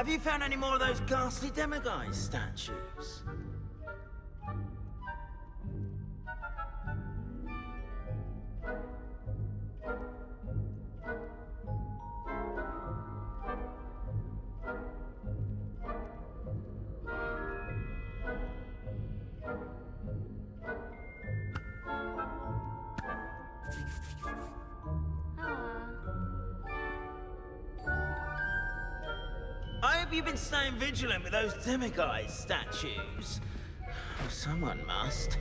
Have you found any more of those ghastly demiguise statues? I hope you've been staying vigilant with those demiguise statues. Oh, someone must.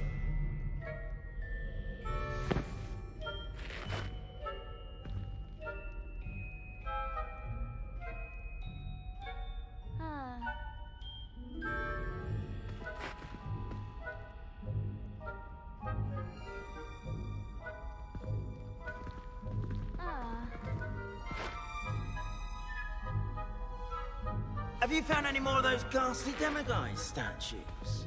Have you found any more of those ghastly demiguise statues?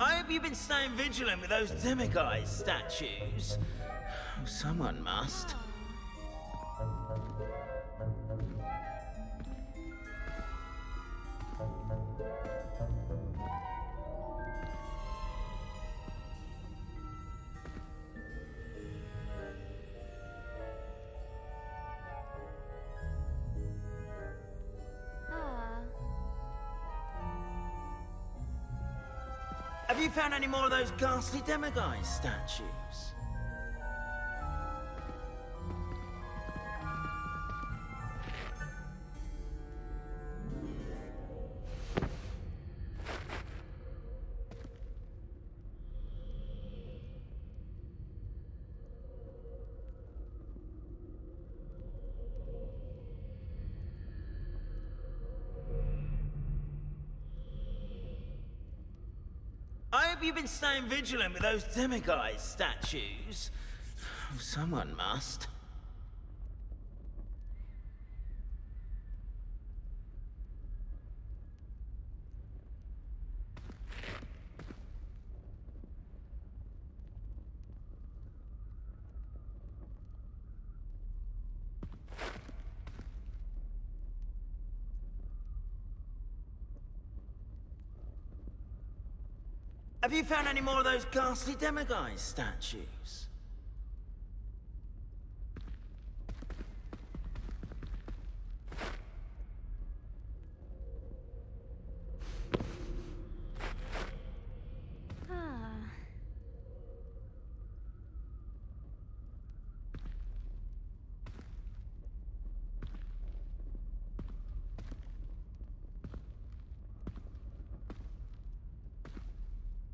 I hope you've been staying vigilant with those demiguise statues. Oh, someone must. Have you found any more of those ghastly demiguise statues? I hope you've been staying vigilant with those demiguise statues. Oh, someone must. Have you found any more of those ghastly demiguise statues?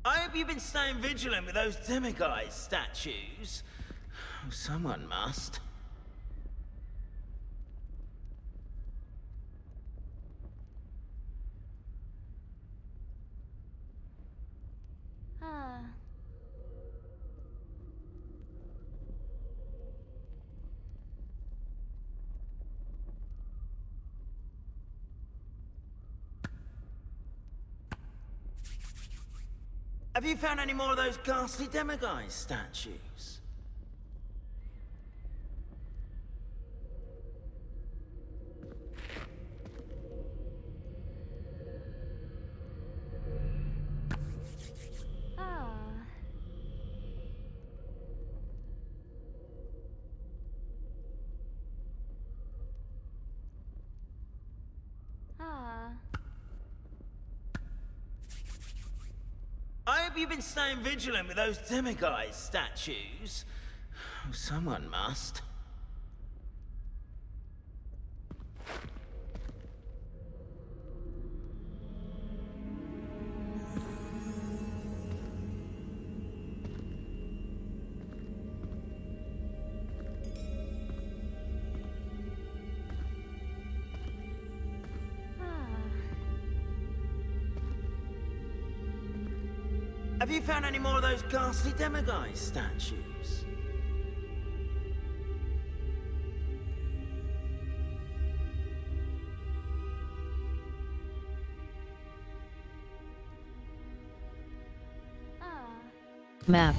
I hope you've been staying vigilant with those demiguise statues. Oh, someone must. Have you found any more of those ghastly demiguise statues? I hope you've been staying vigilant with those demiguise statues. Oh, someone must. Have you found any more of those ghastly demiguise statues? Map.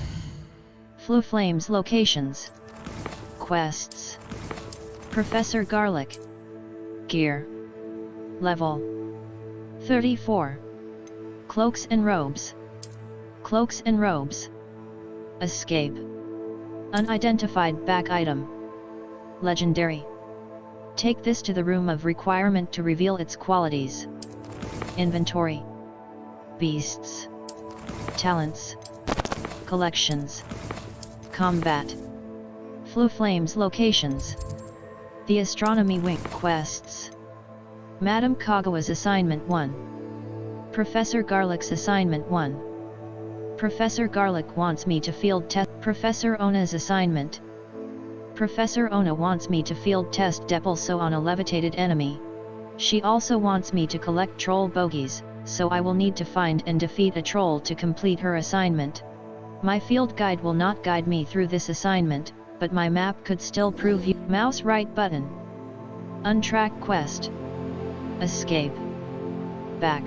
Flu Flames locations. Quests. Professor Garlic. Gear. Level 34. Cloaks and robes. Cloaks and robes. Escape. Unidentified back item. Legendary. Take this to the room of requirement to reveal its qualities. Inventory. Beasts. Talents. Collections. Combat. Flu Flames locations. The Astronomy Wing quests. Madame Kagawa's Assignment 1. Professor Garlic's Assignment 1. Professor Garlic wants me to field test Professor Ona's assignment. Professor Ona wants me to field test Depulso on a levitated enemy. She also wants me to collect troll bogies, so I will need to find and defeat a troll to complete her assignment. My field guide will not guide me through this assignment, but my map could still prove you. Mouse right button. Untrack quest. Escape. Back.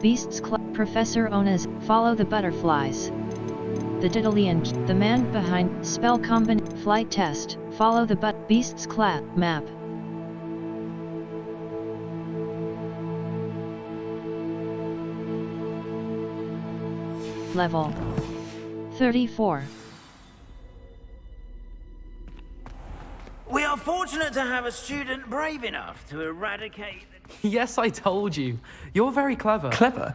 Beasts Professor Ona's follow the butterflies. The Didalian, the man behind spell flight test, follow the Beasts map. Level 34. We are fortunate to have a student brave enough to eradicate the... Yes, I told you. You're very clever. Clever?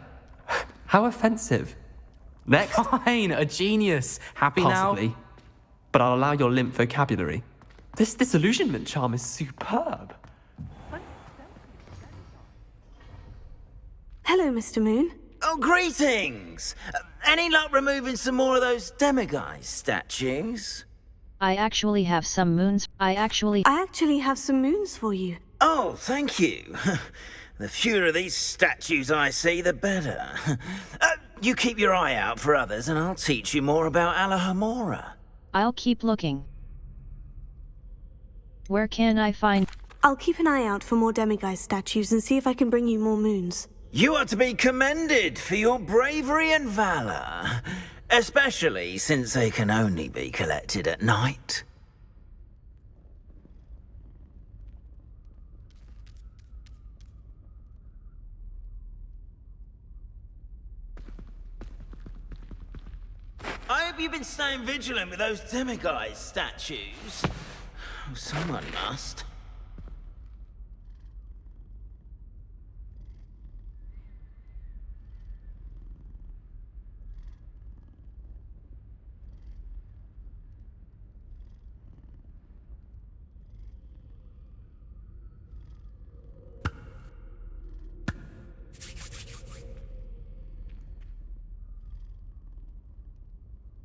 How offensive. Next. Fine, a genius. Happy Possibly. now? But I'll allow your limp vocabulary. This disillusionment charm is superb. Hello, Mr. Moon. Oh, greetings! Any luck removing some more of those demiguise statues? I actually have some moons. I actually have some moons for you. Oh, thank you. The fewer of these statues I see, the better. You keep your eye out for others, and I'll teach you more about Alohomora. I'll keep looking. Where can I find... I'll keep an eye out for more demiguise statues and see if I can bring you more moons. You are to be commended for your bravery and valor, especially since they can only be collected at night. I hope you've been staying vigilant with those demiguise statues. Oh, someone must.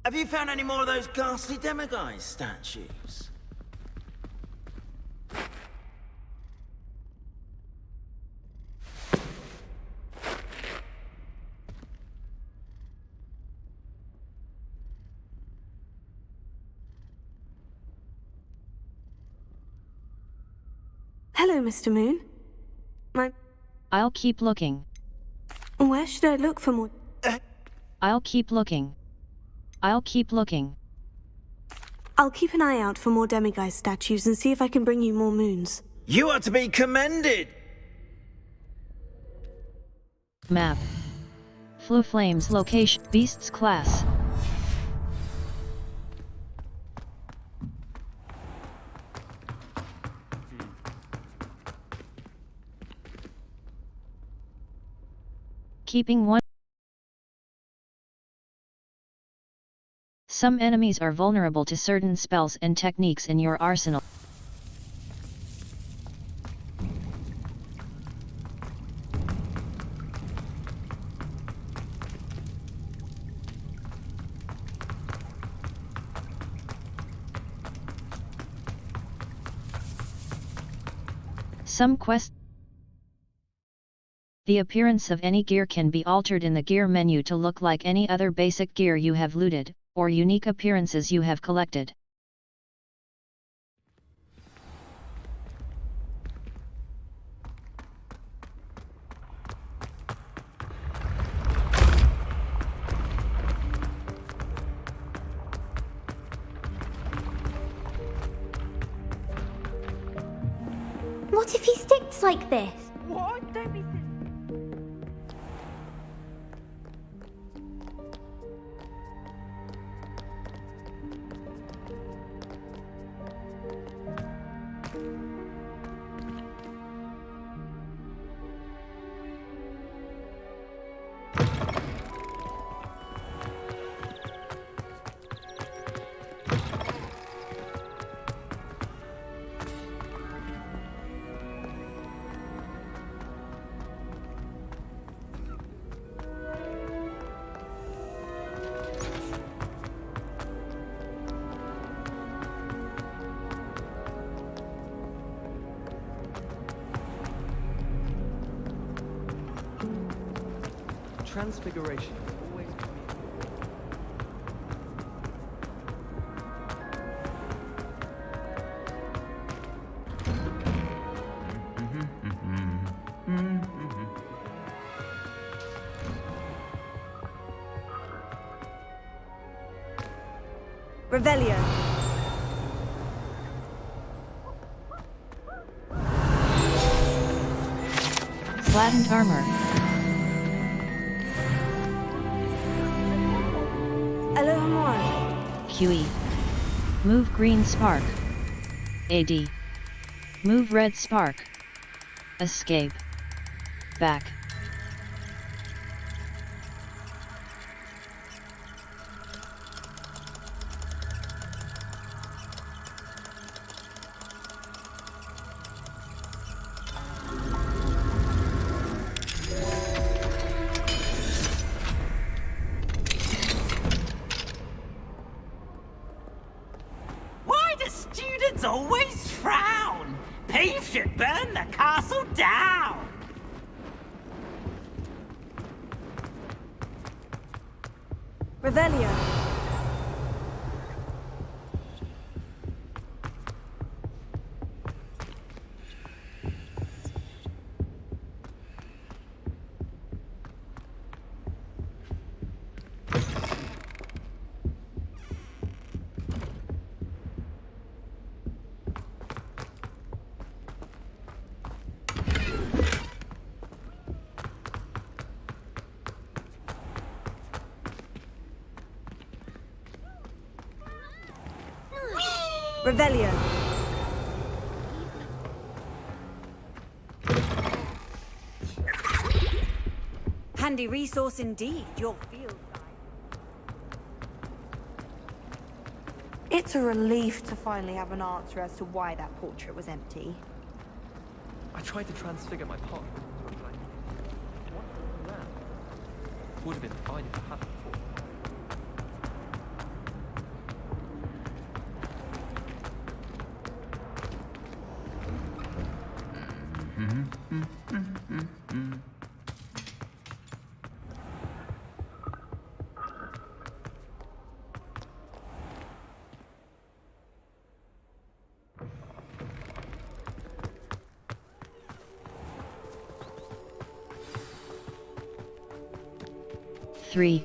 Have you found any more of those ghastly demiguise statues? Hello, Mr. Moon. I'll keep looking. Where should I look for more? I'll keep looking. I'll keep looking. I'll keep an eye out for more demiguise statues and see if I can bring you more moons. You are to be commended! Map. Flu Flames location. Beasts class. Keeping one. Some enemies are vulnerable to certain spells and techniques in your arsenal. Some quests The appearance of any gear can be altered in the gear menu to look like any other basic gear you have looted, or unique appearances you have collected. What if he sticks like this? What? Don't be silly. Transfiguration. Always. Revelio. Flattened armor. Alohomora. QE. Move green spark. AD. Move red spark. Escape. Back. Why do students always frown? Peeve should burn the castle down! Revelio. Revelio. Handy resource indeed, your field guide. It's a relief to finally have an answer as to why that portrait was empty. I tried to transfigure my partner. Like, what now? Would have been fine if I hadn't before. Three.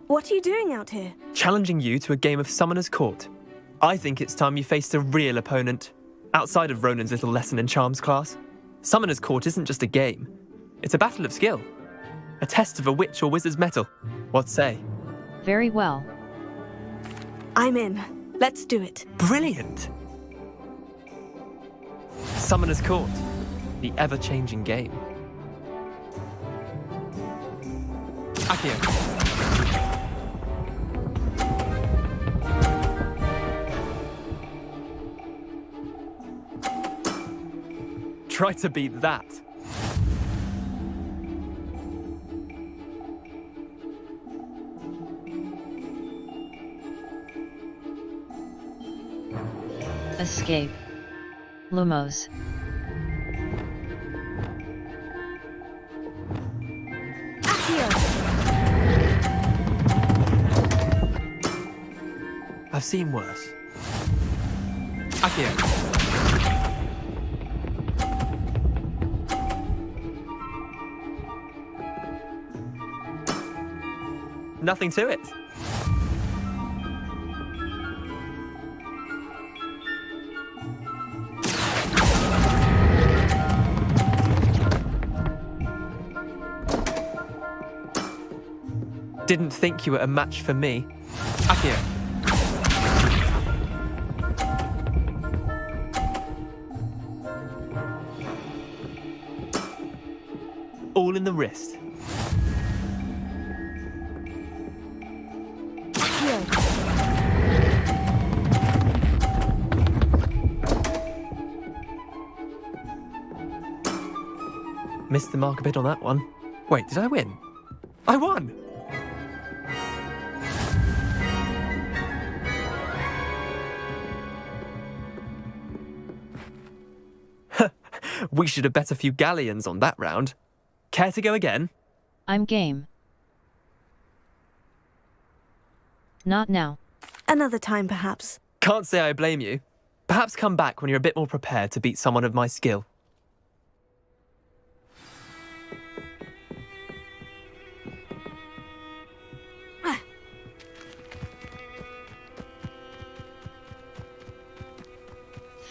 What are you doing out here? Challenging you to a game of Summoner's Court. I think it's time you faced a real opponent. Outside of Ronan's little lesson in charms class, Summoner's Court isn't just a game. It's a battle of skill. A test of a witch or wizard's mettle. What say? Very well. I'm in. Let's do it. Brilliant! Summoner's Court. The ever-changing game. Accio. Try to beat that. Escape. Lumos. I've seen worse. Akio. Nothing to it. Didn't think you were a match for me. Akio. All in the wrist. Missed the mark a bit on that one. Wait, did I win? I won! We should have bet a few galleons on that round. Care to go again? I'm game. Not now. Another time, perhaps. Can't say I blame you. Perhaps come back when you're a bit more prepared to beat someone of my skill.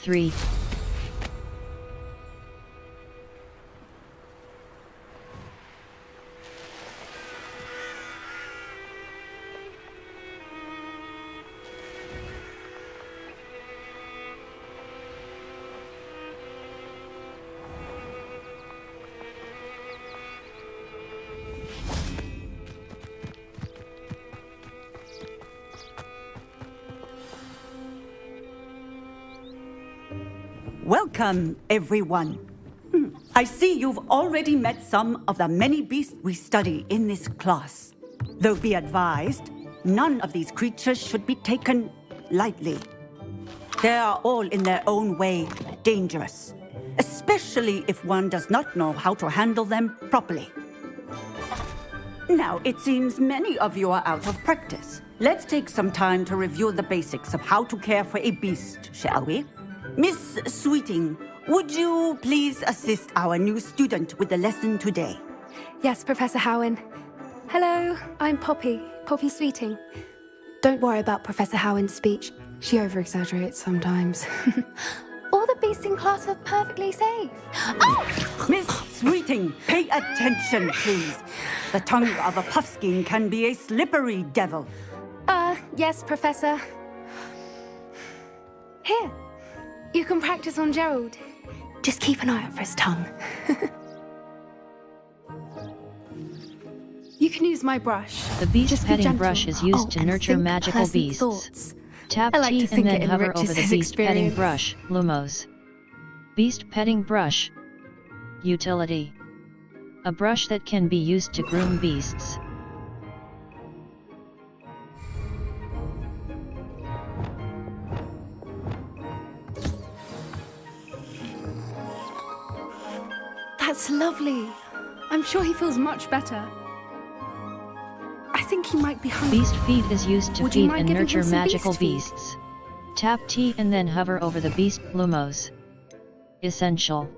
Three. Welcome, everyone. I see you've already met some of the many beasts we study in this class. Though be advised, none of these creatures should be taken lightly. They are all in their own way dangerous, especially if one does not know how to handle them properly. Now, it seems many of you are out of practice. Let's take some time to review the basics of how to care for a beast, shall we? Miss Sweeting, would you please assist our new student with the lesson today? Yes, Professor Howen. Hello, I'm Poppy Sweeting. Don't worry about Professor Howen's speech. She over-exaggerates sometimes. All the beasts in class are perfectly safe. Oh! Miss Sweeting, pay attention, please. The tongue of a puffskein can be a slippery devil. Yes, Professor. Here, you can practice on Gerald. Just keep an eye out for his tongue. You can use my brush. The beast Just be petting gentle. brush is used to and nurture think magical pleasant beasts. thoughts. Tap I like T to and think then it hover enriches over the his beast petting experience. brush, Lumos. Beast petting brush. Utility. A brush that can be used to groom beasts. That's lovely. I'm sure he feels much better. I think he might be hungry. Beast feed is used to Would you feed mind and giving him nurture some magical beast feed? beasts. Tap T and then hover over the beast, Lumos. Essential.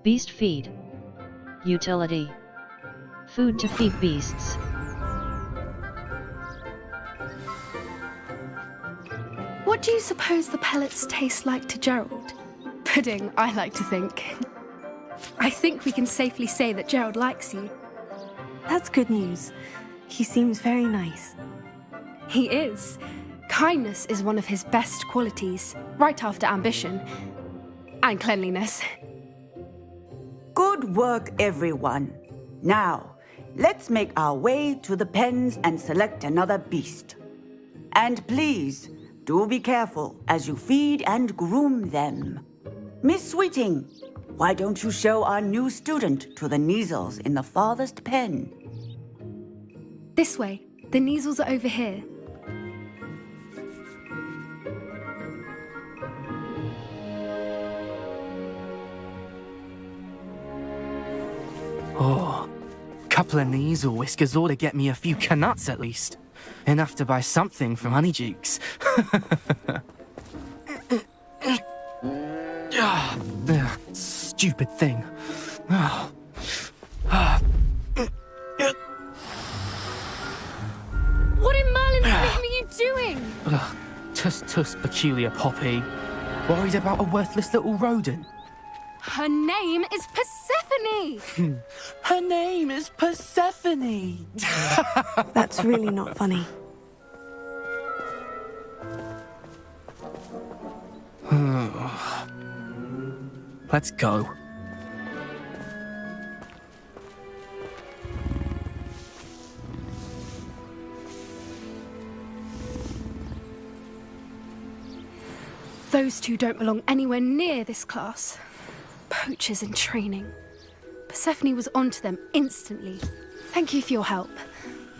Beast feed. Utility. Food to feed beasts. What do you suppose the pellets taste like to Gerald? Pudding, I like to think. I think we can safely say that Gerald likes you. That's good news. He seems very nice. He is. Kindness is one of his best qualities, right after ambition. And cleanliness. Good work, everyone. Now, let's make our way to the pens and select another beast. And please, do be careful as you feed and groom them. Miss Sweeting, why don't you show our new student to the Neasels in the farthest pen? This way. The Neasels are over here. Couple of Neasel whiskers ought to get me a few Knuts at least. Enough to buy something from Honeydukes. Stupid thing. What in Merlin's name are you doing? Tuss peculiar Poppy. Worried about a worthless little rodent. Her name is Persephone! Her name is Persephone! That's really not funny. Let's go. Those two don't belong anywhere near this class. Poachers in training. Persephone was onto them instantly. Thank you for your help.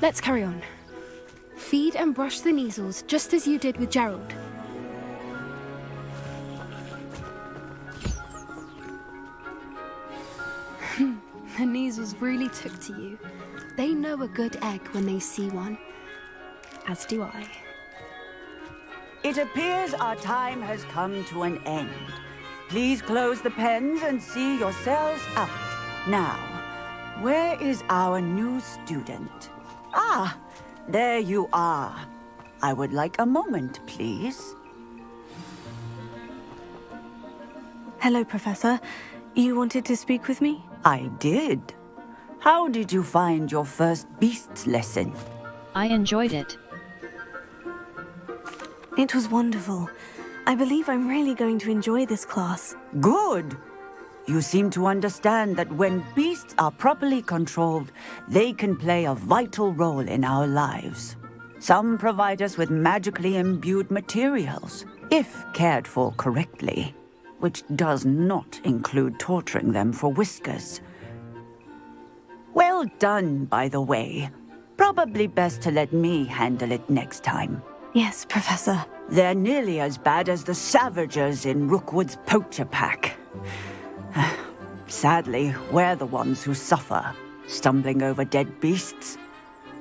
Let's carry on. Feed and brush the Neasels just as you did with Gerald. The Neasels really took to you. They know a good egg when they see one. As do I. It appears our time has come to an end. Please close the pens and see yourselves out. Now, where is our new student? Ah, there you are. I would like a moment, please. Hello, Professor. You wanted to speak with me? I did. How did you find your first beasts lesson? I enjoyed it. It was wonderful. I believe I'm really going to enjoy this class. Good. You seem to understand that when beasts are properly controlled, they can play a vital role in our lives. Some provide us with magically imbued materials, if cared for correctly, which does not include torturing them for whiskers. Well done, by the way. Probably best to let me handle it next time. Yes, Professor. They're nearly as bad as the Savagers in Rookwood's poacher pack. Sadly, we're the ones who suffer, stumbling over dead beasts.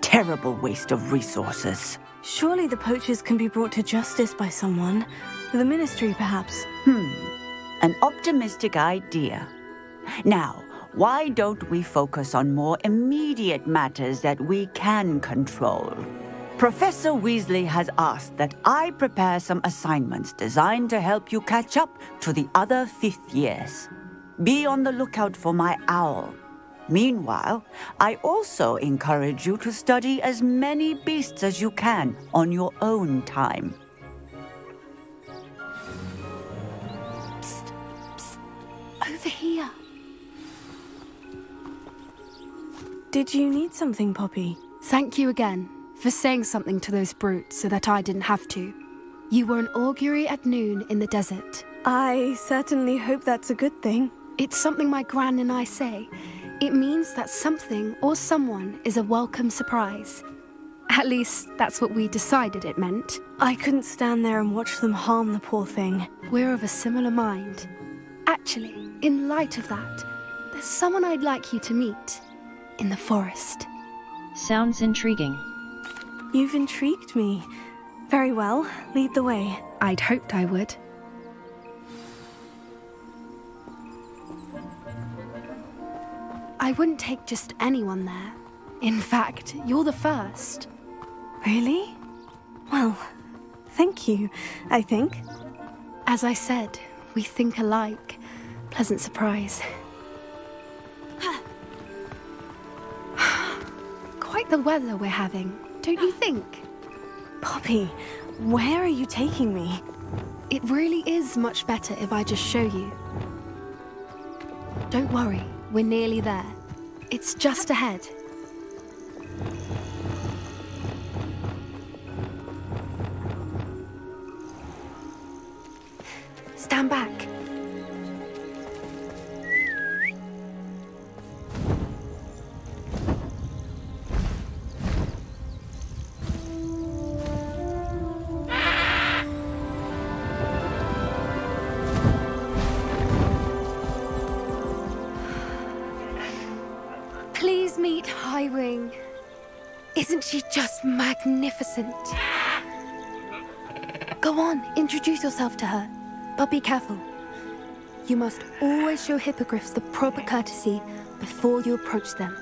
Terrible waste of resources. Surely the poachers can be brought to justice by someone. The Ministry, perhaps. An optimistic idea. Now, why don't we focus on more immediate matters that we can control? Professor Weasley has asked that I prepare some assignments designed to help you catch up to the other fifth years. Be on the lookout for my owl. Meanwhile, I also encourage you to study as many beasts as you can on your own time. Psst, psst. Over here. Did you need something, Poppy? Thank you again for saying something to those brutes so that I didn't have to. You were an augury at noon in the desert. I certainly hope that's a good thing. It's something my gran and I say. It means that something or someone is a welcome surprise. At least, that's what we decided it meant. I couldn't stand there and watch them harm the poor thing. We're of a similar mind. Actually, in light of that, there's someone I'd like you to meet. In the forest. Sounds intriguing. You've intrigued me. Very well, lead the way. I'd hoped I would. I wouldn't take just anyone there. In fact, you're the first. Really? Well, thank you, I think. As I said, we think alike. Pleasant surprise. Quite the weather we're having, don't you think? Poppy, where are you taking me? It really is much better if I just show you. Don't worry, we're nearly there. It's just ahead. Stand back. Please meet Highwing. Isn't she just magnificent? Go on, introduce yourself to her. But be careful. You must always show hippogriffs the proper courtesy before you approach them.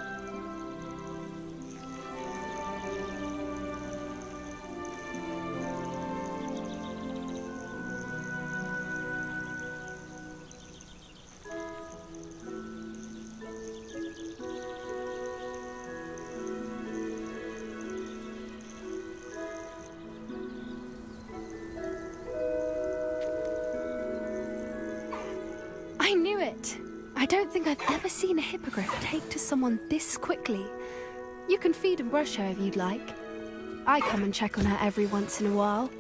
I knew it! I don't think I've ever seen a hippogriff take to someone this quickly. You can feed and brush her if you'd like. I come and check on her every once in a while.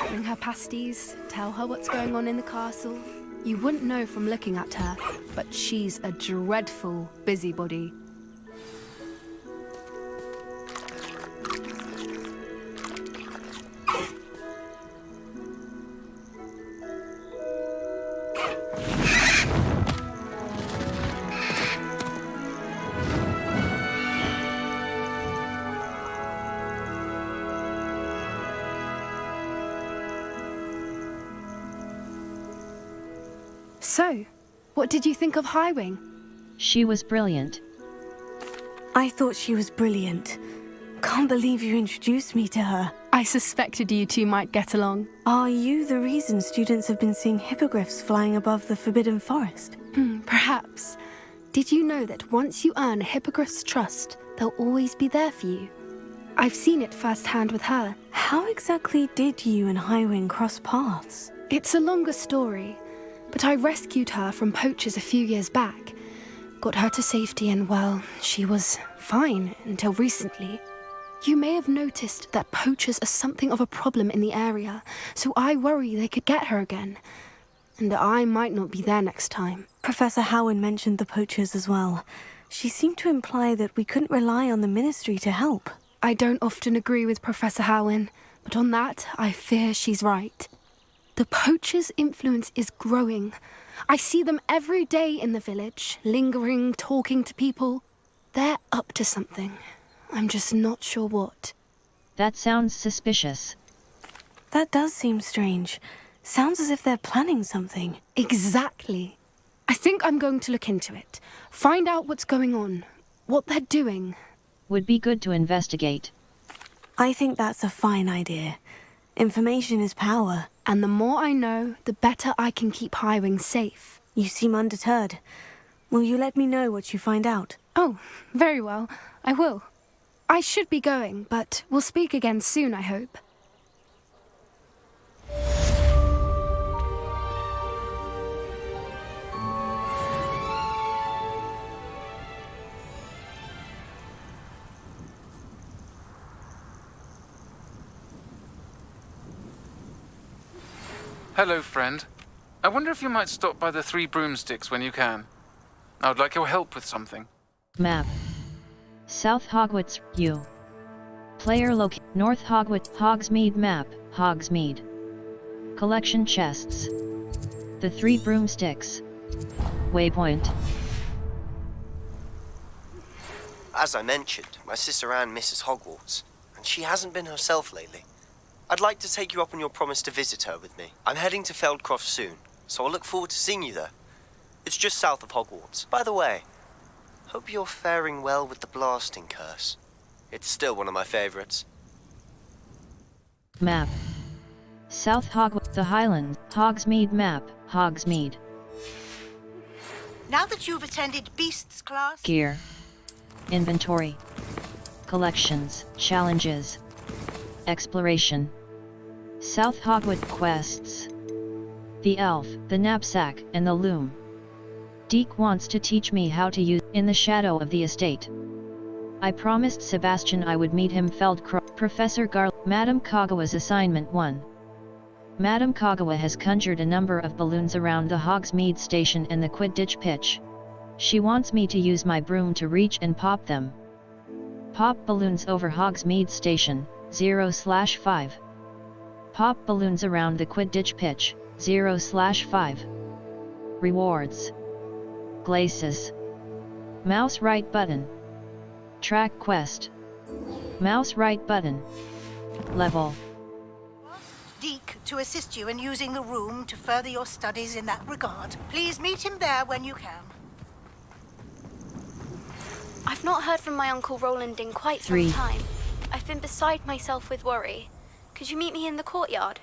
Bring her pasties, tell her what's going on in the castle. You wouldn't know from looking at her, but she's a dreadful busybody. So, what did you think of Highwing? She was brilliant. I thought she was brilliant. Can't believe you introduced me to her. I suspected you two might get along. Are you the reason students have been seeing hippogriffs flying above the Forbidden Forest? Perhaps. Did you know that once you earn a hippogriff's trust, they'll always be there for you? I've seen it firsthand with her. How exactly did you and Highwing cross paths? It's a longer story, but I rescued her from poachers a few years back. Got her to safety and, well, she was fine until recently. You may have noticed that poachers are something of a problem in the area, so I worry they could get her again. And I might not be there next time. Professor Howin mentioned the poachers as well. She seemed to imply that we couldn't rely on the Ministry to help. I don't often agree with Professor Howin, but on that, I fear she's right. The poachers' influence is growing. I see them every day in the village, lingering, talking to people. They're up to something. I'm just not sure what. That sounds suspicious. That does seem strange. Sounds as if they're planning something. Exactly. I think I'm going to look into it. Find out what's going on, what they're doing. Would be good to investigate. I think that's a fine idea. Information is power. And the more I know, the better I can keep Highwing safe. You seem undeterred. Will you let me know what you find out? Oh, very well. I will. I should be going, but we'll speak again soon, I hope. Hello, friend. I wonder if you might stop by the Three Broomsticks when you can. I would like your help with something. Map. South Hogwarts, U. Player North Hogwarts, Hogsmeade map, Hogsmeade. Collection chests. The Three Broomsticks. Waypoint. As I mentioned, my sister Anne misses Hogwarts, and she hasn't been herself lately. I'd like to take you up on your promise to visit her with me. I'm heading to Feldcroft soon, so I'll look forward to seeing you there. It's just south of Hogwarts. By the way, hope you're faring well with the blasting curse. It's still one of my favorites. Map. South Hogwarts, the Highlands, Hogsmeade map, Hogsmeade. Now that you've attended Beasts class... Gear. Inventory. Collections, challenges. Exploration. South Hogwarts quests. The elf, the knapsack, and the loom. Deke wants to teach me how to use in the shadow of the estate. I promised Sebastian I would meet him Feldcroft. Professor Madame Kagawa's assignment 1. Madame Kagawa has conjured a number of balloons around the Hogsmeade station and the Quidditch pitch. She wants me to use my broom to reach and pop them. Pop balloons over Hogsmeade station, 0/5. Pop balloons around the Quidditch pitch, 0/5. Rewards. Glaces. Mouse right button. Track quest. Mouse right button. Level. Deke to assist you in using the room to further your studies in that regard. Please meet him there when you can. I've not heard from my Uncle Roland in quite some 3. time. I've been beside myself with worry. Could you meet me in the courtyard?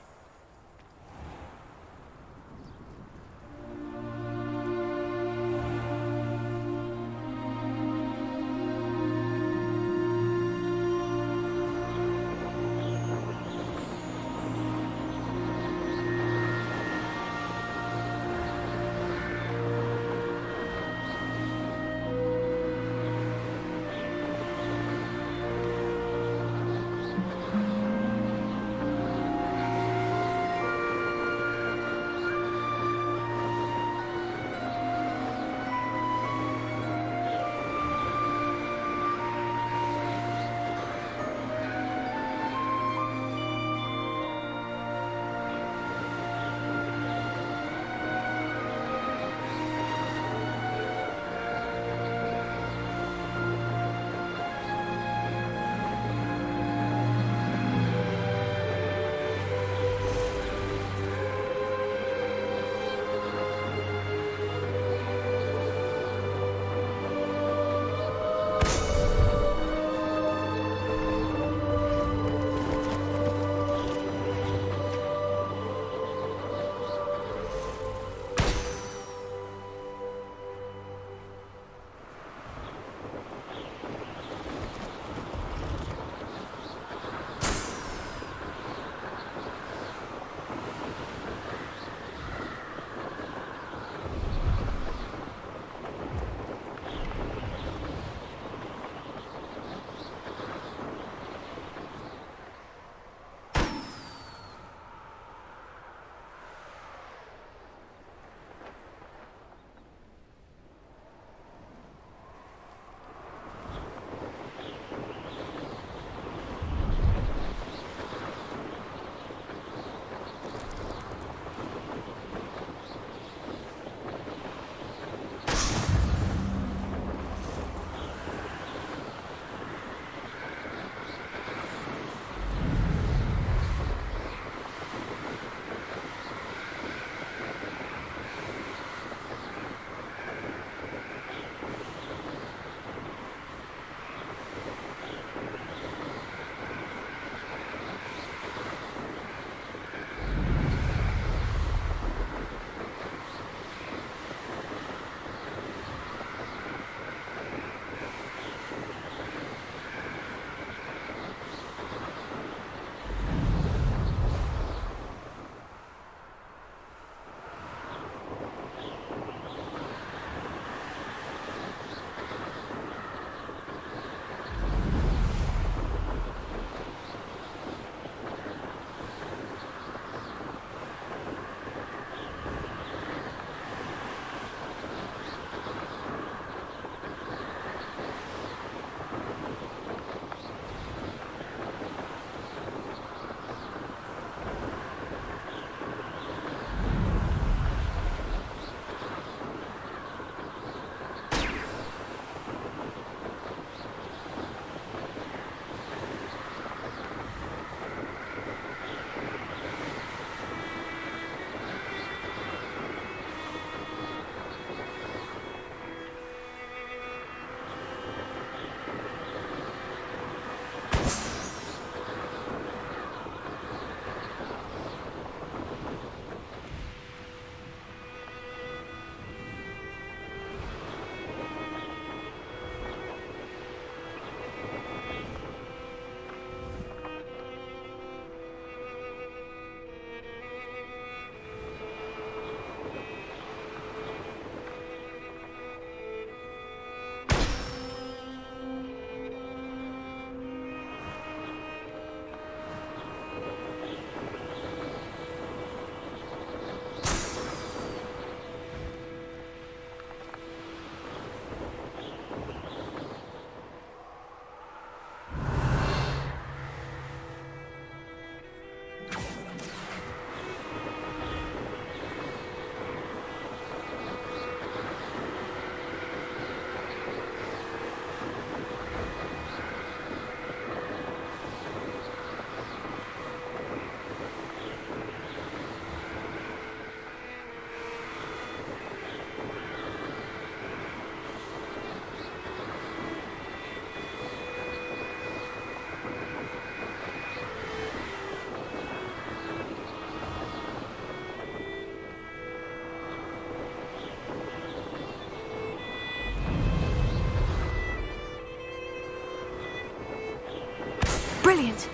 Brilliant.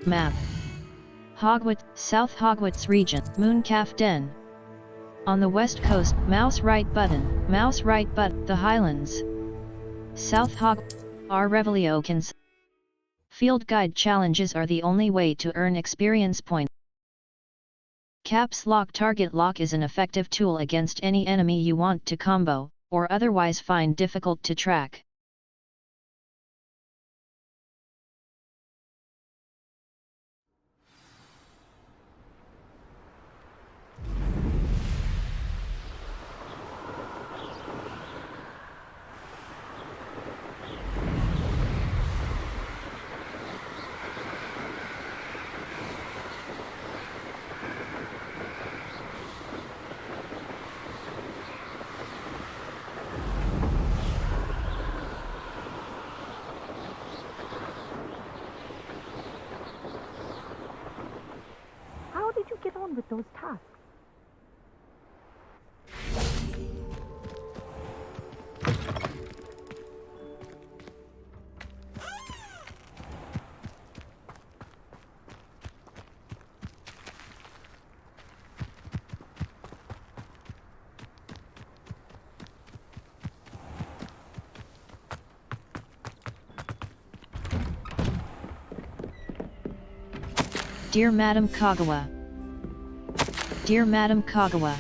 Map. Hogwarts, South Hogwarts region, Mooncalf Den. On the west coast, mouse right button, the Highlands. South R. Revelio. Field guide challenges are the only way to earn experience points. Caps Lock Target Lock is an effective tool against any enemy you want to combo, or otherwise find difficult to track. How did you get on with those tasks? Dear Madam Kagawa. Dear Madam Kagawa.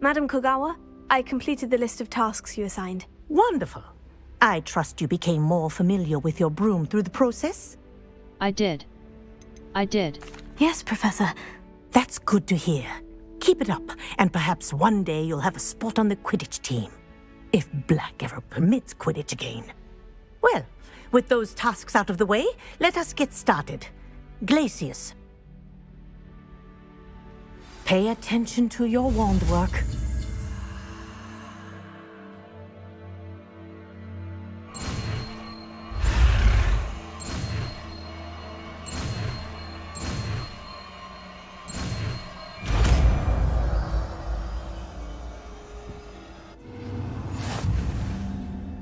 Madam Kogawa, I completed the list of tasks you assigned. Wonderful. I trust you became more familiar with your broom through the process? I did. Yes, Professor. That's good to hear. Keep it up, and perhaps one day you'll have a spot on the Quidditch team. If Black ever permits Quidditch again. Well, with those tasks out of the way, let us get started. Glacius. Pay attention to your wand work.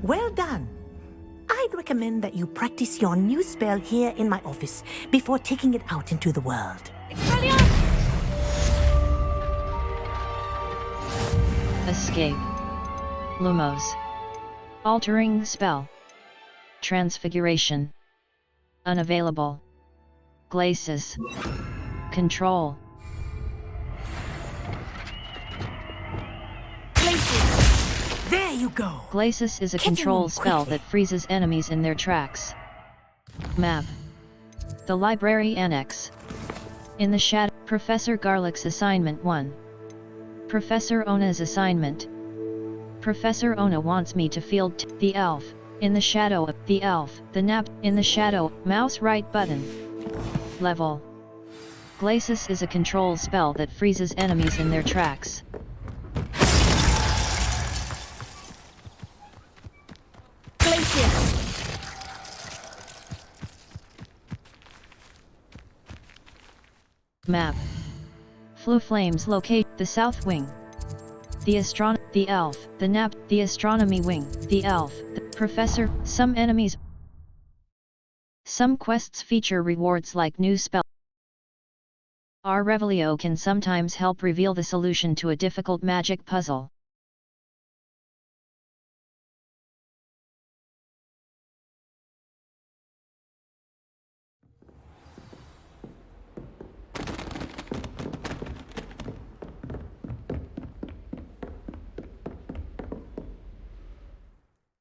Well done. I'd recommend that you practice your new spell here in my office before taking it out into the world. Escape. Lumos. Altering spell. Transfiguration. Unavailable. Glacis. Control. There you go! Glacis is a control spell that freezes enemies in their tracks. Map. The Library Annex. In the Shadow. Professor Garlick's Assignment 1. Professor Ona's Assignment. Professor Ona wants me to field the elf. In the shadow. The elf. The nap. In the shadow. Mouse right button. Level. Glacis is a control spell that freezes enemies in their tracks. Map. Flames locate the south wing. The elf, the nap, the astronomy wing, the elf, the professor, some enemies. Some quests feature rewards like new spell. Our Revelio can sometimes help reveal the solution to a difficult magic puzzle.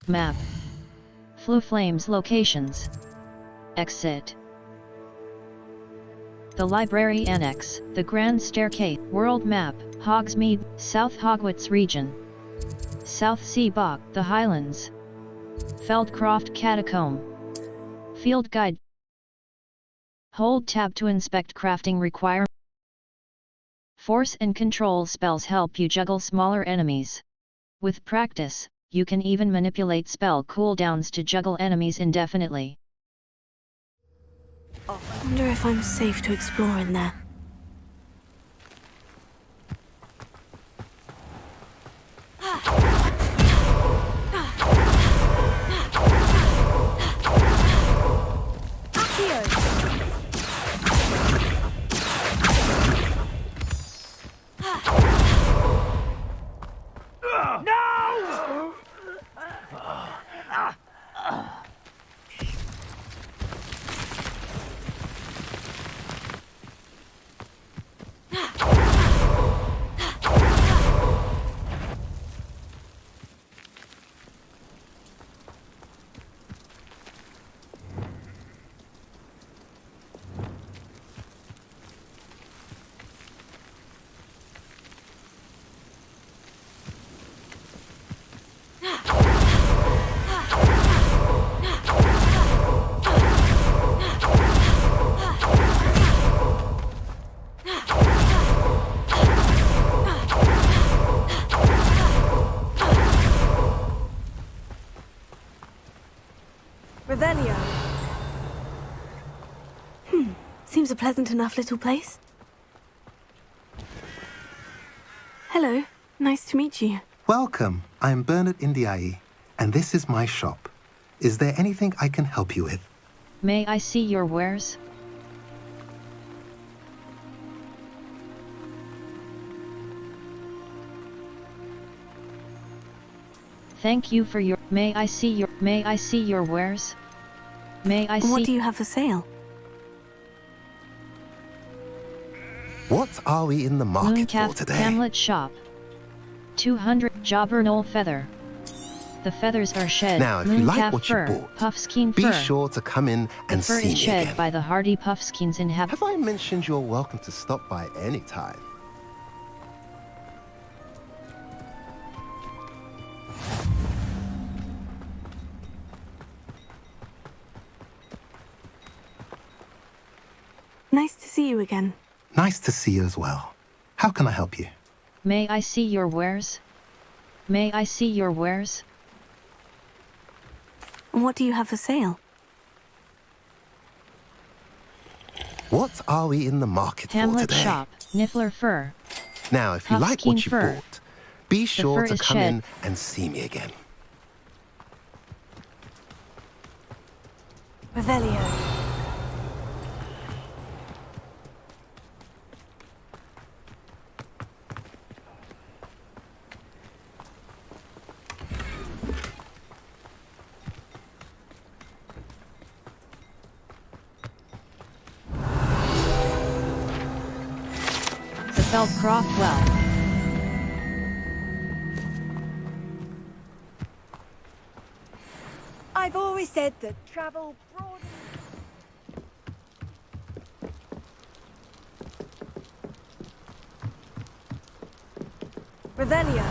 Map. Flames locations. Exit. The Library Annex, the Grand Staircase, World Map, Hogsmeade, South Hogwarts Region. South Sea Bog, the Highlands. Feldcroft Catacomb. Field Guide. Hold tab to inspect crafting requirements. Force and control spells help you juggle smaller enemies. With practice, you can even manipulate spell cooldowns to juggle enemies indefinitely. I wonder if I'm safe to explore in there. Revelio. Seems a pleasant enough little place. Hello, nice to meet you. Welcome. I'm Bernard Indiai, and this is my shop. Is there anything I can help you with? May I see your wares? Thank you for your. May I see your wares? May I see? What do you have for sale? What are we in the market for today? Hamlet shop. 200 Jobber Knoll feather. The feathers are shed. Now, if you like what you bought, Puffskein be fur. sure to come in and the fur see is me shed again. by the hardy Puffskeins Have I mentioned you're welcome to stop by any time? Nice to see you again. Nice to see you as well. How can I help you? May I see your wares? May I see your wares? And what do you have for sale? What are we in the market Hamlet for today? shop, Niffler fur. Now, if you like what you fur. bought, be sure fur to is come shed. in and see me again. Revelio. The Feldcroft well. I've always said that travel broad. Revelio.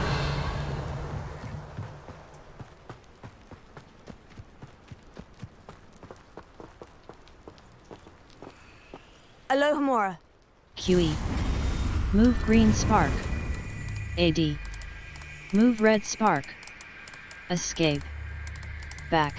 Alohomora. QE. Move green spark. AD. Move red spark. Escape. Back.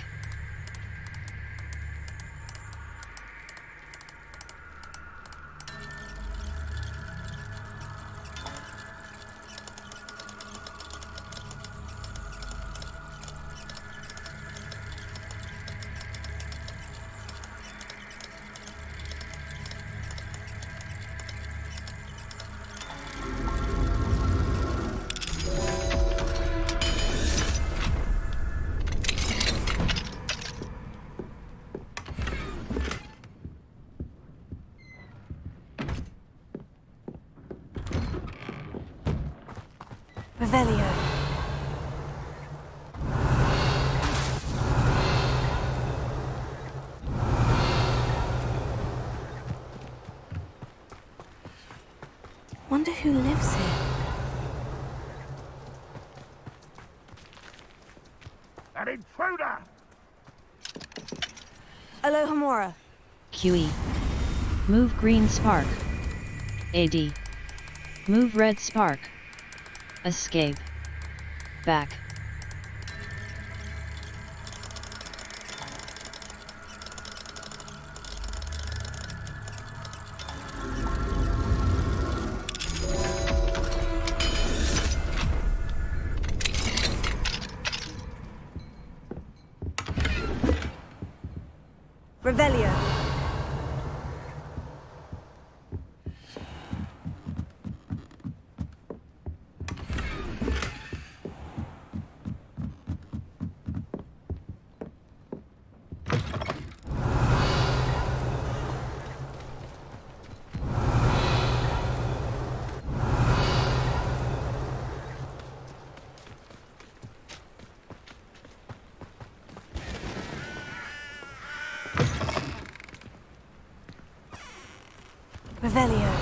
Revelio. Wonder who lives here. An intruder! Alohomora. QE. Move green spark. AD. Move red spark. Escape. Back. Revelio. Revelio.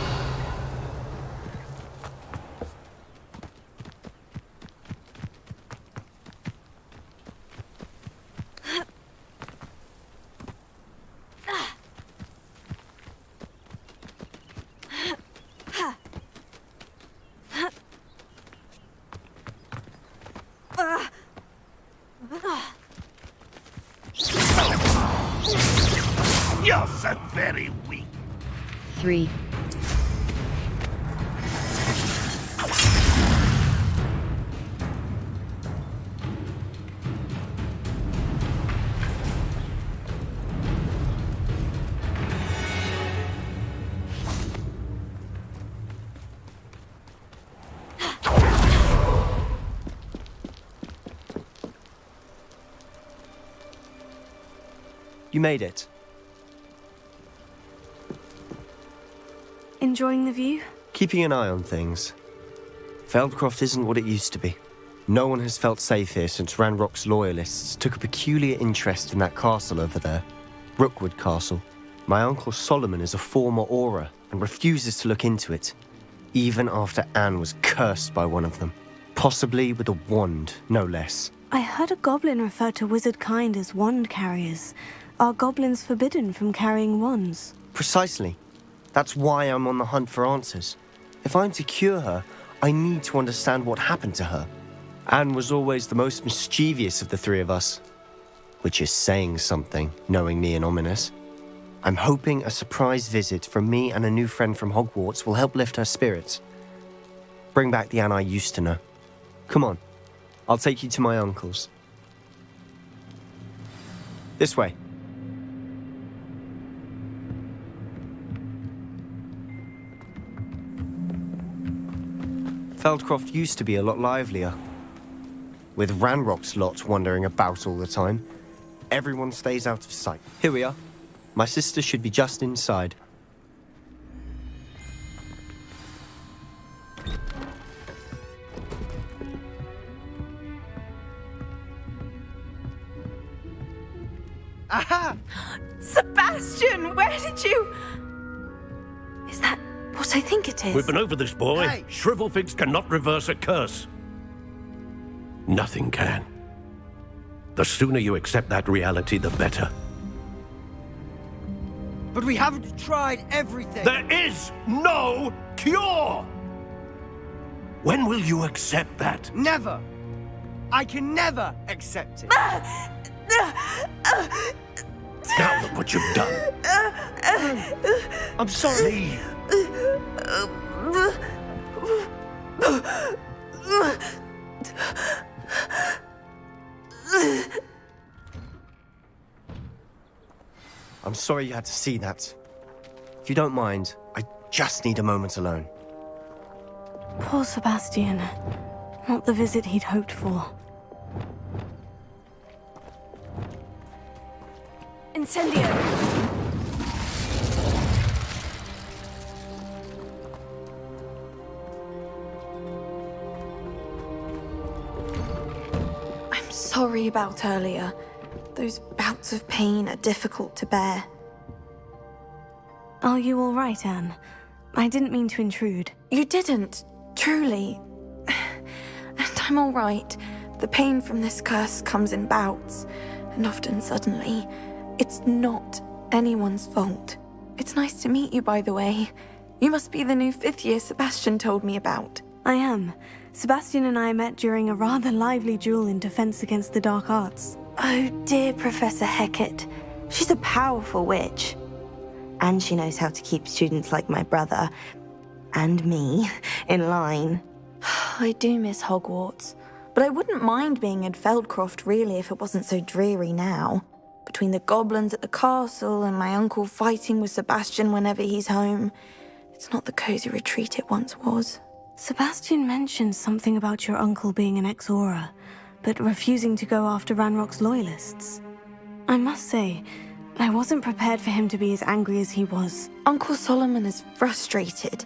You're so very weak. 3. You made it. Enjoying the view? Keeping an eye on things. Feldcroft isn't what it used to be. No one has felt safe here since Ranrock's loyalists took a peculiar interest in that castle over there. Rookwood Castle. My uncle Solomon is a former Auror and refuses to look into it, even after Anne was cursed by one of them. Possibly with a wand, no less. I heard a goblin refer to wizard kind as wand carriers. Are goblins forbidden from carrying wands? Precisely. That's why I'm on the hunt for answers. If I'm to cure her, I need to understand what happened to her. Anne was always the most mischievous of the three of us. Which is saying something, knowing me and ominous. I'm hoping a surprise visit from me and a new friend from Hogwarts will help lift her spirits. Bring back the Anne I used to know. Come on, I'll take you to my uncle's. This way. Feldcroft used to be a lot livelier. With Ranrock's lot wandering about all the time, everyone stays out of sight. Here we are. My sister should be just inside. Aha! Sebastian, where did you... Is that what I think it is? We've been over this, boy. Hey. Shrivelfigs cannot reverse a curse. Nothing can. The sooner you accept that reality, the better. But we haven't tried everything. There is no cure! When will you accept that? Never. I can never accept it. Now look what you've done. I'm sorry. I'm sorry you had to see that. If you don't mind, I just need a moment alone. Poor Sebastian. Not the visit he'd hoped for. Incendio! I'm sorry about earlier. Those bouts of pain are difficult to bear. Are you all right, Anne? I didn't mean to intrude. You didn't, truly. And I'm all right. The pain from this curse comes in bouts, and often suddenly. It's not anyone's fault. It's nice to meet you, by the way. You must be the new 5th year Sebastian told me about. I am. Sebastian and I met during a rather lively duel in defense against the dark arts. Oh dear, Professor Hecat. She's a powerful witch. And she knows how to keep students like my brother, and me, in line. I do miss Hogwarts, but I wouldn't mind being in Feldcroft really if it wasn't so dreary now. Between the goblins at the castle and my uncle fighting with Sebastian whenever he's home, it's not the cozy retreat it once was. Sebastian mentioned something about your uncle being an ex-Auror, but refusing to go after Ranrock's loyalists. I must say, I wasn't prepared for him to be as angry as he was. Uncle Solomon is frustrated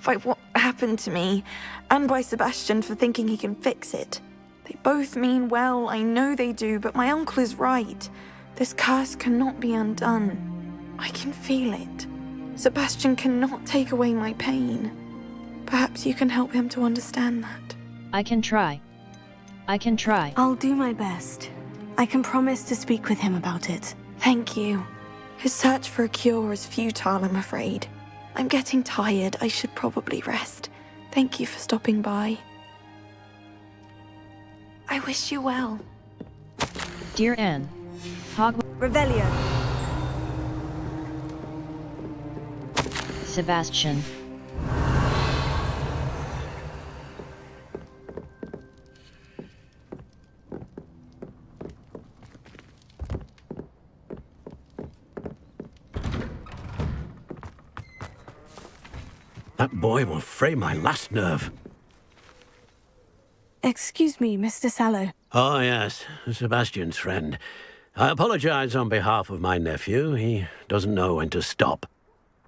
by what happened to me, and by Sebastian for thinking he can fix it. They both mean well, I know they do, but my uncle is right. This curse cannot be undone. I can feel it. Sebastian cannot take away my pain. Perhaps you can help him to understand that. I can try. I'll do my best. I can promise to speak with him about it. Thank you. His search for a cure is futile, I'm afraid. I'm getting tired. I should probably rest. Thank you for stopping by. I wish you well. Dear Anne, Hogwarts. Revelio. Sebastian. That boy will fray my last nerve. Excuse me, Mr. Sallow. Oh, yes, Sebastian's friend. I apologize on behalf of my nephew. He doesn't know when to stop.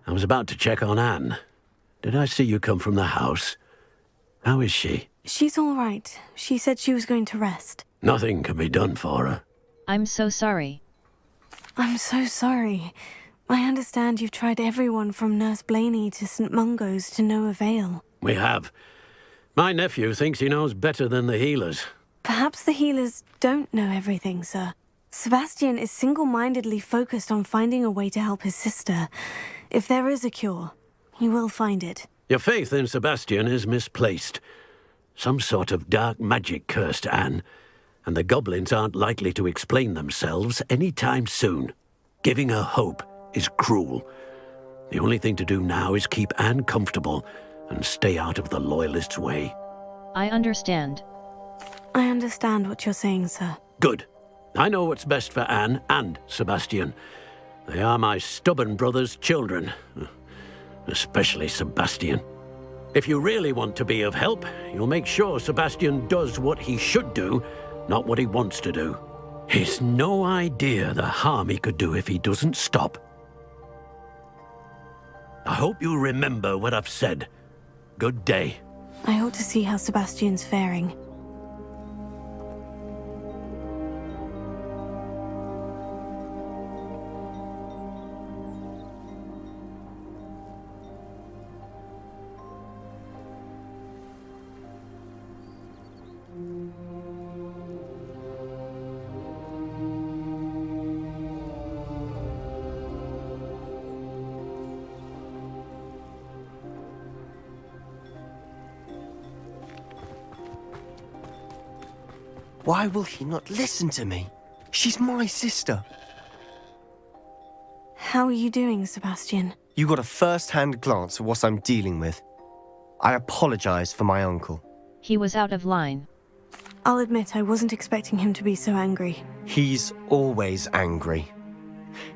I was about to check on Anne. Did I see you come from the house? How is she? She's all right. She said she was going to rest. Nothing can be done for her. I'm so sorry. I'm so sorry. I understand you've tried everyone from Nurse Blaney to St. Mungo's to no avail. We have. My nephew thinks he knows better than the healers. Perhaps the healers don't know everything, sir. Sebastian is single-mindedly focused on finding a way to help his sister. If there is a cure, he will find it. Your faith in Sebastian is misplaced. Some sort of dark magic cursed Anne, and the goblins aren't likely to explain themselves anytime soon. Giving her hope is cruel. The only thing to do now is keep Anne comfortable and stay out of the Loyalists' way. I understand. I understand what you're saying, sir. Good. I know what's best for Anne and Sebastian. They are my stubborn brother's children. Especially Sebastian. If you really want to be of help, you'll make sure Sebastian does what he should do, not what he wants to do. He's no idea the harm he could do if he doesn't stop. I hope you remember what I've said. Good day. I ought to see how Sebastian's faring. Why will he not listen to me? She's my sister. How are you doing, Sebastian? You got a first-hand glance at what I'm dealing with. I apologize for my uncle. He was out of line. I'll admit I wasn't expecting him to be so angry. He's always angry.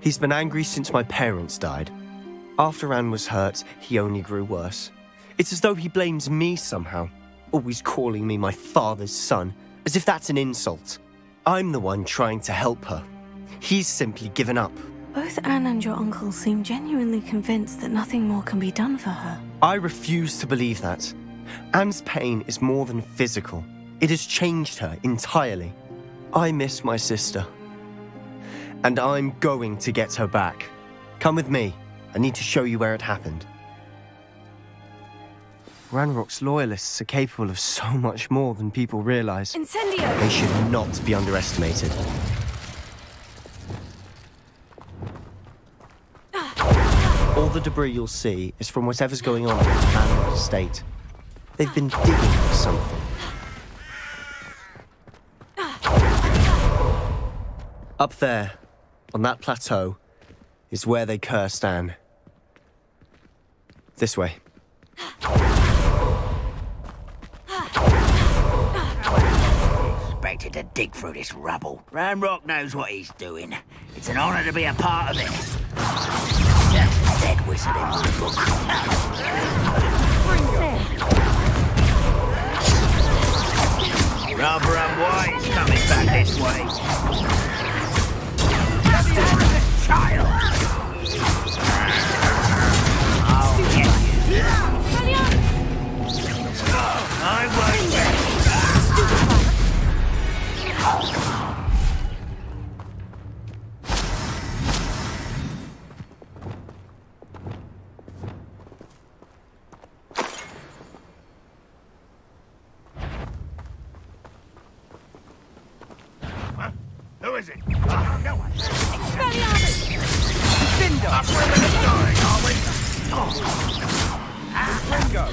He's been angry since my parents died. After Anne was hurt, he only grew worse. It's as though he blames me somehow, always calling me my father's son, as if that's an insult. I'm the one trying to help her. He's simply given up. Both Anne and your uncle seem genuinely convinced that nothing more can be done for her. I refuse to believe that. Anne's pain is more than physical. It has changed her entirely. I miss my sister. And I'm going to get her back. Come with me. I need to show you where it happened. Ranrock's loyalists are capable of so much more than people realize. Incendio! They should not be underestimated. All the debris you'll see is from whatever's going on at the Ranrock estate. They've been digging for something. Up there, on that plateau, is where they cursed Anne. This way. Expected to dig through this rubble. Ranrock knows what he's doing. It's an honor to be a part of it. Dead wizard in my book. Rather unwise coming back this way. Child! I'll get you. I won't wait. Who is it? No one. Expelliarmus! Bindo! That's where we're going, are we? Ringo!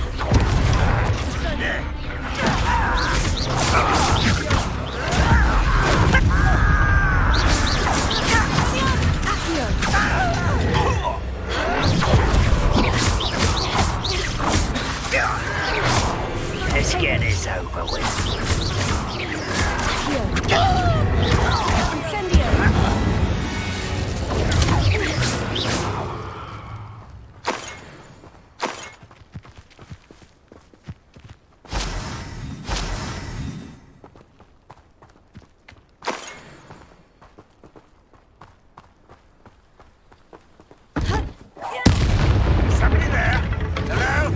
Let's get this over with. Somebody there? Hello?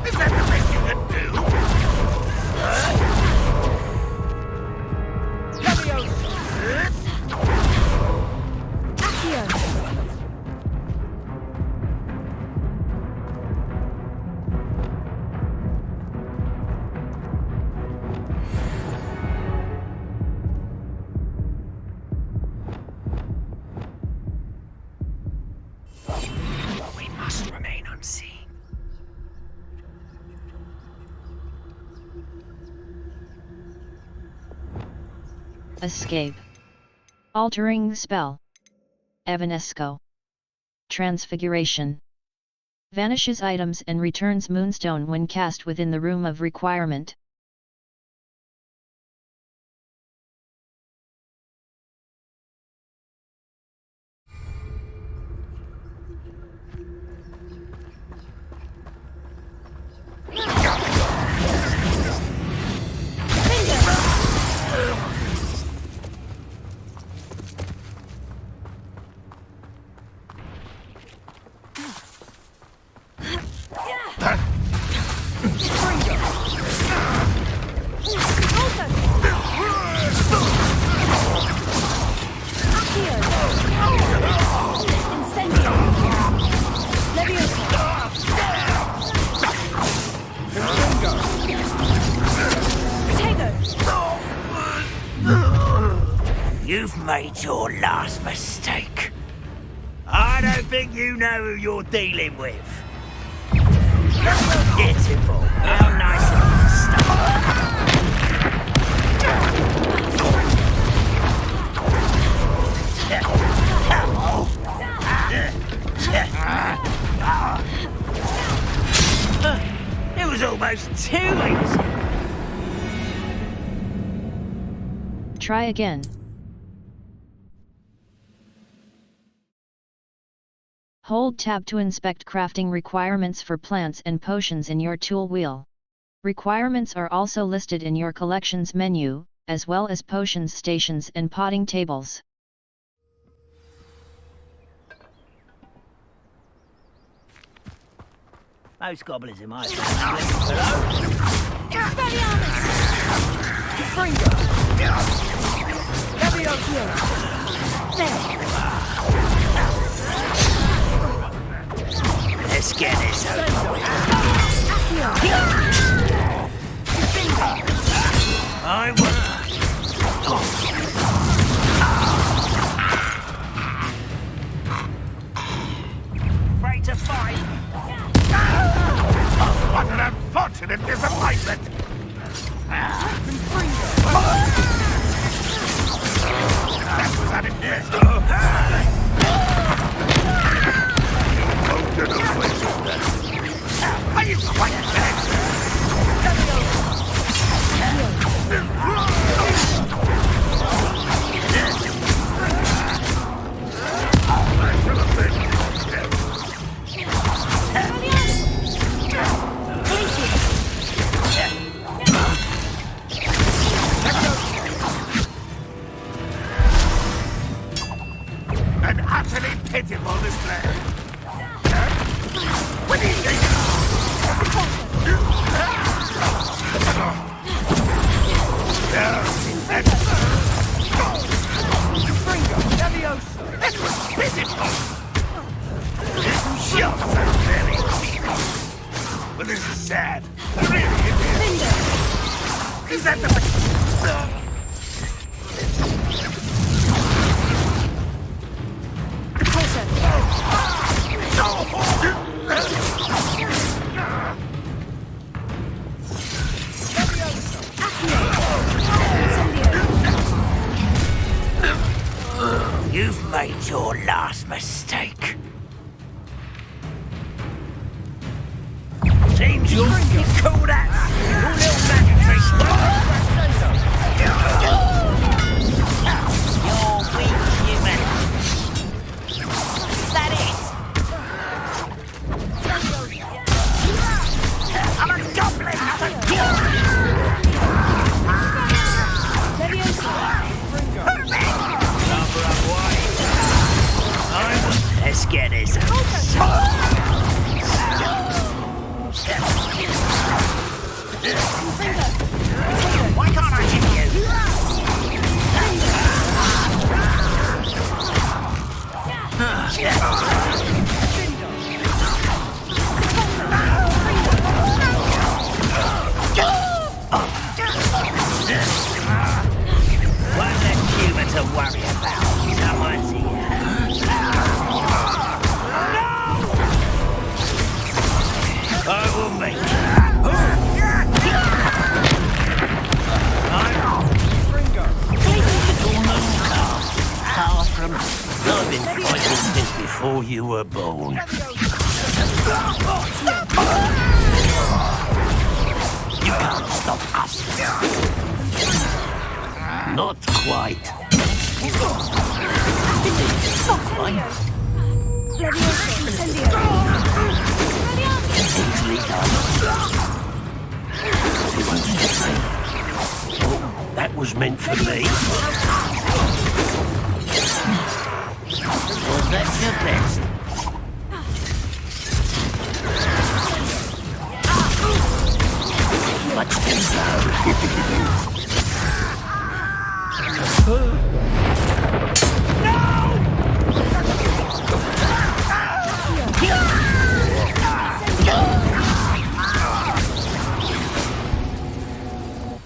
Is that the best you can do? We must remain unseen. Escape. Altering spell. Evanesco. Transfiguration. Vanishes items and returns Moonstone when cast within the room of requirement. You've made your last mistake. I don't think you know who you're dealing with. Beautiful. How nice of you to stop. It was almost too easy. Try again. Hold Tab to inspect crafting requirements for plants and potions in your tool wheel. Requirements are also listed in your collections menu, as well as potions stations and potting tables. Most goblins in my family. Let's get this over with. I Ready to fight. What an unfortunate disappointment! That was unimpressive. Are you quite dead? An utterly pitiful display. What do you think? That was pitiful. Shots are very weak. But this is sad. Really, it is. Is that the... You've made your last mistake. Seems you'll call that your little mandatory stuff. You're weak human. Is that it? I'm a goblin, I'm a Let's get this. Why can't I hit you? One less human to worry about. Someone's here. I will make it. Far from... I've been fighting since before you were born. You can't stop us. Not quite. Easily done. Oh, that was meant for me. Was that your best? Much too slow.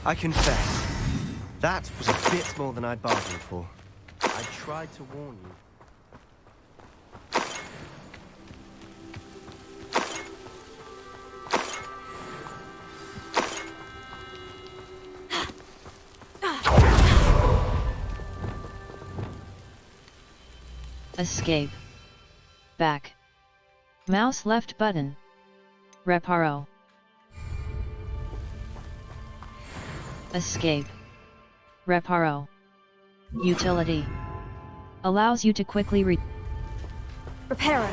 I confess, that was a bit more than I'd bargained for. I tried to warn you. Escape. Back. Mouse left button. Reparo. Escape. Reparo. Utility. Allows you to quickly Reparo.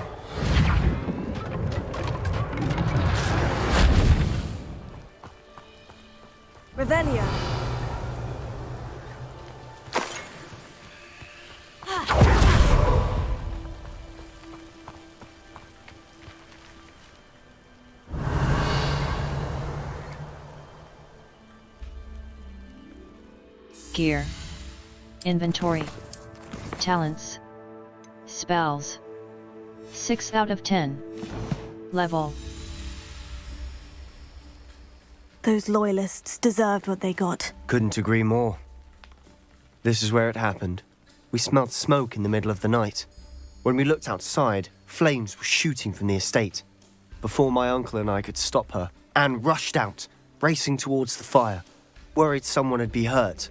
Revelio. Gear. Inventory. Talents. Spells. 6 out of 10. Level. Those loyalists deserved what they got. Couldn't agree more. This is where it happened. We smelled smoke in the middle of the night. When we looked outside, flames were shooting from the estate. Before my uncle and I could stop her, Anne rushed out, racing towards the fire, worried someone had been hurt.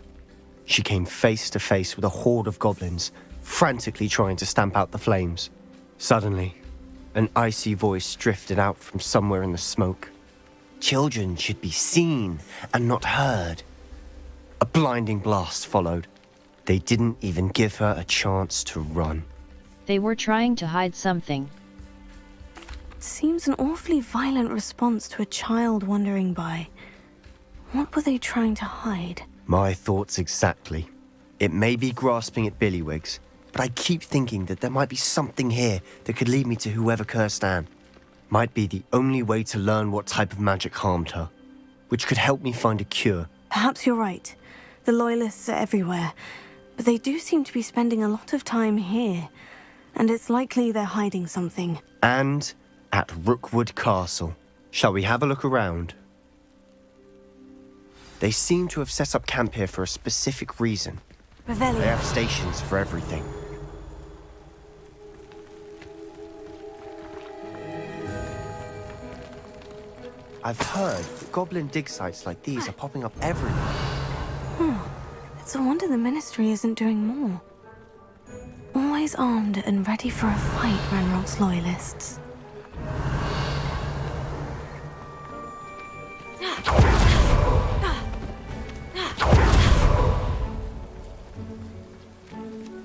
She came face to face with a horde of goblins, frantically trying to stamp out the flames. Suddenly, an icy voice drifted out from somewhere in the smoke. Children should be seen and not heard. A blinding blast followed. They didn't even give her a chance to run. They were trying to hide something. Seems an awfully violent response to a child wandering by. What were they trying to hide? My thoughts exactly. It may be grasping at Billywigs, but I keep thinking that there might be something here that could lead me to whoever cursed Anne. Might be the only way to learn what type of magic harmed her, which could help me find a cure. Perhaps you're right. The Loyalists are everywhere, but they do seem to be spending a lot of time here, and it's likely they're hiding something. And at Rookwood Castle. Shall we have a look around? They seem to have set up camp here for a specific reason. Revelio. They have stations for everything. I've heard that goblin dig sites like these are popping up everywhere. It's a wonder the Ministry isn't doing more. Always armed and ready for a fight, Ranrock's Loyalists.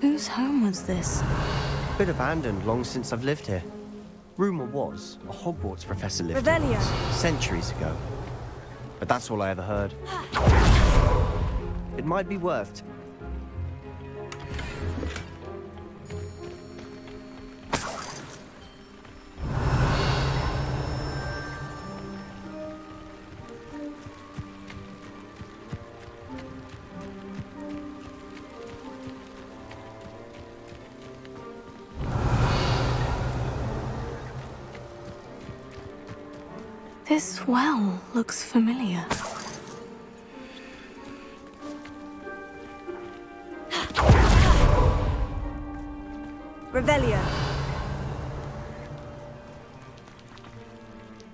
Whose home was this? Bit abandoned long since I've lived here. Rumour was a Hogwarts professor lived here Revelio. once, centuries ago. But that's all I ever heard. It might be worth. This well looks familiar. Revelio.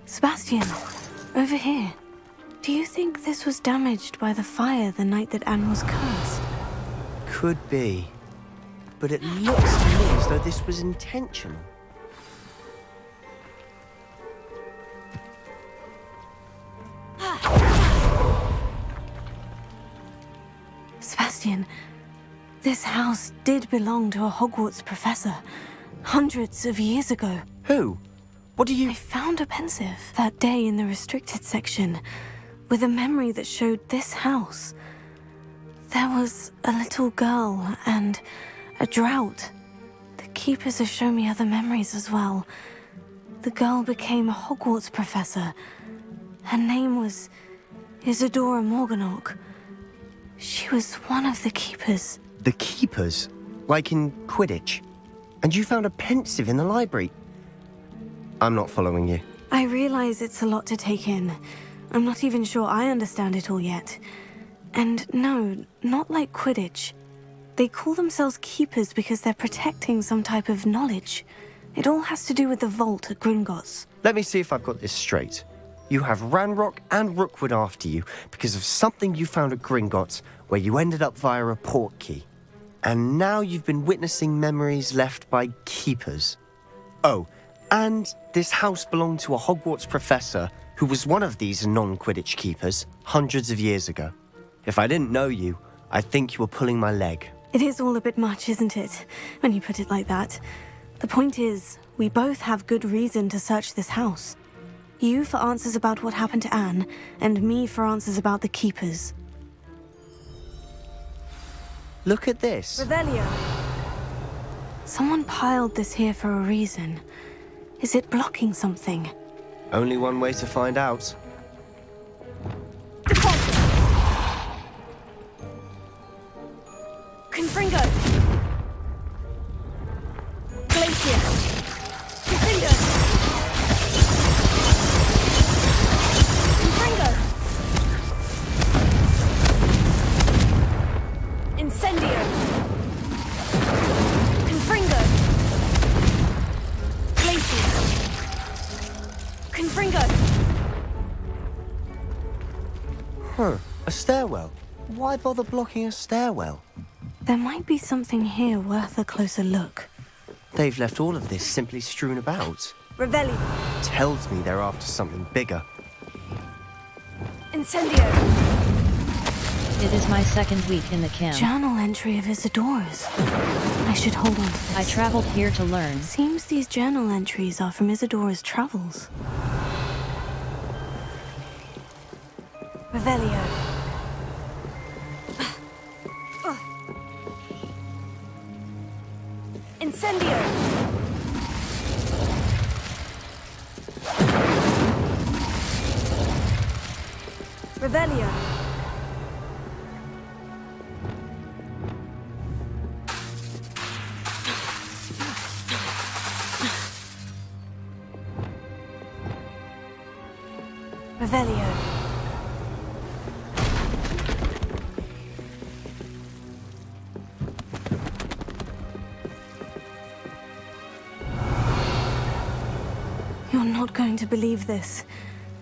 Sebastian, over here. Do you think this was damaged by the fire the night that Anne was cursed? Could be. But it looks to me as though this was intentional. Sebastian, this house did belong to a Hogwarts professor, hundreds of years ago. Who? What do you... I found a pensive that day in the restricted section, with a memory that showed this house. There was a little girl and a drought. The keepers have shown me other memories as well. The girl became a Hogwarts professor. Her name was Isadora Morganach. She was one of the keepers. The keepers? Like in Quidditch? And you found a pensive in the library? I'm not following you. I realize it's a lot to take in. I'm not even sure I understand it all yet. And no, not like Quidditch. They call themselves keepers because they're protecting some type of knowledge. It all has to do with the vault at Gringotts. Let me see if I've got this straight. You have Ranrock and Rookwood after you because of something you found at Gringotts where you ended up via a portkey. And now you've been witnessing memories left by keepers. Oh, and this house belonged to a Hogwarts professor who was one of these non-Quidditch keepers hundreds of years ago. If I didn't know you, I'd think you were pulling my leg. It is all a bit much, isn't it, when you put it like that? The point is, we both have good reason to search this house. You for answers about what happened to Anne, and me for answers about the keepers. Look at this. Revelio. Someone piled this here for a reason. Is it blocking something? Only one way to find out. Confringo! Glacier! Confringo! Confringo! Incendio! Confringo! Glacier! Confringo! Huh. A stairwell? Why bother blocking a stairwell? There might be something here worth a closer look. They've left all of this simply strewn about. Revelio! Tells me they're after something bigger. Incendio! It is my second week in the camp. Journal entry of Isidora's. I should hold on to this. I traveled here to learn. Seems these journal entries are from Isidora's travels. Revelio! Incendio! Revelio! Revelio! You're not going to believe this.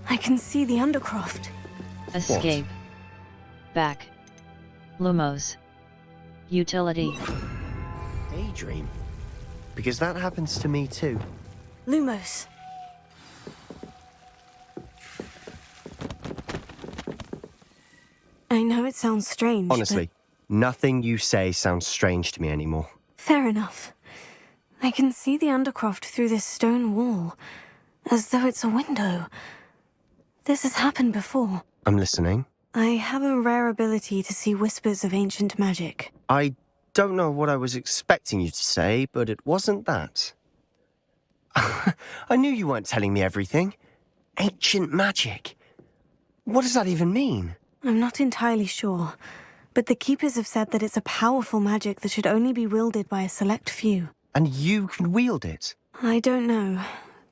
I can see the Undercroft. Escape. Back. Lumos. Utility. Daydream? Because that happens to me too. Lumos. I know it sounds strange, Honestly, nothing you say sounds strange to me anymore. Fair enough. I can see the Undercroft through this stone wall, as though it's a window. This has happened before. I'm listening. I have a rare ability to see whispers of ancient magic. I don't know what I was expecting you to say, but it wasn't that. I knew you weren't telling me everything. Ancient magic. What does that even mean? I'm not entirely sure, but the Keepers have said that it's a powerful magic that should only be wielded by a select few. And you can wield it? I don't know,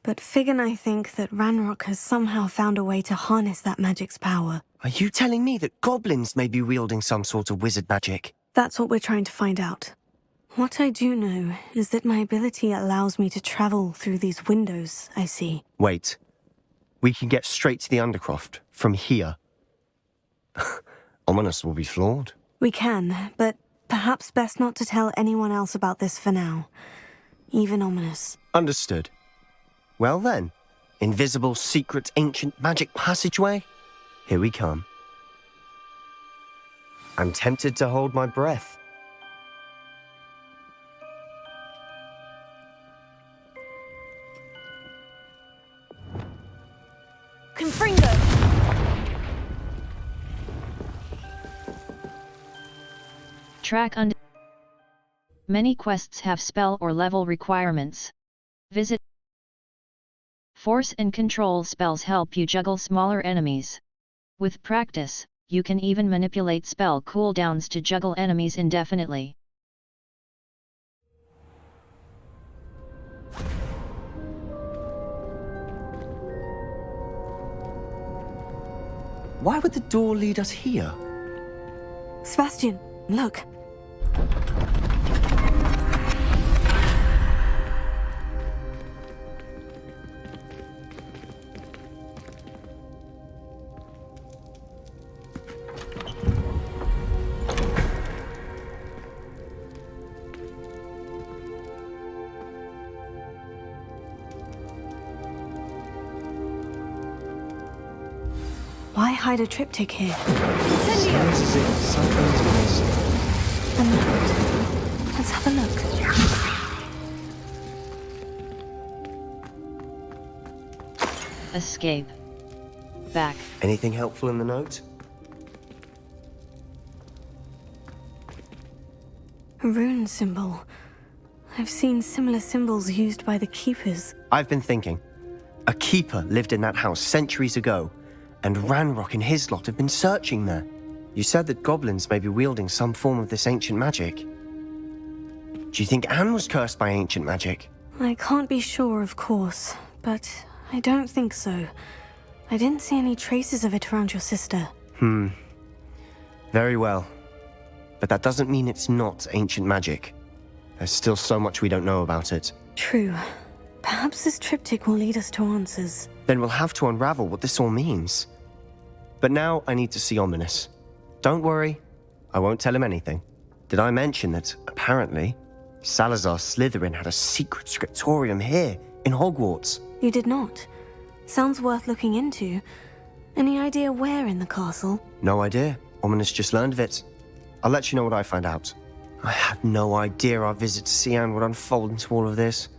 but Fig and I think that Ranrock has somehow found a way to harness that magic's power. Are you telling me that goblins may be wielding some sort of wizard magic? That's what we're trying to find out. What I do know is that my ability allows me to travel through these windows I see. Wait. We can get straight to the Undercroft from here. Ominous will be flawed. We can, but perhaps best not to tell anyone else about this for now. Even Ominous. Understood. Well then, invisible, secret, ancient magic passageway? Here we come. I'm tempted to hold my breath. Confringo! Track under. Many quests have spell or level requirements. Visit. Force and control spells help you juggle smaller enemies. With practice, you can even manipulate spell cooldowns to juggle enemies indefinitely. Why would the door lead us here? Sebastian, look. Why hide a triptych here? Incendio! Sounds as if something's missing. A note. Let's have a look. Escape. Back. Anything helpful in the note? A rune symbol. I've seen similar symbols used by the Keepers. I've been thinking. A keeper lived in that house centuries ago, and Ranrock and his lot have been searching there. You said that goblins may be wielding some form of this ancient magic. Do you think Anne was cursed by ancient magic? I can't be sure, of course, but I don't think so. I didn't see any traces of it around your sister. Very well. But that doesn't mean it's not ancient magic. There's still so much we don't know about it. True. Perhaps this triptych will lead us to answers. Then we'll have to unravel what this all means. But now I need to see Ominous. Don't worry, I won't tell him anything. Did I mention that, apparently, Salazar Slytherin had a secret scriptorium here, in Hogwarts? You did not. Sounds worth looking into. Any idea where in the castle? No idea. Ominous just learned of it. I'll let you know what I find out. I had no idea our visit to see Anne would unfold into all of this.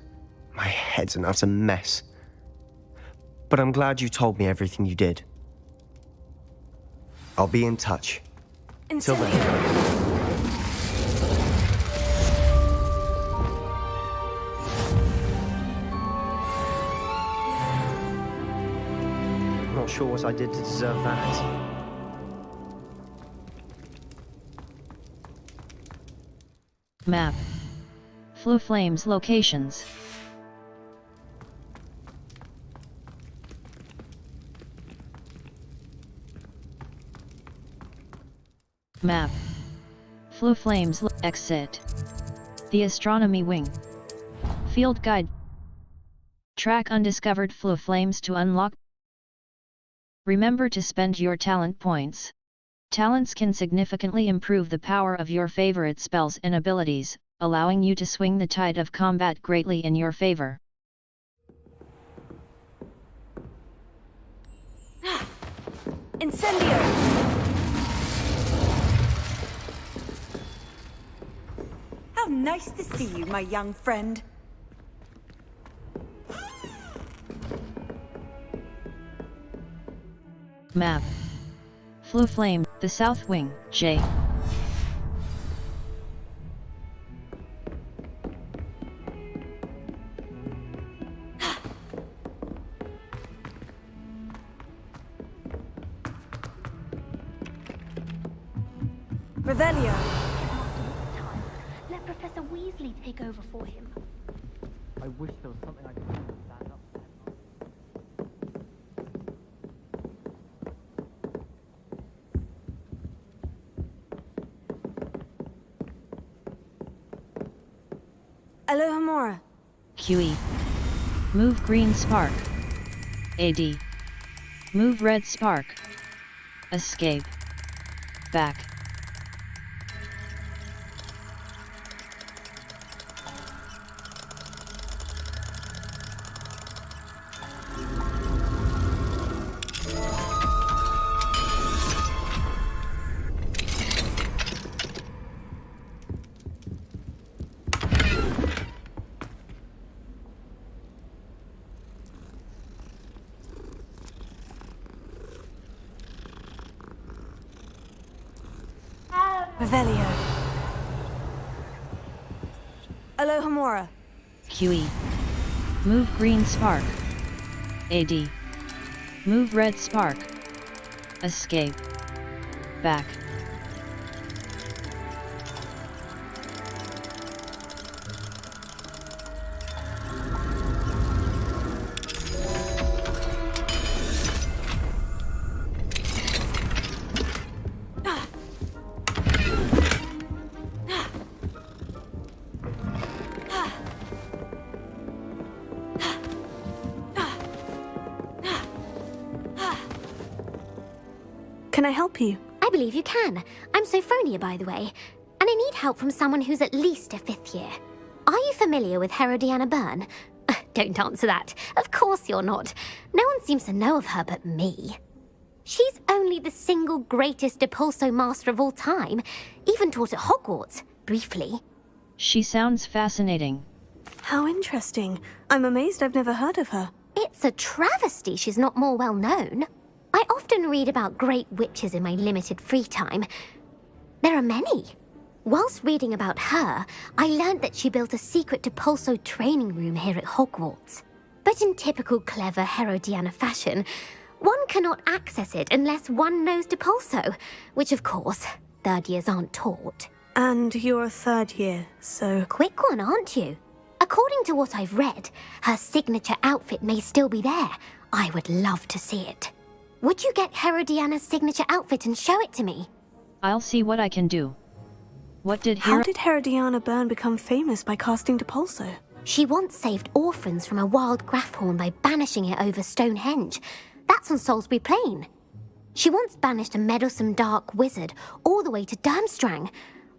My head's an utter mess. But I'm glad you told me everything you did. I'll be in touch. Till then. Not sure what I did to deserve that. Map. Flu Flames locations. Map. Flu Flames exit. The Astronomy Wing. Field Guide. Track undiscovered Flu Flames to unlock. Remember to spend your talent points. Talents can significantly improve the power of your favorite spells and abilities, allowing you to swing the tide of combat greatly in your favor. Incendio! How nice to see you, my young friend. Map. Flu Flame, the South Wing, J. Revelio. Let Professor Weasley take over for him. I wish there was something I could do to stand up. Alohomora. QE. Move green spark. AD. Move red spark. Escape. Back. Revelio. Alohomora. QE. Move green spark. AD. Move red spark. Escape. Back. Can I help you? I believe you can. I'm Sophronia, by the way, and I need help from someone who's at least a 5th year. Are you familiar with Herodiana Byrne? Don't answer that. Of course you're not. No one seems to know of her but me. She's only the single greatest Depulso master of all time, even taught at Hogwarts, briefly. She sounds fascinating. How interesting. I'm amazed I've never heard of her. It's a travesty she's not more well known. I often read about great witches in my limited free time. There are many. Whilst reading about her, I learned that she built a secret Depulso training room here at Hogwarts. But in typical clever Herodiana fashion, one cannot access it unless one knows Depulso, which of course, 3rd years aren't taught. And you're a third year, so... Quick one, aren't you? According to what I've read, her signature outfit may still be there. I would love to see it. Would you get Herodiana's signature outfit and show it to me? I'll see what I can do. How did Herodiana Byrne become famous by casting Depulso? She once saved orphans from a wild Grafhorn by banishing it over Stonehenge. That's on Salisbury Plain. She once banished a meddlesome dark wizard all the way to Durmstrang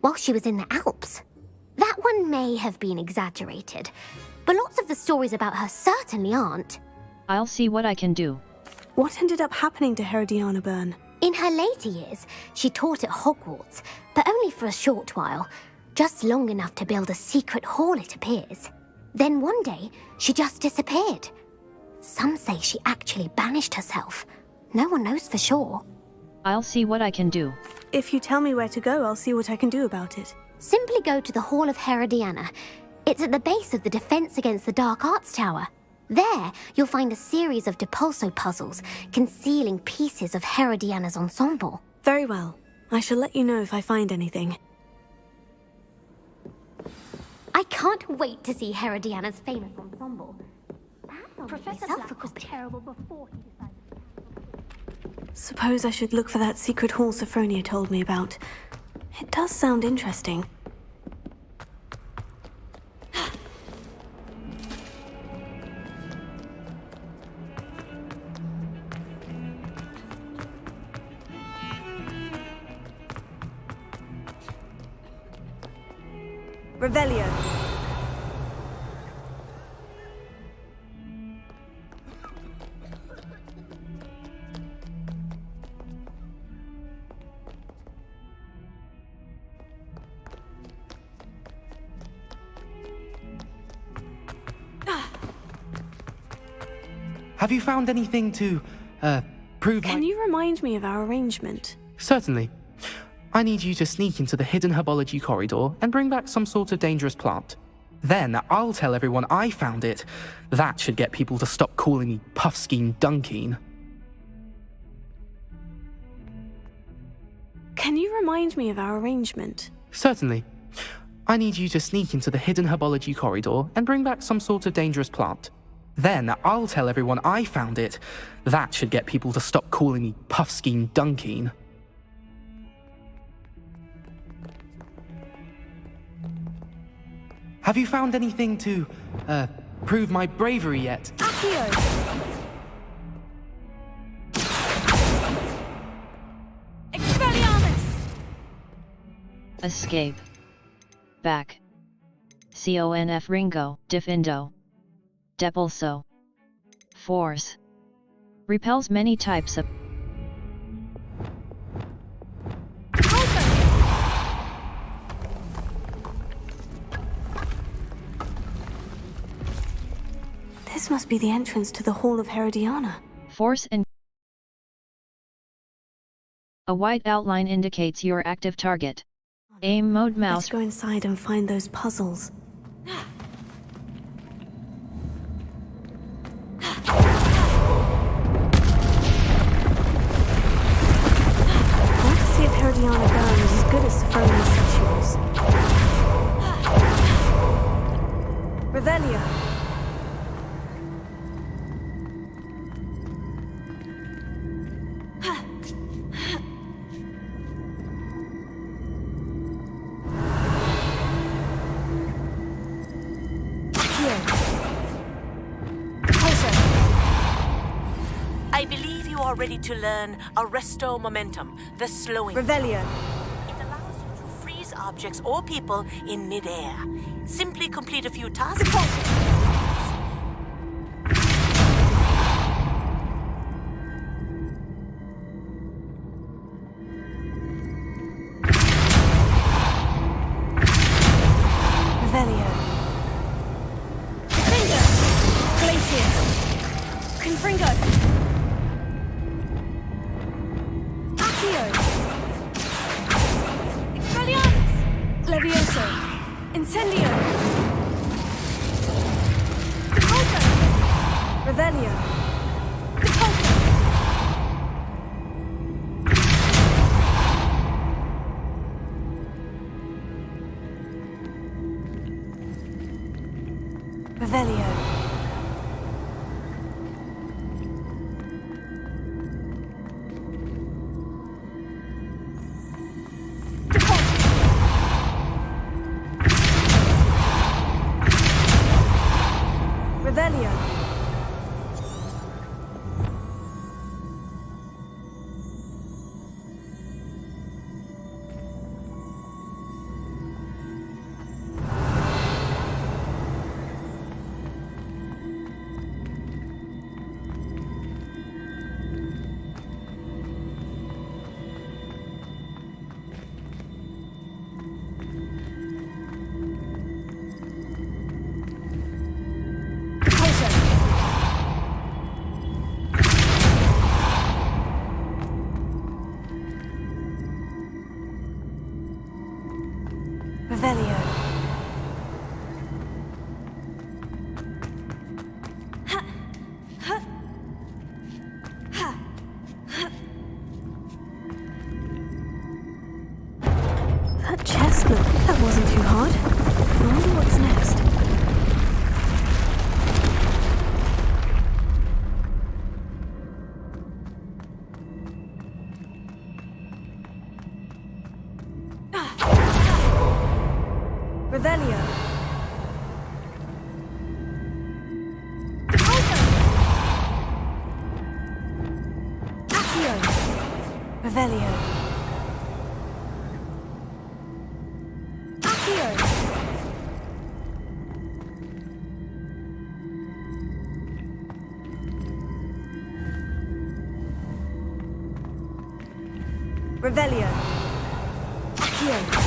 while she was in the Alps. That one may have been exaggerated, but lots of the stories about her certainly aren't. I'll see what I can do. What ended up happening to Herodiana Byrne? In her later years, she taught at Hogwarts, but only for a short while. Just long enough to build a secret hall, it appears. Then one day, she just disappeared. Some say she actually banished herself. No one knows for sure. I'll see what I can do. If you tell me where to go, I'll see what I can do about it. Simply go to the Hall of Herodiana. It's at the base of the Defense Against the Dark Arts Tower. There, you'll find a series of Depulso puzzles concealing pieces of Herodiana's ensemble. Very well. I shall let you know if I find anything. I can't wait to see Herodiana's famous ensemble. Professor Black was terrible before he decided. Suppose I should look for that secret hall Sophronia told me about. It does sound interesting. Revelio. Have you found anything to, prove Can you remind me of our arrangement? Certainly. I need you to sneak into the hidden herbology corridor and bring back some sort of dangerous plant. Then I'll tell everyone I found it. That should get people to stop calling me Puffskein Dunkeen. Can you remind me of our arrangement? Certainly. I need you to sneak into the hidden herbology corridor and bring back some sort of dangerous plant. Then I'll tell everyone I found it. That should get people to stop calling me Puffskein Dunkeen. Have you found anything to, prove my bravery yet? Accio! Expelliarmus! Escape. Back. Conf Ringo, Diffindo. Depulso. Force. Repels many types of... This must be the entrance to the Hall of Herodiana. Force and... A white outline indicates your active target. Aim mode mouse... Let's go inside and find those puzzles. I want to see if Herodiana Byrne is as good as Sophronia said she was. Revelio. I believe you are ready to learn Arresto Momentum, the slowing. Revelio. It allows you to freeze objects or people in midair. Simply complete a few tasks. Revelio. Finger. Glacier. Confringo. Accio. Expelliarmus. Levioso. Incendio. Depulso. Revelio. Depulso. Revelio. Revelio. Revelio. That chest, look, that wasn't too hard. I wonder what's next. Revelio. Accio. Revelio. Accio. Revelio. Accio.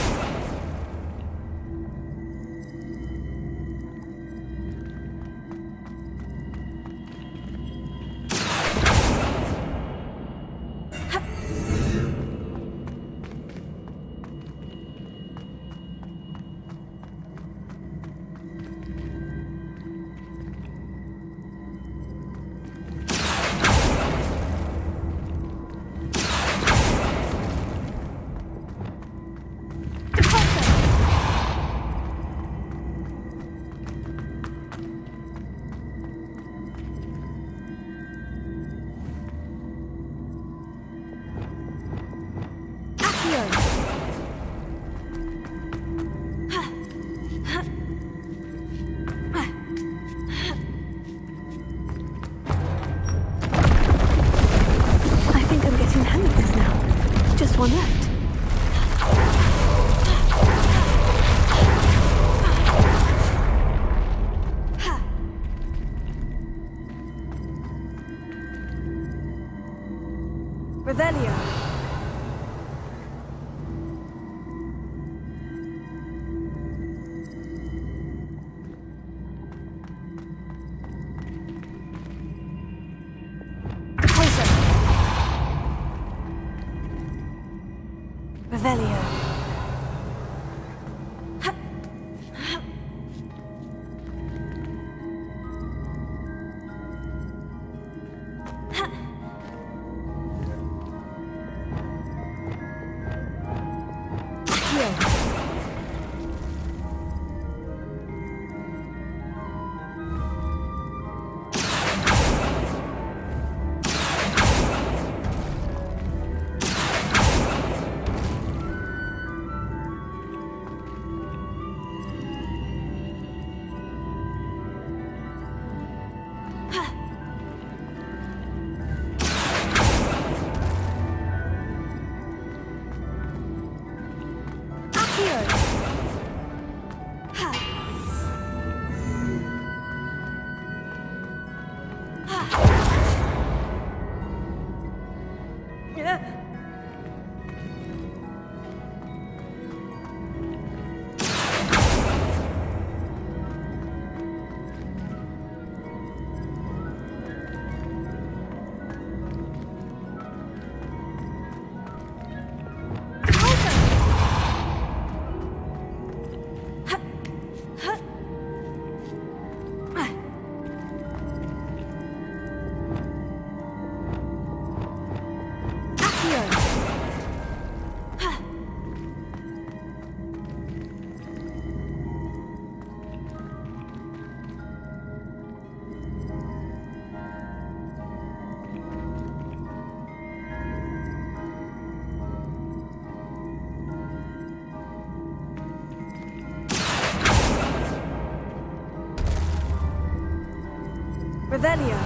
Revelio.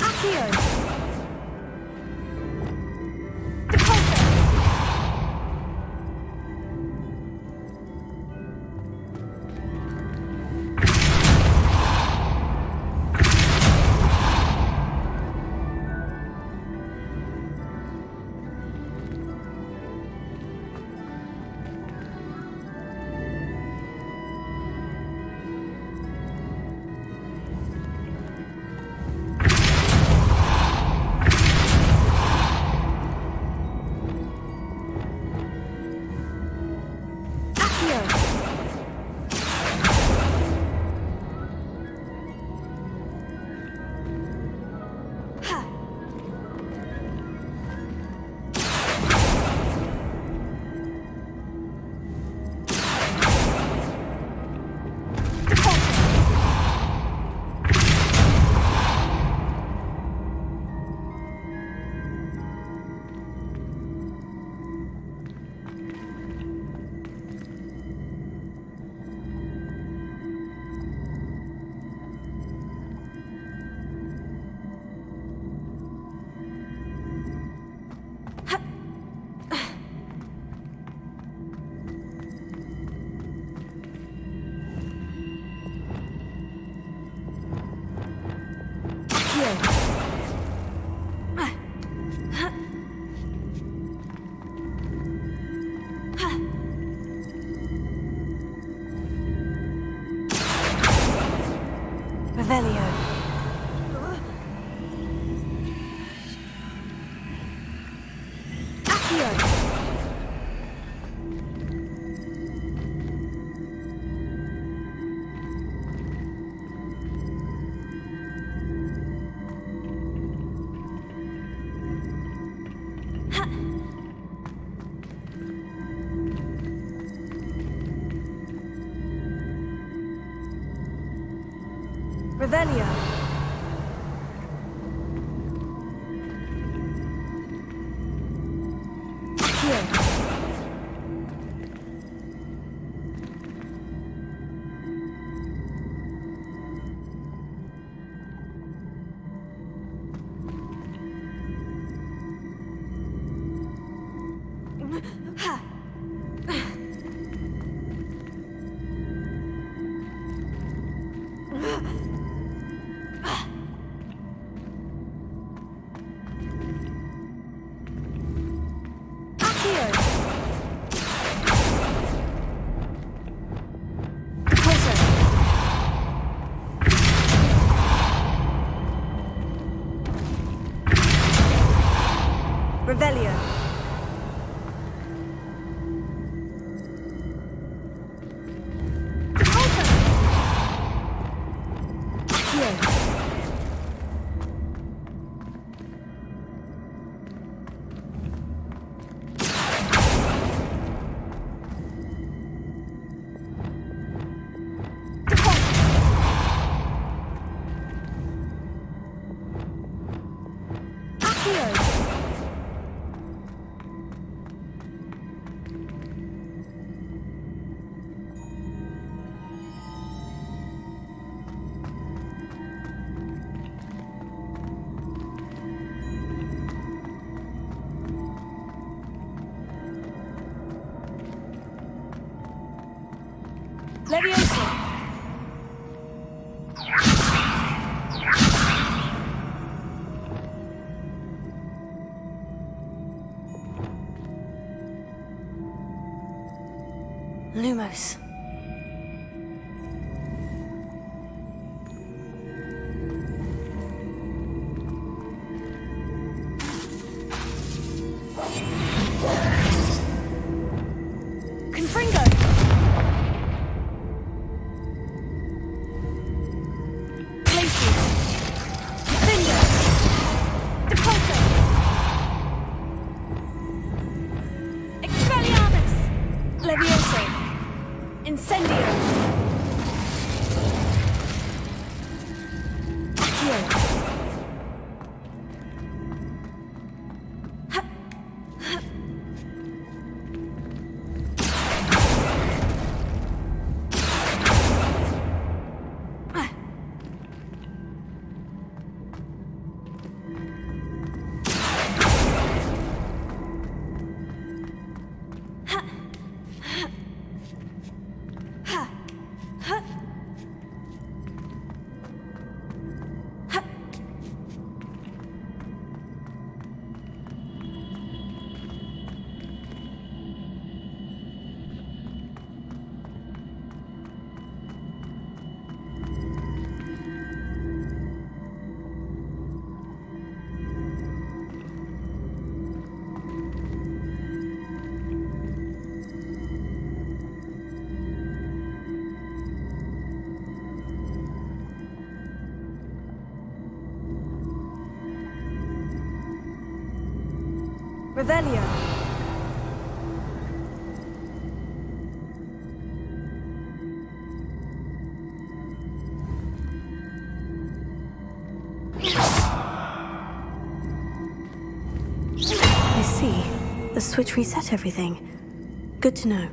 Accio. Depulso. Revelio. Accio. Revelio. Accio. Revelio. Depulso. Accio. Levioso. Lumos. Confringo. Levioso. Incendio. Accio. Revelio. I see. The switch reset everything. Good to know.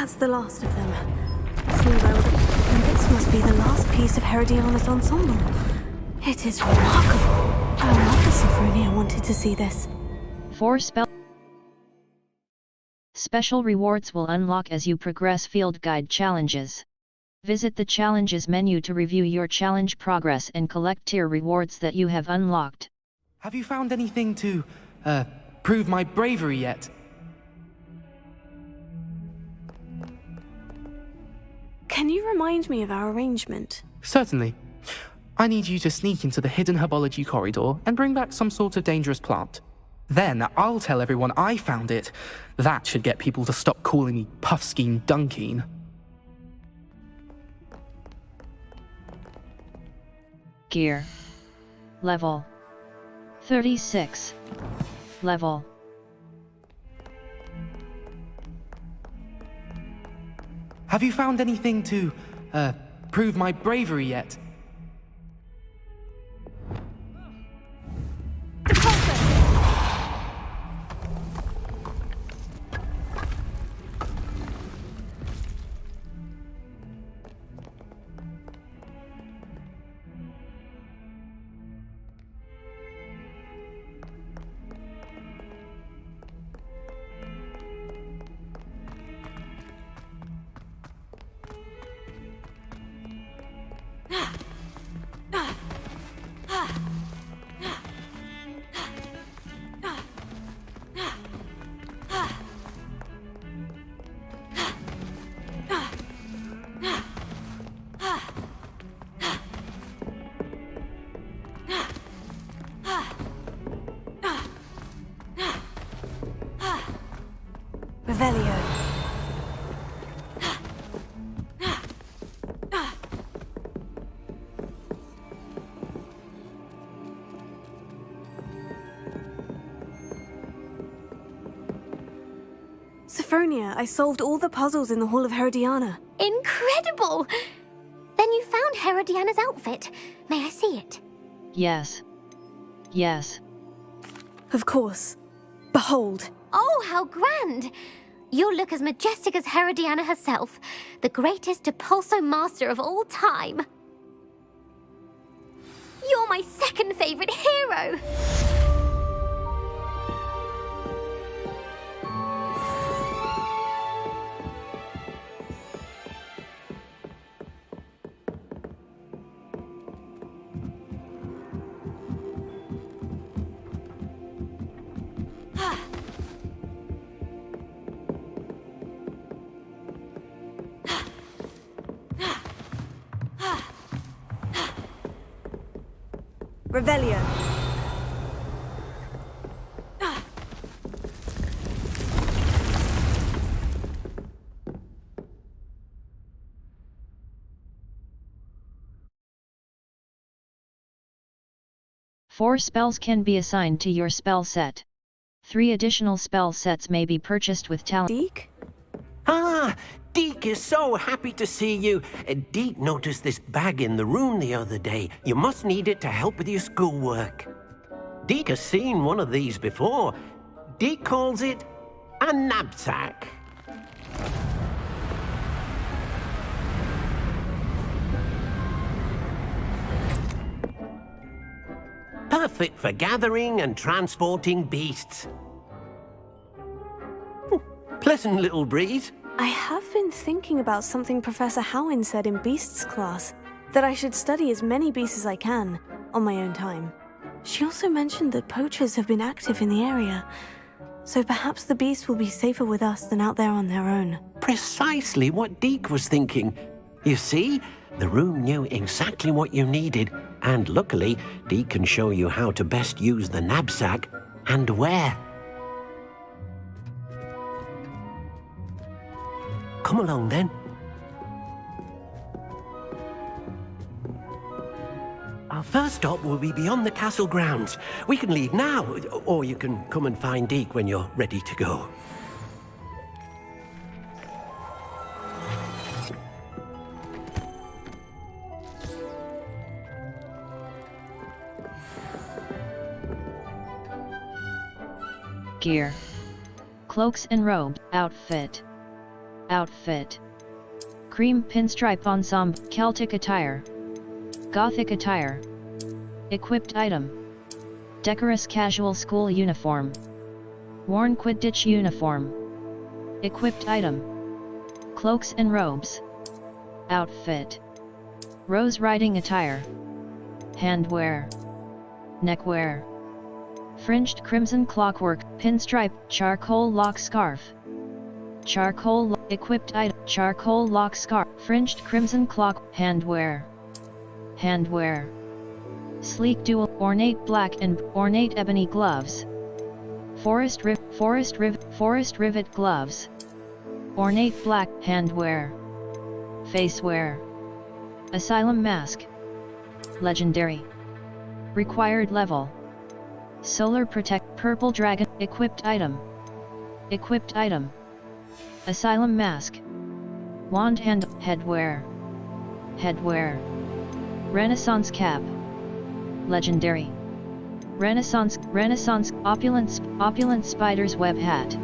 That's the last of them. Seems I was... And this must be the last piece of Herodiana's ensemble. It is remarkable. I wonder if Sophronia wanted to see this. 4 Special rewards will unlock as you progress field guide challenges. Visit the challenges menu to review your challenge progress and collect tier rewards that you have unlocked. Have you found anything to, prove my bravery yet? Can you remind me of our arrangement? Certainly. I need you to sneak into the hidden herbology corridor and bring back some sort of dangerous plant. Then I'll tell everyone I found it. That should get people to stop calling me Puffskein Dunkeen. Gear. Level 36. Level. Have you found anything to, prove my bravery yet? Revelio. Sophronia, I solved all the puzzles in the Hall of Herodiana. Incredible! Then you found Herodiana's outfit. May I see it? Yes. Yes. Of course. Behold. Oh, how grand! You'll look as majestic as Herodiana herself, the greatest Depulso master of all time. You're my second favorite hero! Revelio. Four spells can be assigned to your spell set. 3 additional spell sets may be purchased with talent. Deke? Ah, Deke is so happy to see you. Deke noticed this bag in the room the other day. You must need it to help with your schoolwork. Deke has seen one of these before. Deke calls it a knapsack. Perfect for gathering and transporting beasts. Pleasant little breeze. I have been thinking about something Professor Howin said in Beasts class, that I should study as many beasts as I can, on my own time. She also mentioned that poachers have been active in the area, so perhaps the beasts will be safer with us than out there on their own. Precisely what Deke was thinking. You see, the room knew exactly what you needed, and luckily, Deke can show you how to best use the knapsack and where. Come along then. Our first stop will be beyond the castle grounds. We can leave now, or you can come and find Deke when you're ready to go. Gear. Cloaks and robe. Outfit. Outfit. Cream pinstripe ensemble. Celtic attire. Gothic attire. Equipped item. Decorous casual school uniform. Worn Quidditch uniform. Equipped item. Cloaks and robes. Outfit. Rose riding attire. Handwear. Neckwear. Fringed crimson clockwork, pinstripe, charcoal lock scarf. Charcoal equipped item, charcoal lock scarf, fringed crimson clock, handwear. Handwear. Sleek dual, ornate black and ornate ebony gloves. Forest rivet gloves. Ornate black, handwear. Facewear. Asylum mask. Legendary. Required level. Solar Protect Purple Dragon Equipped item. Equipped item. Asylum Mask. Wand Handle Headwear. Headwear. Renaissance Cap. Legendary. Renaissance Opulent Spider's Web Hat.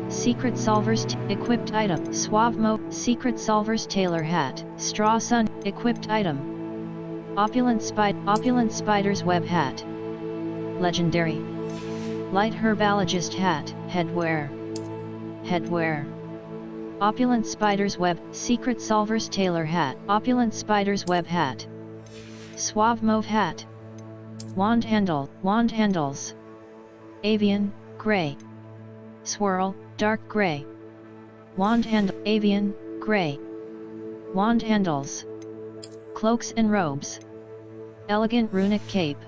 Secret Solver's Equipped item. Suave Mo Secret Solver's Tailor Hat. Straw Sun Equipped item. Opulent Spider's Web Hat. Legendary. Light Herbalogist Hat, Headwear. Headwear. Opulent Spider's Web, Secret Solver's Tailor Hat, Opulent Spider's Web Hat. Suave Mauve Hat. Wand Handles. Avian, Gray. Swirl, Dark Gray. Wand Handle, Avian, Gray. Wand Handles. Cloaks and Robes. Elegant Runic Cape.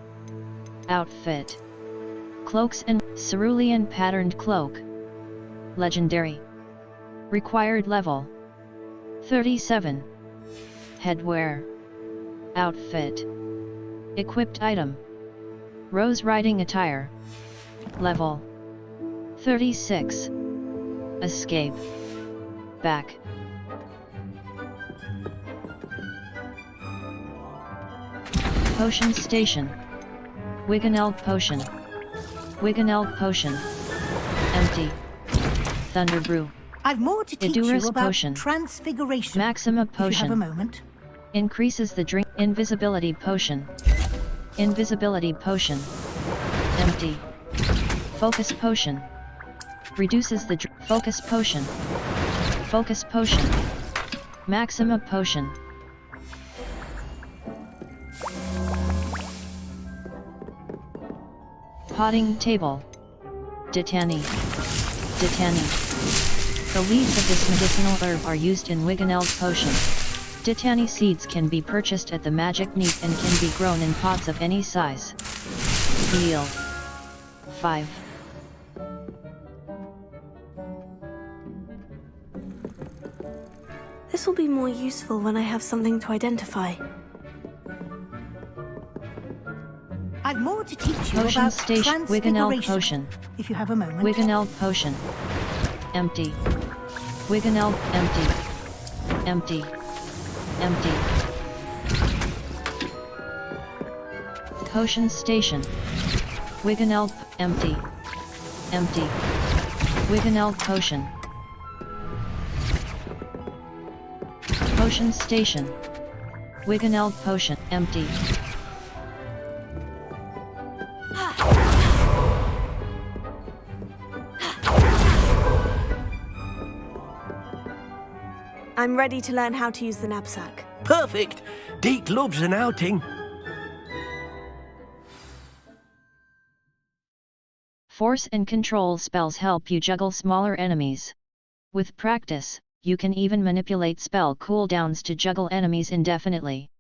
Outfit. Cloaks and cerulean patterned cloak. Legendary. Required level 37. Headwear. Outfit. Equipped item. Rose riding attire. Level 36. Escape. Back. Potion Station. Wiggeneld Potion. Wiggeneld Potion. Empty. Thunder Brew. I've more to teach Idurus you about Potion. transfiguration. Maxima If you have Potion. a moment. Increases the drink. Invisibility Potion. Invisibility Potion. Empty. Focus Potion. Reduces the Focus Potion. Focus Potion. Maxima Potion. Potting Table. Ditani. Ditani. The leaves of this medicinal herb are used in Wiggeneld Potion. Ditani seeds can be purchased at the Magic Neat and can be grown in pots of any size. Yield 5. This will be more useful when I have something to identify. I've more to teach you Potion about Station. Wiggeneld transfiguration. Potion. If you have a moment. Wiggeneld Potion. Empty. Wiggeneld. Empty. Empty. Empty. Potion Station. Wiggeneld. Empty. Empty. Wiggeneld Potion. Potion Station. Wiggeneld Potion. Empty. I'm ready to learn how to use the knapsack. Perfect! Deke loves an outing. Force and control spells help you juggle smaller enemies. With practice, you can even manipulate spell cooldowns to juggle enemies indefinitely.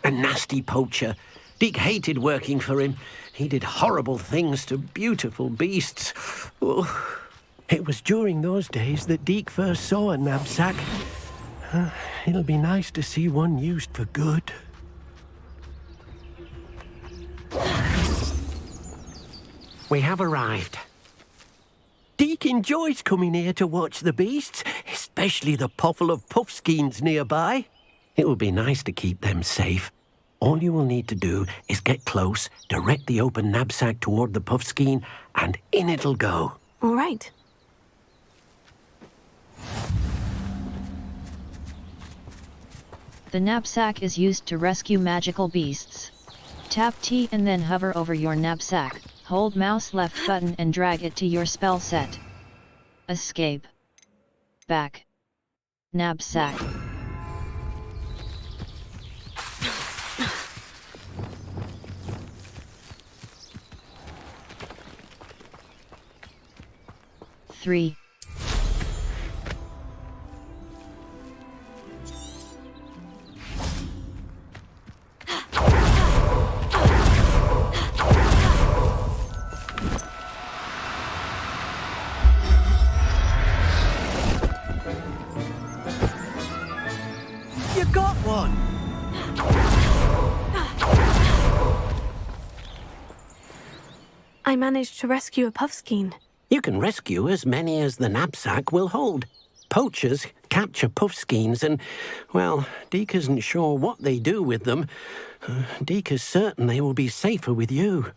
A nasty poacher. Deke hated working for him. He did horrible things to beautiful beasts. Oh. It was during those days that Deke first saw a knapsack. It'll be nice to see one used for good. We have arrived. Deke enjoys coming here to watch the beasts, especially the potful of puffskeins nearby. It will be nice to keep them safe. All you will need to do is get close, direct the open knapsack toward the puffskein, and in it'll go. All right. The knapsack is used to rescue magical beasts. Tap T and then hover over your knapsack, hold mouse left button and drag it to your spell set. Escape. Back. Knapsack. Three. You got one! I managed to rescue a puffskein. You can rescue as many as the knapsack will hold. Poachers capture puffskeins and, well, Deke isn't sure what they do with them. Deke is certain they will be safer with you.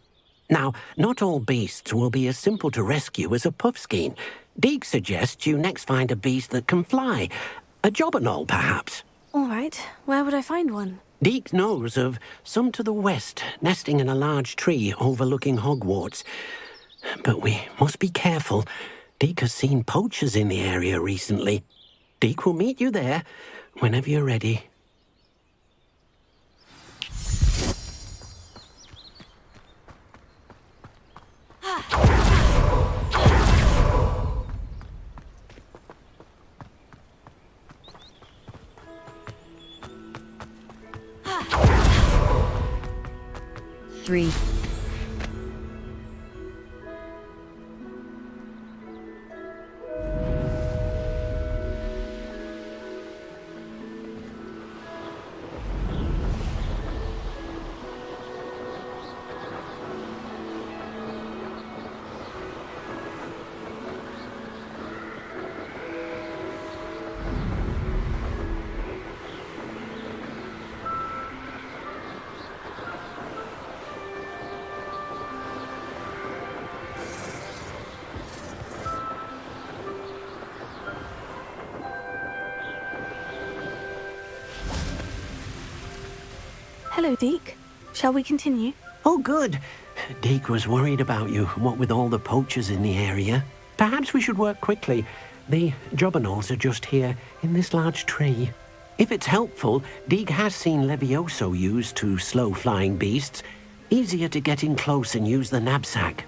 Now, not all beasts will be as simple to rescue as a puffskein. Deke suggests you next find a beast that can fly. A jobberknoll, perhaps. All right, where would I find one? Deke knows of some to the west, nesting in a large tree overlooking Hogwarts. But we must be careful. Deke has seen poachers in the area recently. Deke will meet you there whenever you're ready. 3. Hello, Deke. Shall we continue? Oh, good. Deke was worried about you, what with all the poachers in the area. Perhaps we should work quickly. The jobberknolls are just here, in this large tree. If it's helpful, Deke has seen Levioso used to slow flying beasts. Easier to get in close and use the knapsack.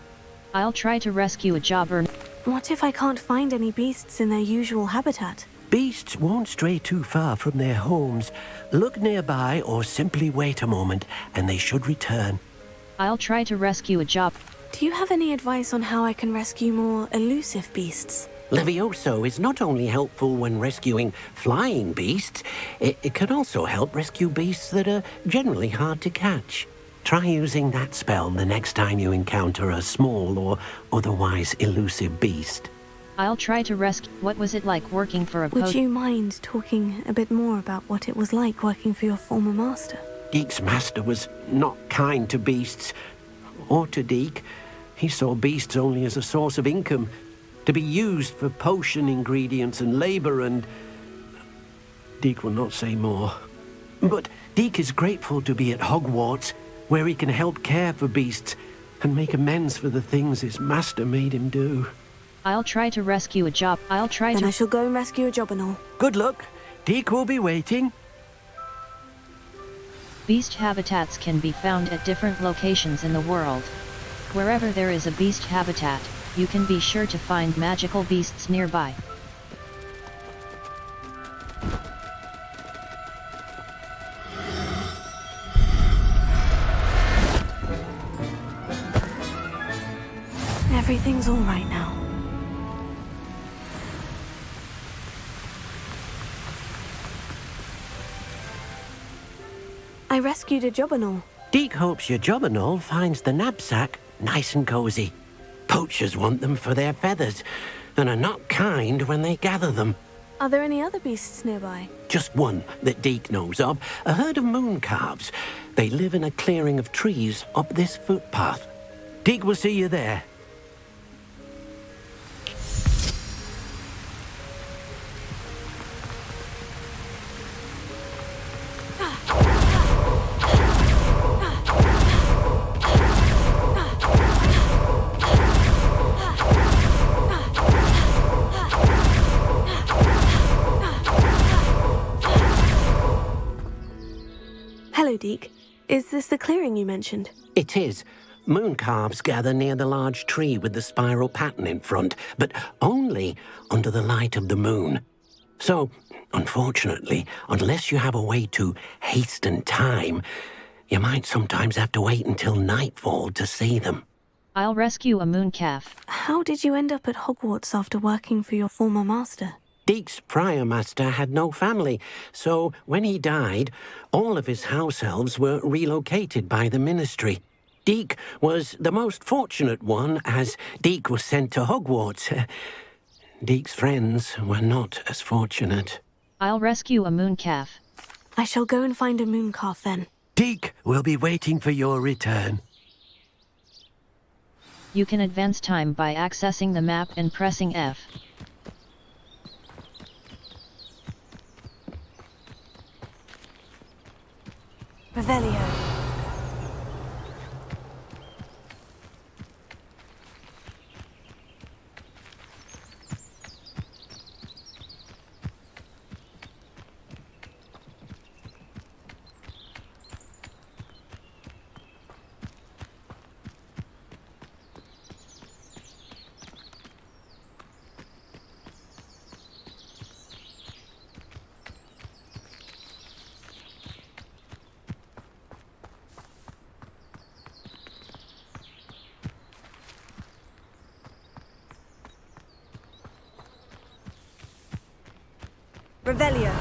I'll try to rescue a jobber. What if I can't find any beasts in their usual habitat? Beasts won't stray too far from their homes. Look nearby or simply wait a moment, and they should return. I'll try to rescue a job. Do you have any advice on how I can rescue more elusive beasts? Levioso is not only helpful when rescuing flying beasts, it can also help rescue beasts that are generally hard to catch. Try using that spell the next time you encounter a small or otherwise elusive beast. I'll try to rescue. What was it like working for a Would you mind talking a bit more about what it was like working for your former master? Deke's master was not kind to beasts, or to Deke. He saw beasts only as a source of income, to be used for potion ingredients and labor, and Deke will not say more. But Deke is grateful to be at Hogwarts, where he can help care for beasts and make amends for the things his master made him do. I'll try to rescue a job. Then I shall go and rescue a jobberknoll. Good luck. Deke will be waiting. Beast habitats can be found at different locations in the world. Wherever there is a beast habitat, you can be sure to find magical beasts nearby. Everything's all right now. I rescued a jobberknoll. Deke hopes your jobberknoll finds the knapsack nice and cozy. Poachers want them for their feathers, and are not kind when they gather them. Are there any other beasts nearby? Just one that Deke knows of, a herd of moon calves. They live in a clearing of trees up this footpath. Deke will see you there. Hello, Deke. Is this the clearing you mentioned? It is. Moon calves gather near the large tree with the spiral pattern in front, but only under the light of the moon. So, unfortunately, unless you have a way to hasten time, you might sometimes have to wait until nightfall to see them. I'll rescue a moon calf. How did you end up at Hogwarts after working for your former master? Deke's prior master had no family, so when he died, all of his house elves were relocated by the ministry. Deke was the most fortunate one, as Deke was sent to Hogwarts. Deke's friends were not as fortunate. I'll rescue a moon calf. I shall go and find a moon calf then. Deke will be waiting for your return. You can advance time by accessing the map and pressing F. Revelio. Revelio.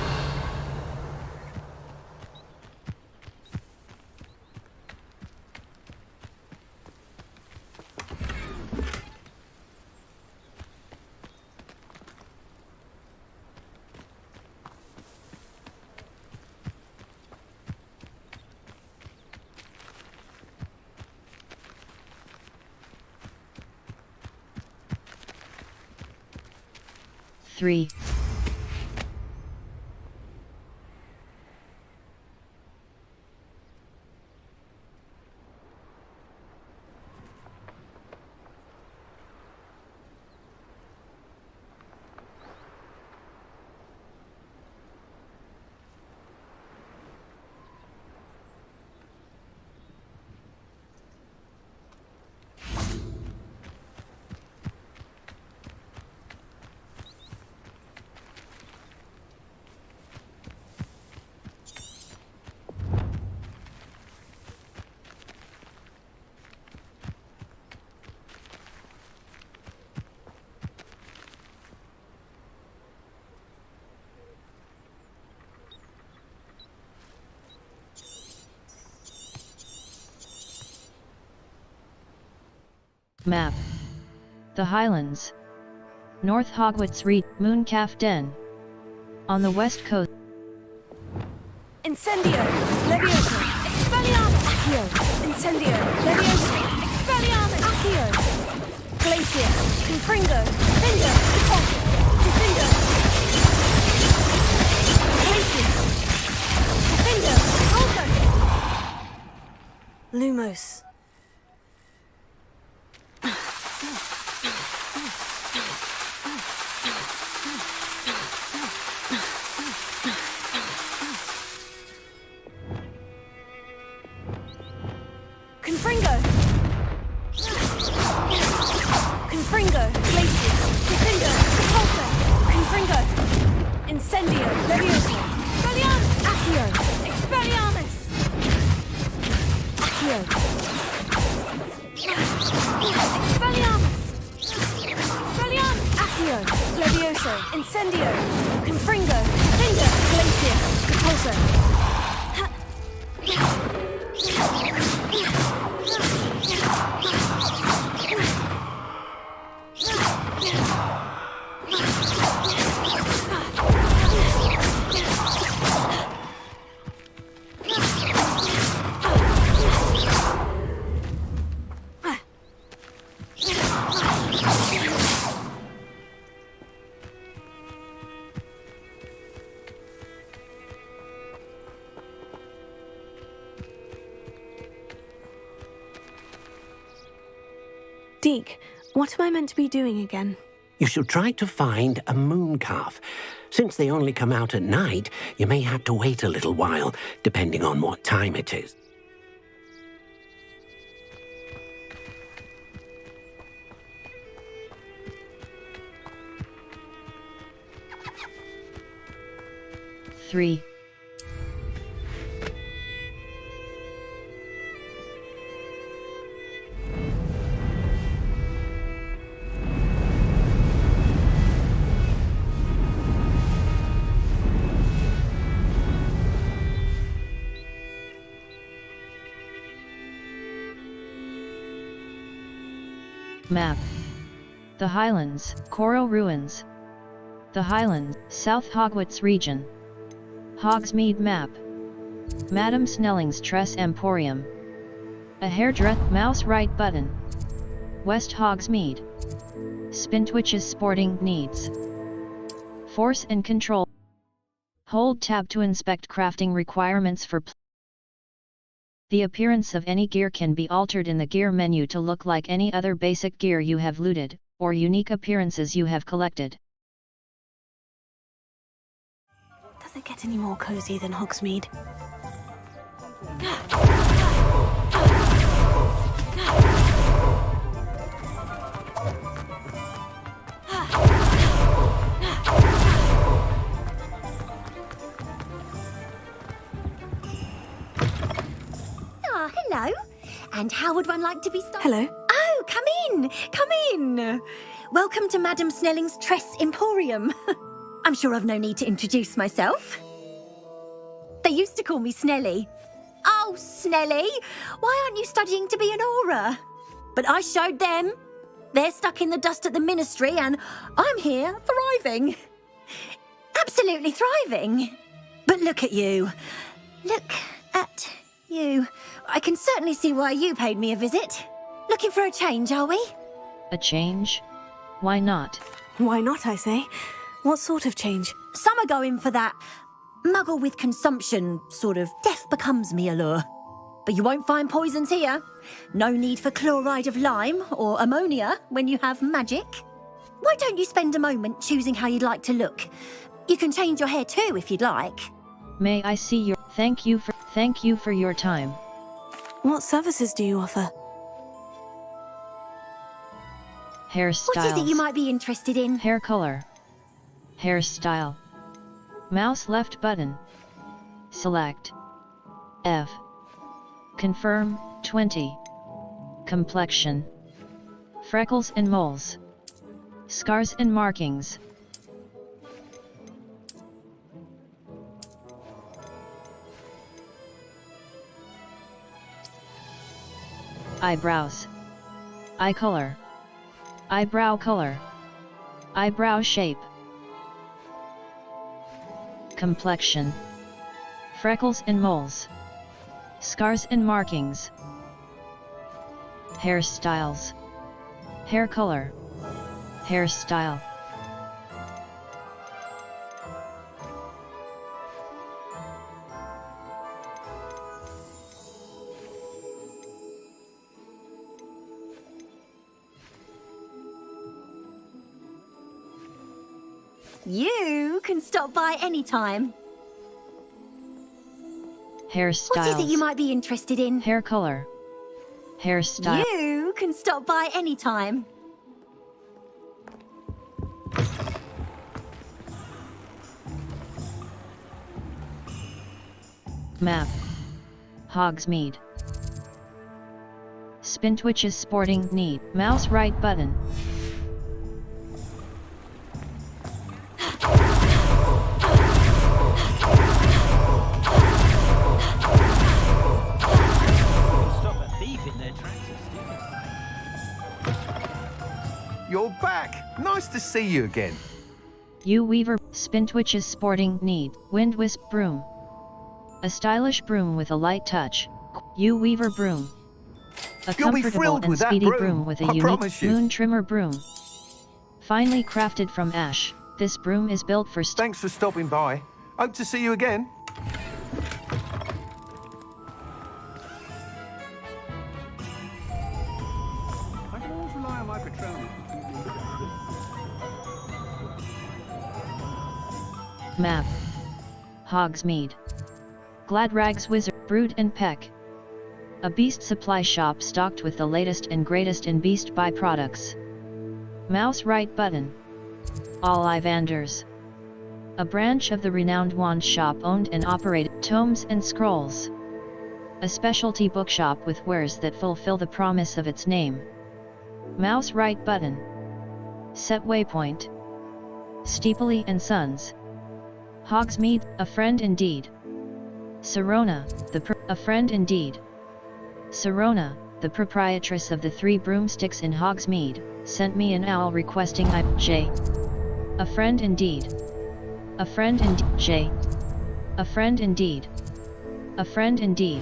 Three. Map. The Highlands. North Hogwarts Reed, Mooncalf Den. On the west coast. Incendio. Levioso. Expelliarmus. Accio. Incendio. Levioso. Expelliarmus. Accio. Glacier. Confringo. Finger. Deposit. Finger. Glacier. Finger. Deposit. Lumos. Confringo! Confringo! Glacius! Defender! Repulsor! Confringo! Incendio! Levioso! Expelliarmus! Accio! Expelliarmus! Accio! Expelliarmus! Expelliarmus! Accio! Levioso! Incendio! Confringo! Finger! Glacius! Repulsor! Deke, what am I meant to be doing again? You should try to find a mooncalf. Since they only come out at night, you may have to wait a little while, depending on what time it is. Three. Map. The Highlands, Coral Ruins. The Highlands, South Hogwarts region. Hogsmeade map. Madame Snelling's Tress Emporium. A hairdress, mouse right button. West Hogsmeade. Spintwitch's sporting needs. Force and control. Hold tab to inspect crafting requirements for the appearance of any gear can be altered in the gear menu to look like any other basic gear you have looted, or unique appearances you have collected. Does it get any more cozy than Hogsmeade? Ah, hello. And how would one like to be started? Hello. Oh, come in. Come in. Welcome to Madame Snelling's Tress Emporium. I'm sure I've no need to introduce myself. They used to call me Snelly. Oh, Snelly, why aren't you studying to be an aura? But I showed them. They're stuck in the dust at the ministry, and I'm here, thriving. Absolutely thriving. But look at you. Look at you. I can certainly see why you paid me a visit. Looking for a change, are we? A change? Why not? Why not, I say? What sort of change? Some are going for that muggle with consumption, sort of death becomes me allure. But you won't find poisons here. No need for chloride of lime or ammonia when you have magic. Why don't you spend a moment choosing how you'd like to look? You can change your hair too if you'd like. May I see your... Thank you for your time. What services do you offer? Hairstyles. What is it you might be interested in? Hair color. Hairstyle. Mouse left button. Select. F. Confirm, 20. Complexion. Freckles and moles. Scars and markings. Eyebrows. Eye color. Eyebrow color. Eyebrow shape. Complexion. Freckles and moles. Scars and markings. Hairstyles. Hair color. Hairstyle. You can stop by anytime. Hairstyles. What is it you might be interested in? Hair color. Hairstyle. You can stop by anytime. Map. Hogsmeade. Spintwitch's sporting need. Mouse right button. You're back! Nice to see you again. You Weaver. Spintwitch's sporting need. Wind Wisp broom. A stylish broom with a light touch. You Weaver broom. A You'll be comfortable thrilled and with that speedy broom, broom with a I unique promise you. moon trimmer broom. Finely crafted from ash, this broom is built for Thanks for stopping by. Hope to see you again. I can always rely on my Patronus. Map. Hogsmeade. Gladrag's Wizard. Brood and Peck. A beast supply shop stocked with the latest and greatest in beast byproducts. Mouse right button. Ollivanders. A branch of the renowned wand shop owned and operated tomes and scrolls. A specialty bookshop with wares that fulfill the promise of its name. Mouse right button. Set waypoint. Steepley and Sons. Hogsmeade, a friend indeed. Serona, a friend indeed. Serona, the proprietress of the 3 broomsticks in Hogsmeade, sent me an owl requesting J. A friend indeed. A friend indeed. J. A friend indeed. A friend indeed.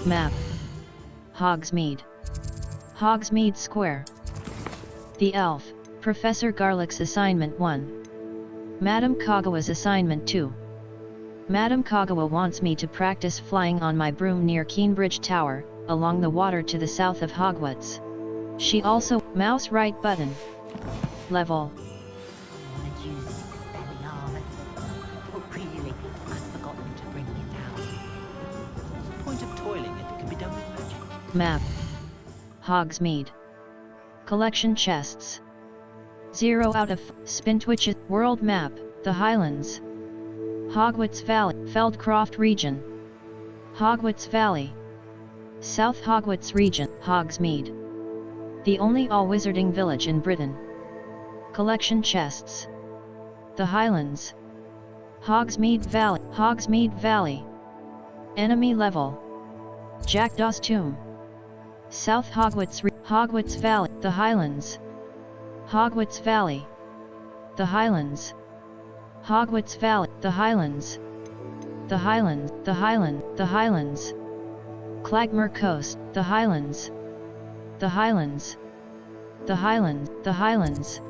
Map. Hogsmeade. Hogsmeade Square. The Elf, Professor Garlick's Assignment 1. Madame Kagawa's Assignment 2. Madame Kagawa wants me to practice flying on my broom near Keenbridge Tower, along the water to the south of Hogwarts. She also, mouse right button. Level. Map. Hogsmeade. Collection chests. 0 out of Spintwitch's World Map, the Highlands. Hogwarts Valley, Feldcroft region. Hogwarts Valley. South Hogwarts region, Hogsmeade. The only all-wizarding village in Britain. Collection chests. The Highlands. Hogsmeade Valley. Hogsmeade Valley. Enemy level. Jackdaw's Tomb. South Hogwarts Hogwarts Valley. The Highlands. Hogwarts Valley. The Highlands. Hogwarts Valley. The Highlands. The Highlands. The Highland. The Highlands. Clagmer Coast. The Highlands. The Highlands. The Highlands. The Highlands.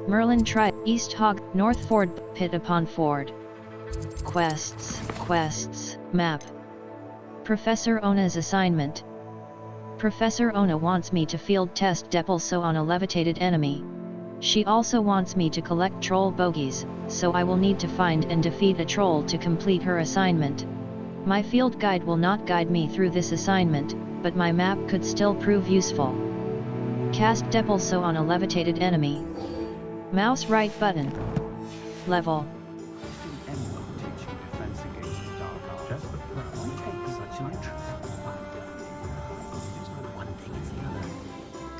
Merlin Trial. East Hog. North Ford. Pit upon Ford. Quests. Quests. Map. Professor Ona's assignment. Professor Ona wants me to field test Depulso on a levitated enemy. She also wants me to collect troll bogies, so I will need to find and defeat a troll to complete her assignment. My field guide will not guide me through this assignment, but my map could still prove useful. Cast Depulso on a levitated enemy. Mouse right button. Level.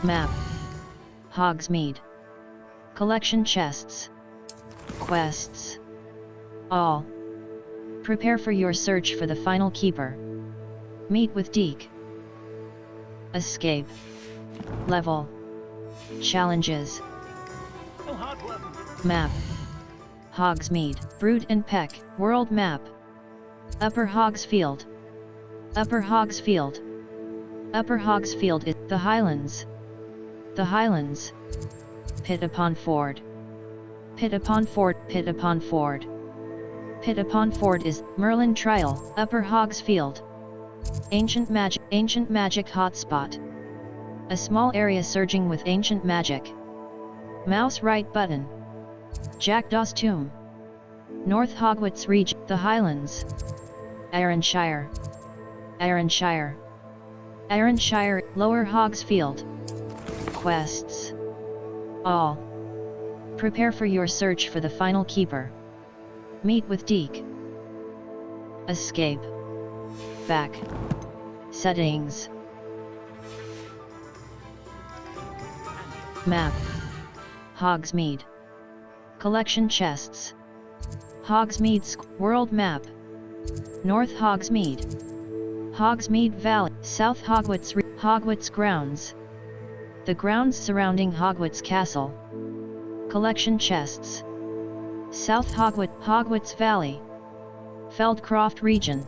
Map. Hogsmeade. Collection chests. Quests. All. Prepare for your search for the final keeper. Meet with Deke. Escape. Level. Challenges. Map. Hogsmeade. Brood and Peck. World map. Upper Hogsfield. Upper Hogsfield. Upper Hogsfield is the Highlands. The Highlands. Pit upon Ford. Pit upon Ford. Pit upon Ford. Pit upon Ford is Merlin Trial. Upper Hogsfield. Ancient magic hotspot. A small area surging with ancient magic. Mouse right button. Jackdaw's Tomb. North Hogwarts region. The Highlands. Ironshire. Ironshire. Ironshire. Lower Hogsfield. Quests. All. Prepare for your search for the final keeper. Meet with Deke. Escape. Back. Settings. Map. Hogsmeade. Collection chests. Hogsmeade World map. North Hogsmeade. Hogsmeade Valley. South Hogwarts Hogwarts grounds. The grounds surrounding Hogwarts Castle. Collection chests. South Hogwarts Valley. Feldcroft region.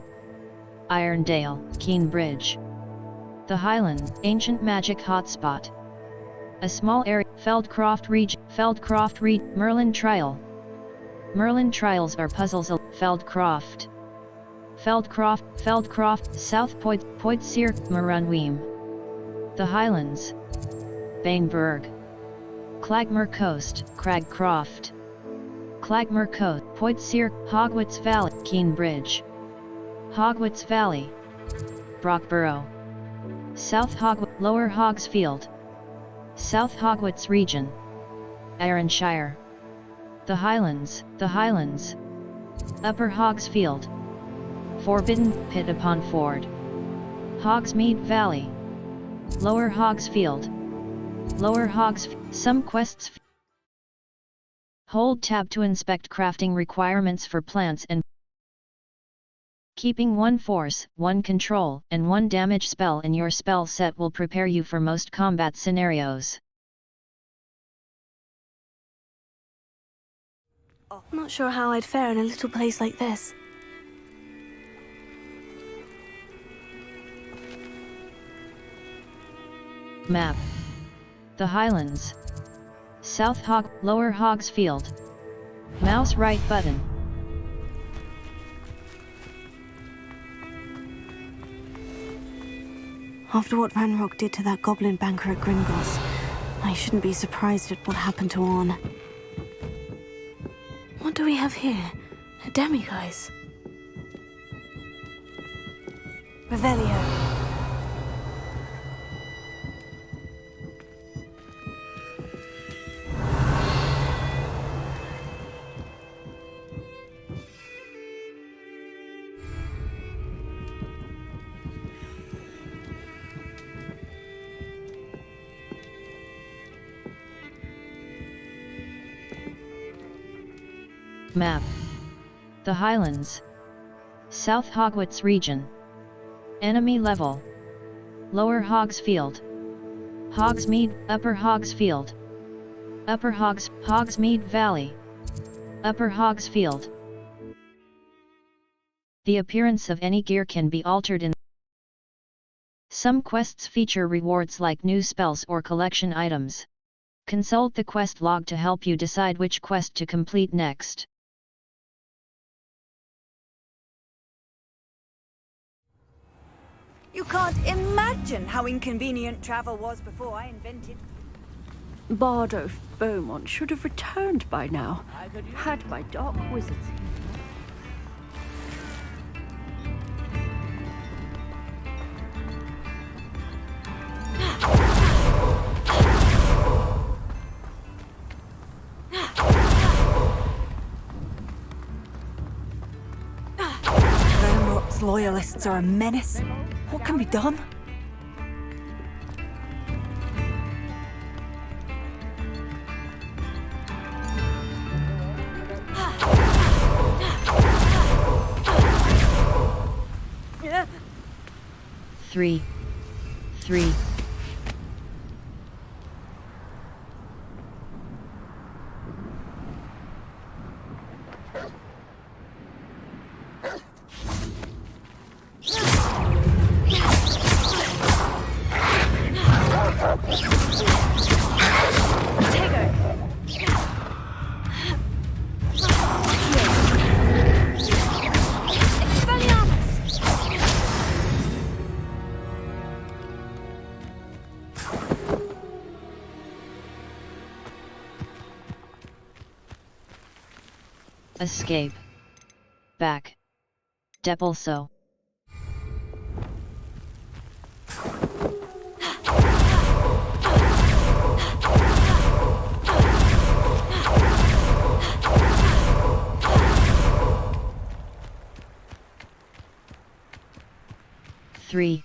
Irondale, Keenbridge. The Highlands, ancient magic hotspot. A small area, Feldcroft region, Merlin Trial. Merlin Trials are puzzles. Feldcroft. South Poitsir, Marunweem. The Highlands. Bainburg. Clagmer Coast, Cragcroft. Clagmer Coast, Poitsir, Hogwarts Valley, Keenbridge. Hogwarts Valley. Brockborough. South Hogwarts, Lower Hogsfield. South Hogwarts region. Ironshire. The Highlands, Upper Hogsfield. Forbidden, Pit upon Ford. Hogsmeade Valley. Lower Hogsfield. Lower Hogsfield. Some quests. Hold tab to inspect crafting requirements for plants and keeping 1 force, 1 control, and 1 damage spell in your spell set will prepare you for most combat scenarios. Not sure how I'd fare in a little place like this. Map. The Highlands. Lower Hogsfield. Mouse right button. After what Ranrock did to that goblin banker at Gringotts, I shouldn't be surprised at what happened to Orn. What do we have here? A demiguise. Revelio. Map. The Highlands. South Hogwarts region. Enemy level. Lower Hogsfield. Hogsmeade, Upper Hogsfield. Upper Hogsmeade Valley. Upper Hogsfield. The appearance of any gear can be altered in. Some quests feature rewards like new spells or collection items. Consult the quest log to help you decide which quest to complete next. You can't imagine how inconvenient travel was before I invented... Bardo Beaumont should have returned by now, had my dark wizards Ranrock's loyalists are a menace. What can be done? Three. Escape. Back. Depulso. Three.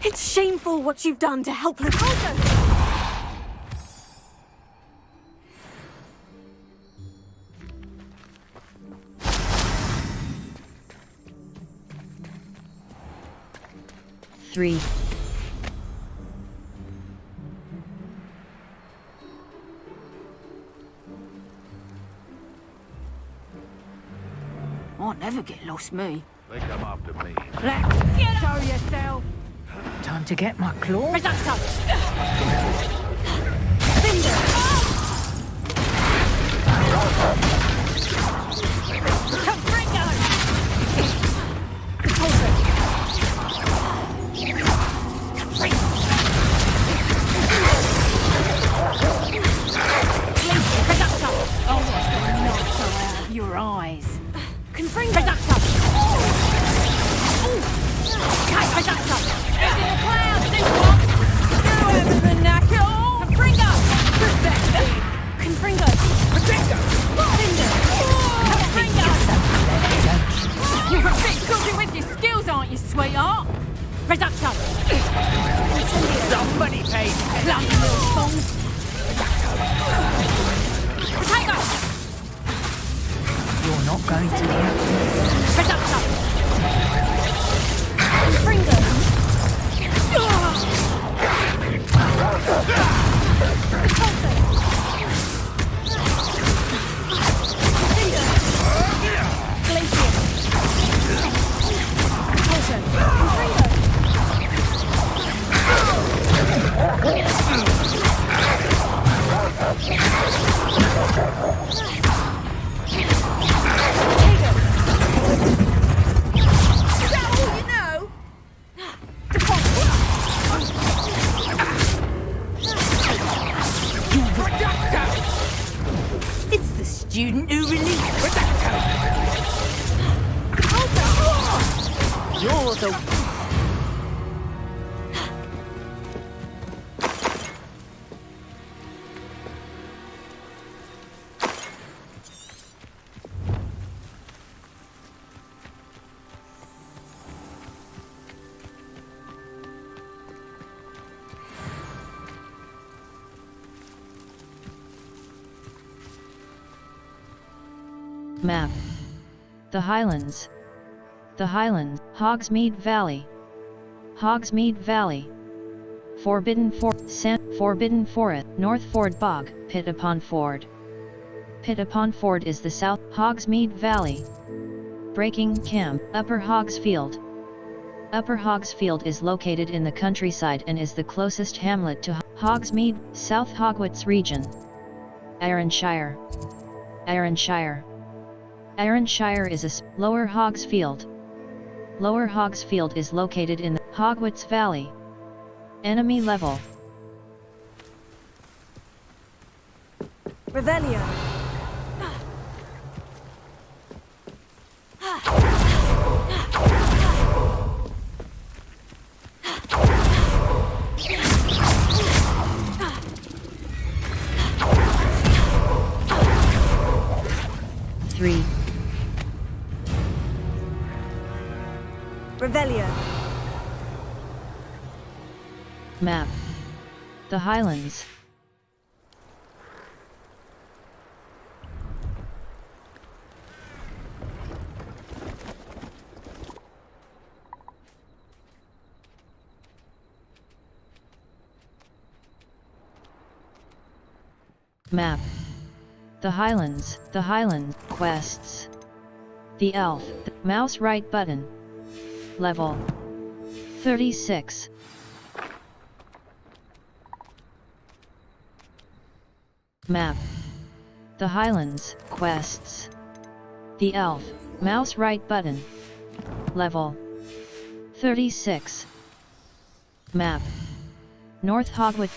It's shameful what you've done to helpless... Three. I'll never get lost, me. They come after me. Left, show yourself. Time to get my claw. Risotto. Finger. Confringo. Repulsor. Risotto. Oh, what's the knots out of your eyes? Confringo. Risotto. Risotto. In the clouds, this one! You have the knackle! Confringo! Confringo! Confringo! Confringo! You're a bit cookie with your skills, aren't you, sweetheart? Risotto! Somebody paid clumsy little fool! Potato! You're not going to hear. Risotto! Confringo! Repulsor! You're the... Map. The Highlands. The Highlands. Hogsmeade Valley. Hogsmeade Valley. Forbidden Forest. North Ford Bog. Pit upon Ford. Pit upon Ford is the south. Hogsmeade Valley. Breaking Camp. Upper Hogsfield. Upper Hogsfield is located in the countryside and is the closest hamlet to Hogsmeade, South Hogwarts region. Ironshire. Ironshire. Ironshire is a Lower Hogsfield. Lower Hogsfield is located in the Hogwarts Valley. Enemy level. Revelio. Revelio. Map. The Highlands. Map. The Highlands. The Highlands. Quests. The Elf. The mouse right button. Level 36. Map. The Highlands. Quests. The Elf. Mouse right button. Level 36. Map. North Hogwarts.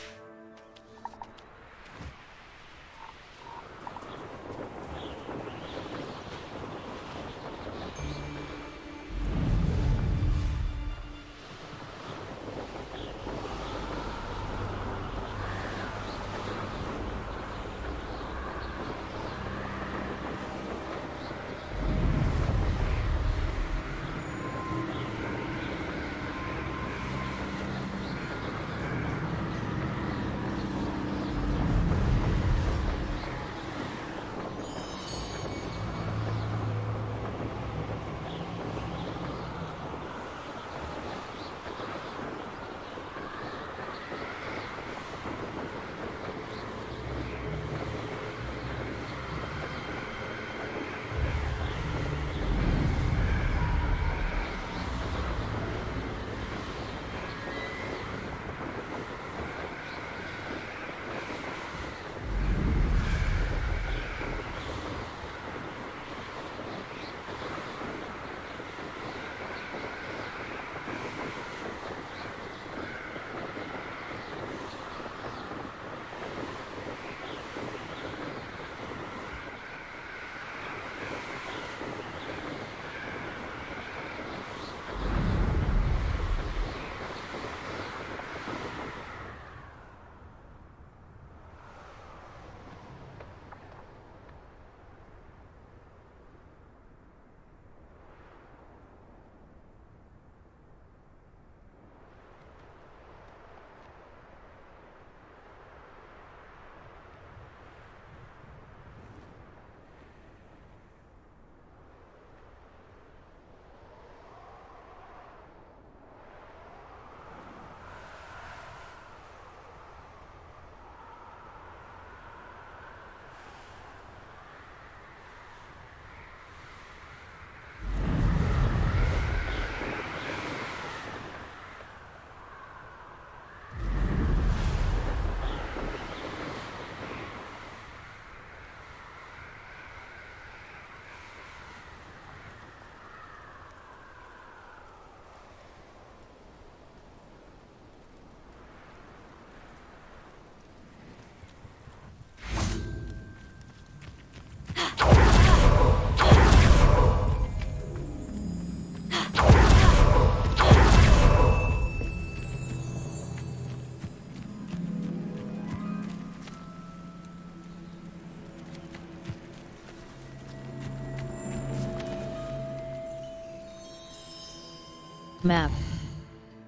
Map.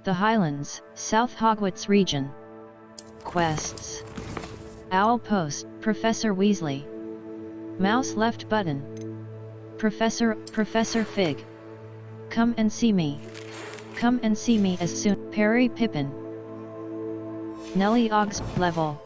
The Highlands, South Hogwarts region. Quests. Owl Post, Professor Weasley. Mouse left button. Professor Fig. Come and see me. Come and see me as soon. Perry Pippin. Nellie Oggs, level.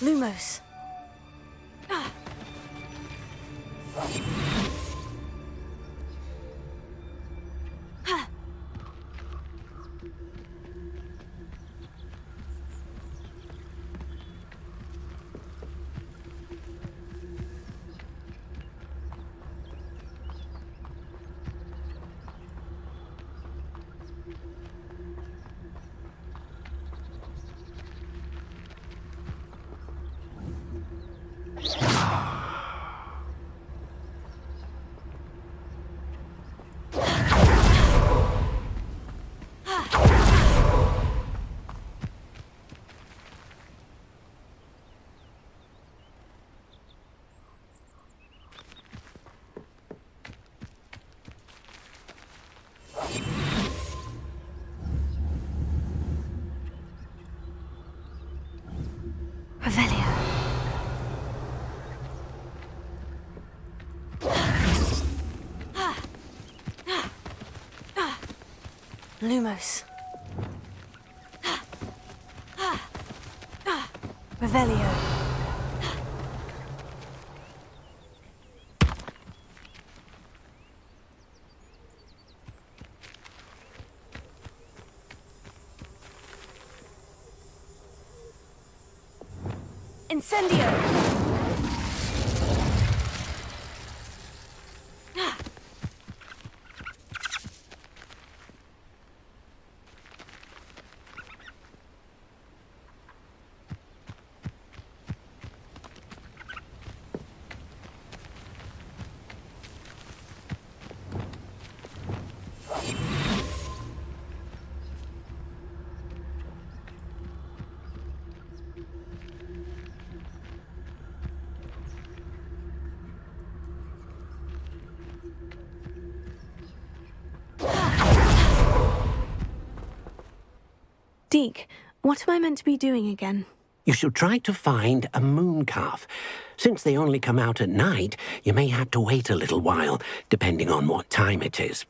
Lumos. Lumos. Revelio. Incendio. Deke, what am I meant to be doing again? You should try to find a moon calf. Since they only come out at night, you may have to wait a little while, depending on what time it is.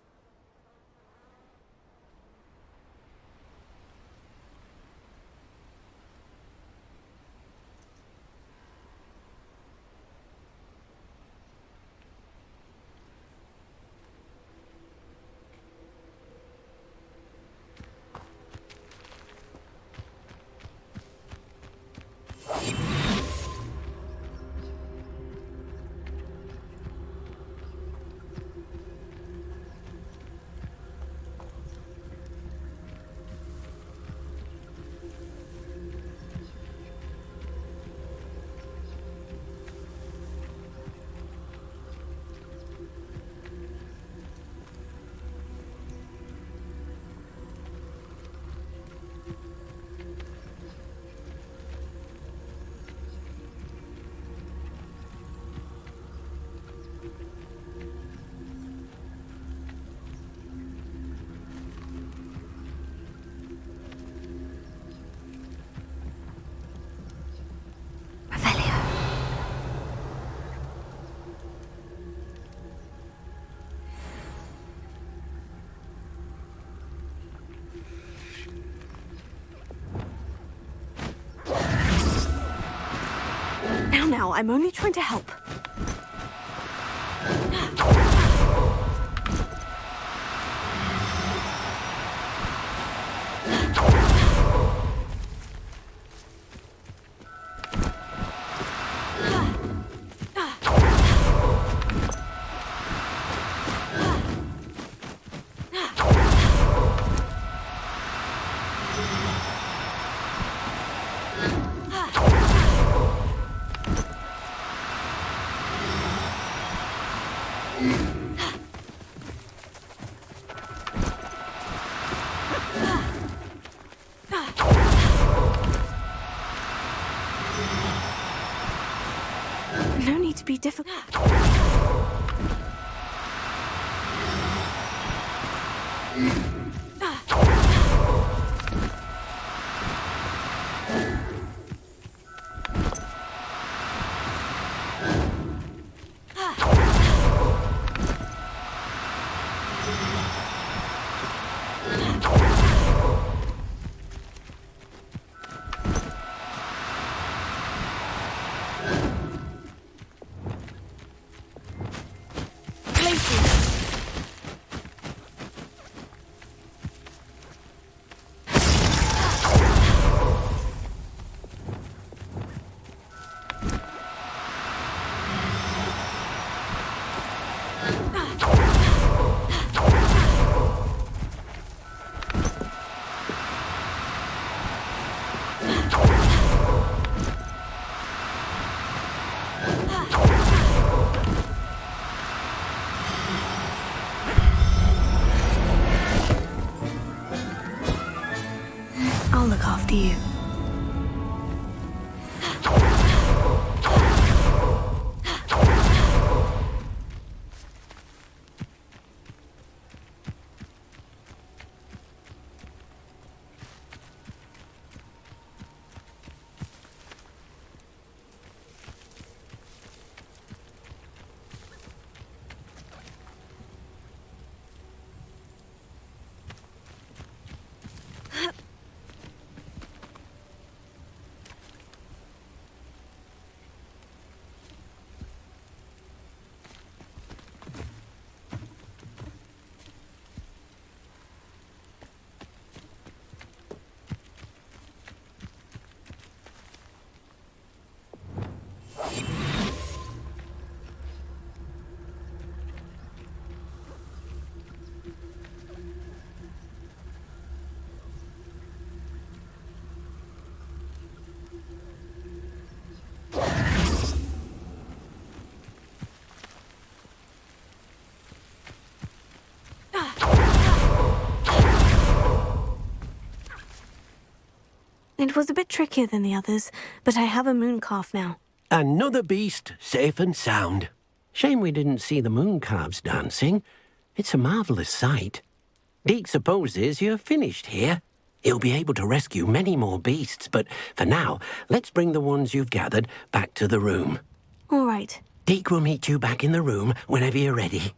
on now, I'm only trying to help. No need to be difficult. I'll look after you. It was a bit trickier than the others, but I have a moon calf now. Another beast, safe and sound. Shame we didn't see the moon calves dancing. It's a marvellous sight. Deke supposes you're finished here. He'll be able to rescue many more beasts, but for now, let's bring the ones you've gathered back to the room. All right. Deke will meet you back in the room whenever you're ready.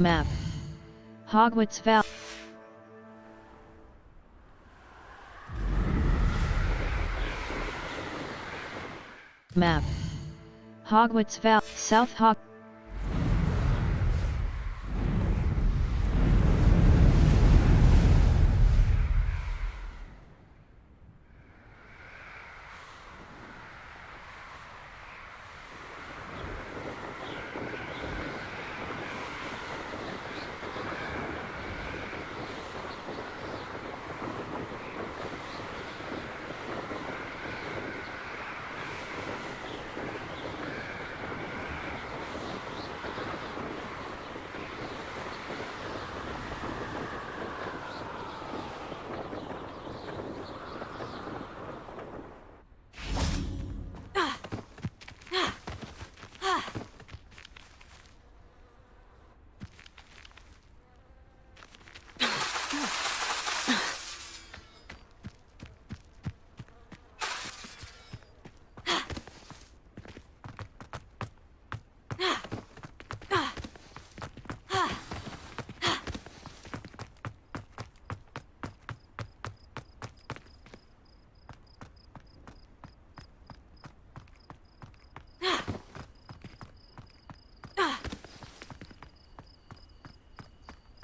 Map. Hogwarts Valley. Map. Hogwarts Valley. South Hog.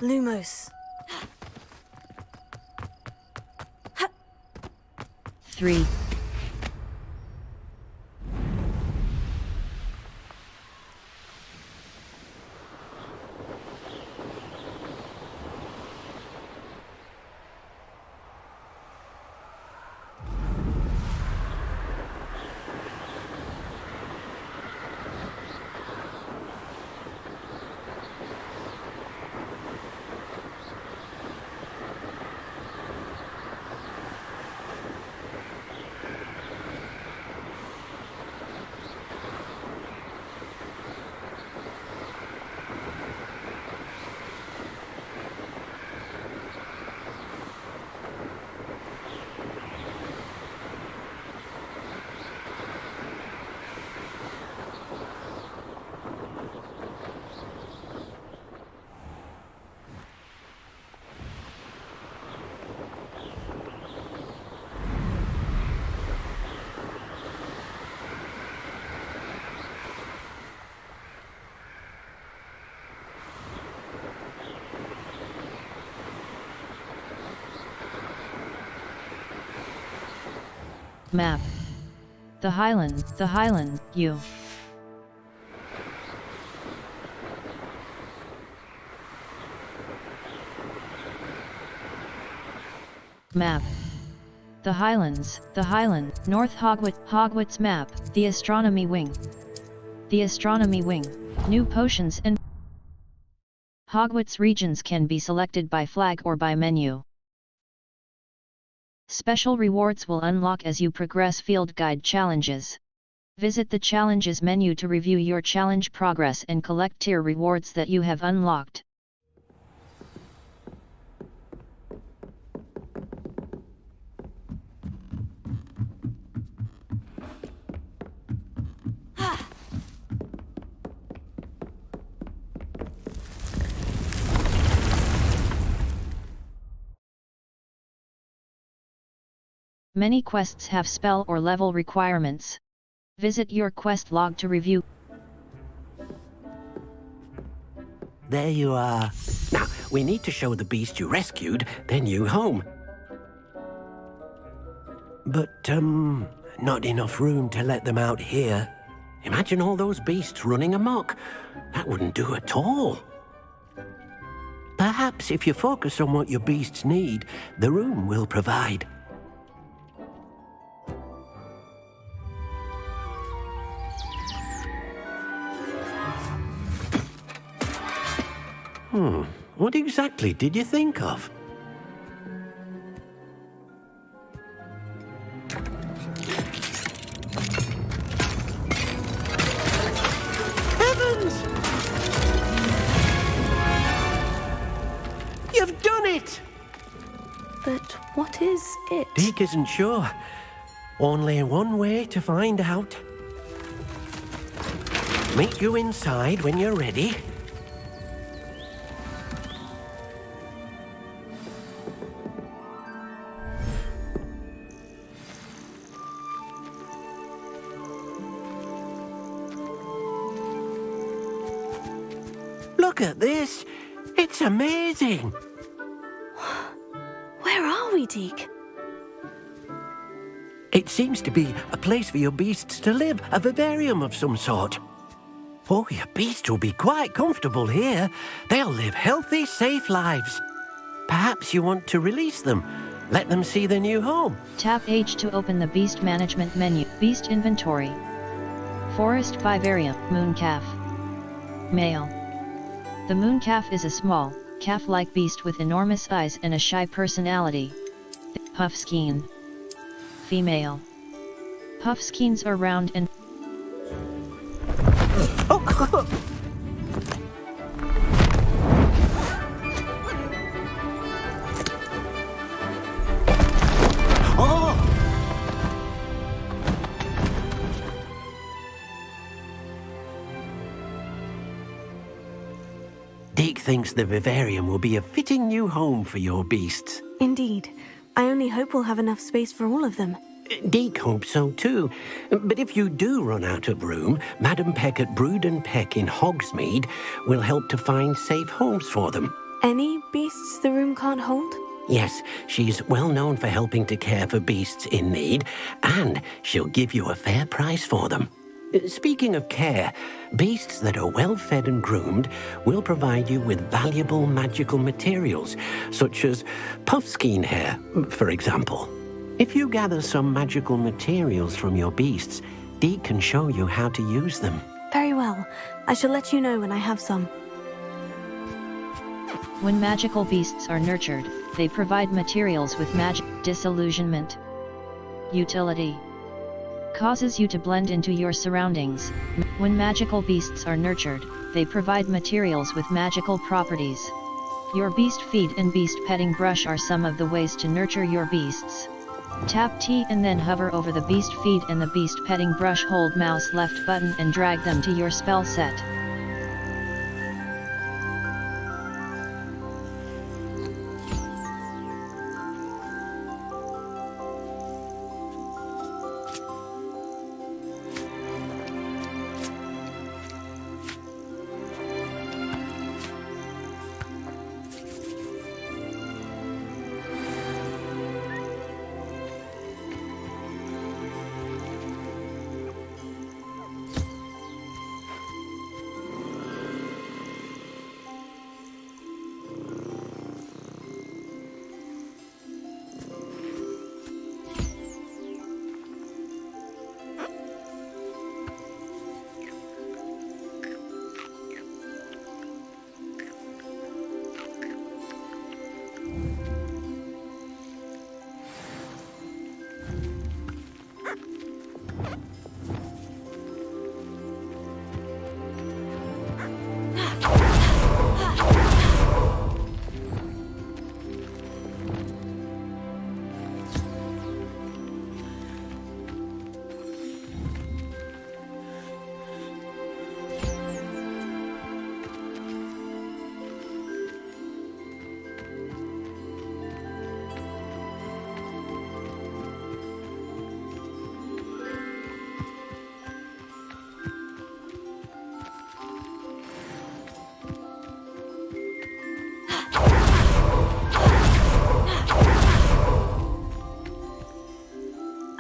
Lumos. 3. Map. The Highland, U. Map. The Highland, North Hogwarts map, the Astronomy Wing. The Astronomy Wing, new potions and Hogwarts regions can be selected by flag or by menu. Special rewards will unlock as you progress field guide challenges. Visit the challenges menu to review your challenge progress and collect tier rewards that you have unlocked. Many quests have spell or level requirements. Visit your quest log to review. There you are. Now, we need to show the beast you rescued their new home. But, not enough room to let them out here. Imagine all those beasts running amok. That wouldn't do at all. Perhaps if you focus on what your beasts need, the room will provide. What exactly did you think of? Heavens! You've done it! But what is it? Deke isn't sure. Only one way to find out. Meet you inside when you're ready. Look at this! It's amazing! Where are we, Deke? It seems to be a place for your beasts to live, a vivarium of some sort. Oh, your beasts will be quite comfortable here. They'll live healthy, safe lives. Perhaps you want to release them. Let them see their new home. Tap H to open the Beast Management menu. Beast Inventory. Forest Vivarium, Mooncalf. Male. The mooncalf is a small, calf-like beast with enormous eyes and a shy personality. Puffskein. Female. Puffskeins are round and... Deke thinks the vivarium will be a fitting new home for your beasts. Indeed. I only hope we'll have enough space for all of them. Deke hopes so too. But if you do run out of room, Madam Peck at Brood and Peck in Hogsmeade will help to find safe homes for them. Any beasts the room can't hold? Yes, she's well known for helping to care for beasts in need, and she'll give you a fair price for them. Speaking of care, beasts that are well fed and groomed will provide you with valuable magical materials, such as puffskein hair, for example. If you gather some magical materials from your beasts, Dee can show you how to use them. Very well. I shall let you know when I have some. When magical beasts are nurtured, they provide materials with magic. Disillusionment. Utility. Causes you to blend into your surroundings. When magical beasts are nurtured, they provide materials with magical properties. Your beast feed and beast petting brush are some of the ways to nurture your beasts. Tap T and then hover over the beast feed and the beast petting brush. Hold mouse left button and drag them to your spell set.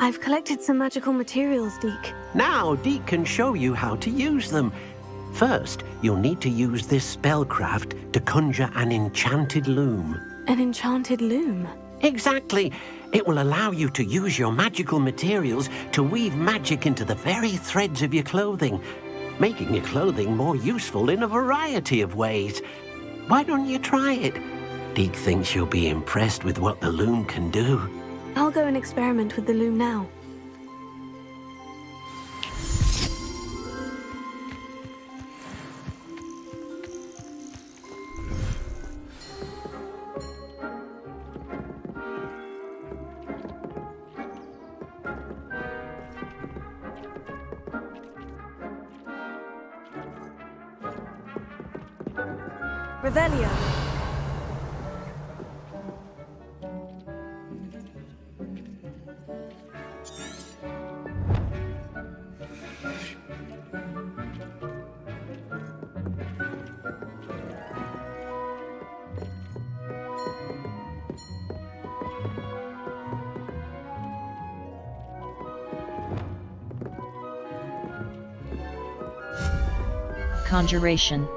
I've collected some magical materials, Deke. Now Deke can show you how to use them. First, you'll need to use this spellcraft to conjure an enchanted loom. An enchanted loom? Exactly. It will allow you to use your magical materials to weave magic into the very threads of your clothing, making your clothing more useful in a variety of ways. Why don't you try it? Deke thinks you'll be impressed with what the loom can do. I'll go and experiment with the loom now. Revelio. Conjuration.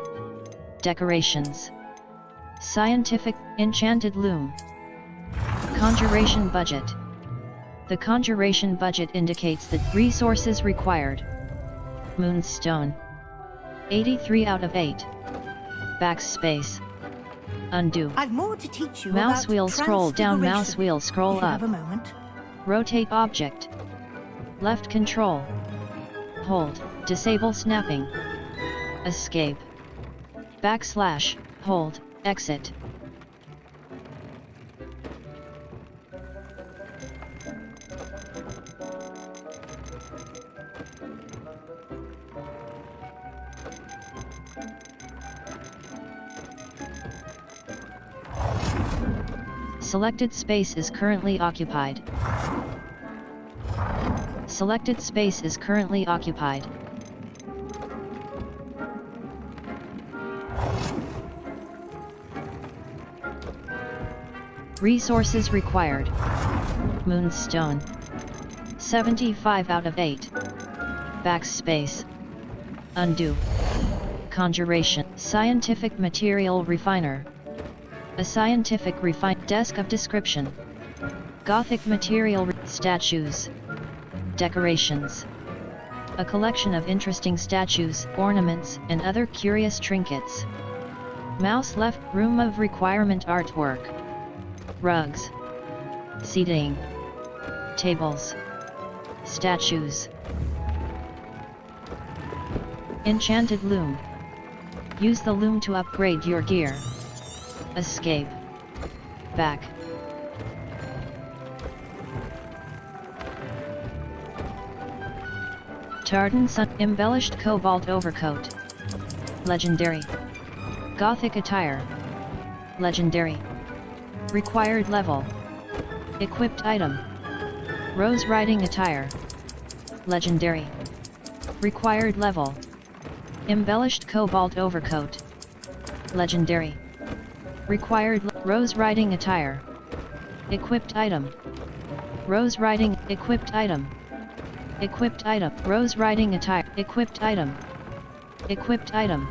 Decorations. Scientific, enchanted loom. Conjuration budget. The conjuration budget indicates the resources required. Moonstone. 83 out of 8. Backspace. Undo. I've more to teach you Mouse about wheel scroll down, mouse wheel scroll if you up. have a moment. Rotate object. Left control. Hold, disable snapping. Escape. Backslash, hold, exit. Selected space is currently occupied. Selected space is currently occupied. Resources required. Moonstone. 75 out of 8. Backspace. Undo. Conjuration. Scientific material refiner. A scientific desk of description. Gothic material statues. Decorations. A collection of interesting statues, ornaments, and other curious trinkets. Mouse left. Room of requirement artwork. Rugs. Seating. Tables. Statues. Enchanted loom. Use the loom to upgrade your gear. Escape. Back. Tartan Sun. Embellished cobalt overcoat. Legendary. Gothic attire. Legendary. Required level. Equipped item. Rose riding attire. Legendary. Required level. Embellished cobalt overcoat. Legendary. Required rose riding attire. Equipped item. Rose riding equipped item. Equipped item. Rose riding attire. Equipped item. Equipped item.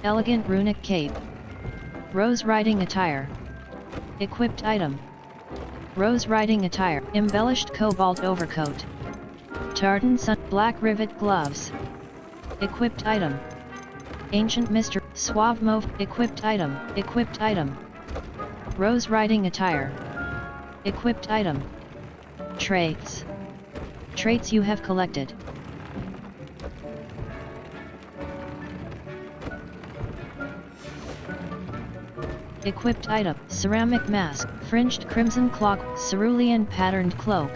Elegant runic cape. Rose riding attire. Equipped item. Rose riding attire. Embellished cobalt overcoat. Tartan sun. Black rivet gloves. Equipped item. Ancient Mister. Suave mauve. Equipped item. Equipped item. Rose riding attire. Equipped item. Traits. Traits you have collected. Equipped item. Ceramic mask. Fringed crimson clock. Cerulean patterned cloak.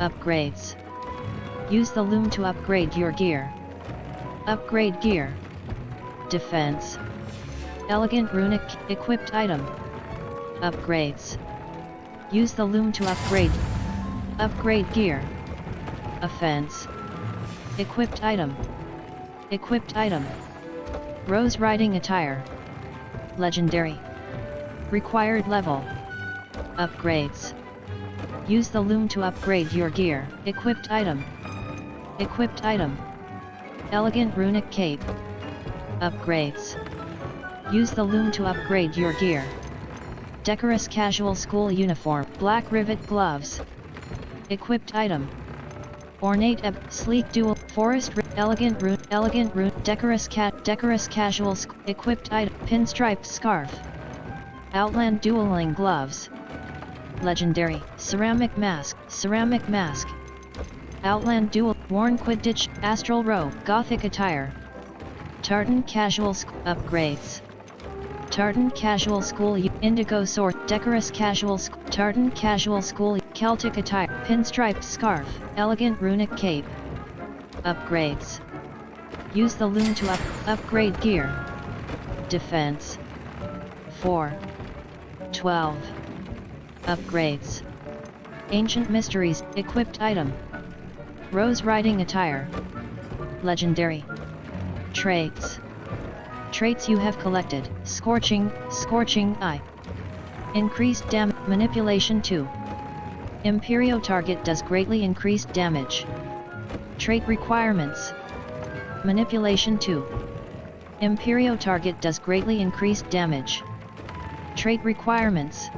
Upgrades. Use the loom to upgrade your gear. Upgrade gear. Defense. Elegant runic. Equipped item. Upgrades. Use the loom to upgrade. Upgrade gear. Offense. Equipped item. Equipped item. Rose riding attire. Legendary. Required level. Upgrades. Use the loom to upgrade your gear. Equipped item. Equipped item. Elegant runic cape. Upgrades. Use the loom to upgrade your gear. Decorous casual school uniform. Black rivet gloves. Equipped item. Ornate sleek dual forest elegant rune decorous casual equipped item pinstriped scarf. Outland dueling gloves. Legendary ceramic mask. Outland dual worn Quidditch astral robe. Gothic attire. Tartan casual upgrades. Tartan casual school indigo sword. Decorous casual tartan casual school Celtic attire. Pinstriped scarf. Elegant runic cape. Upgrades. Use the loom to upgrade gear. Defense. 4. 12. Upgrades. Ancient mysteries. Equipped item. Rose riding attire. Legendary. Traits. Traits you have collected. Scorching eye. Increased damage. Manipulation 2. Imperio target does greatly increased damage. Trait requirements. Manipulation 2. Imperio target does greatly increased damage. Trait requirements.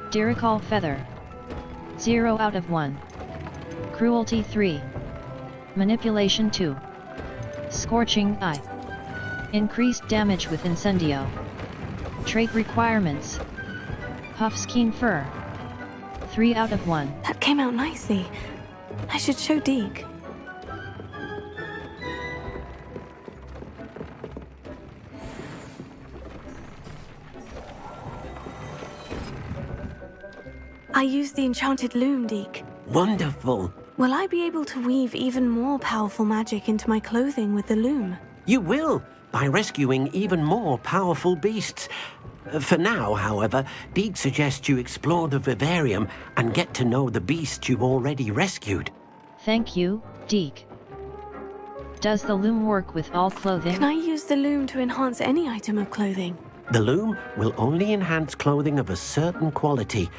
Diricol feather. 0 out of 1. Cruelty 3. Manipulation 2. Scorching eye. Increased damage with incendio. Trait requirements. Puffskein fur. 3 out of 1. That came out nicely. I should show Deke. I used the enchanted loom, Deke. Wonderful. Will I be able to weave even more powerful magic into my clothing with the loom? You will, by rescuing even more powerful beasts. For now, however, Deke suggests you explore the vivarium and get to know the beasts you've already rescued. Thank you, Deke. Does the loom work with all clothing? Can I use the loom to enhance any item of clothing? The loom will only enhance clothing of a certain quality.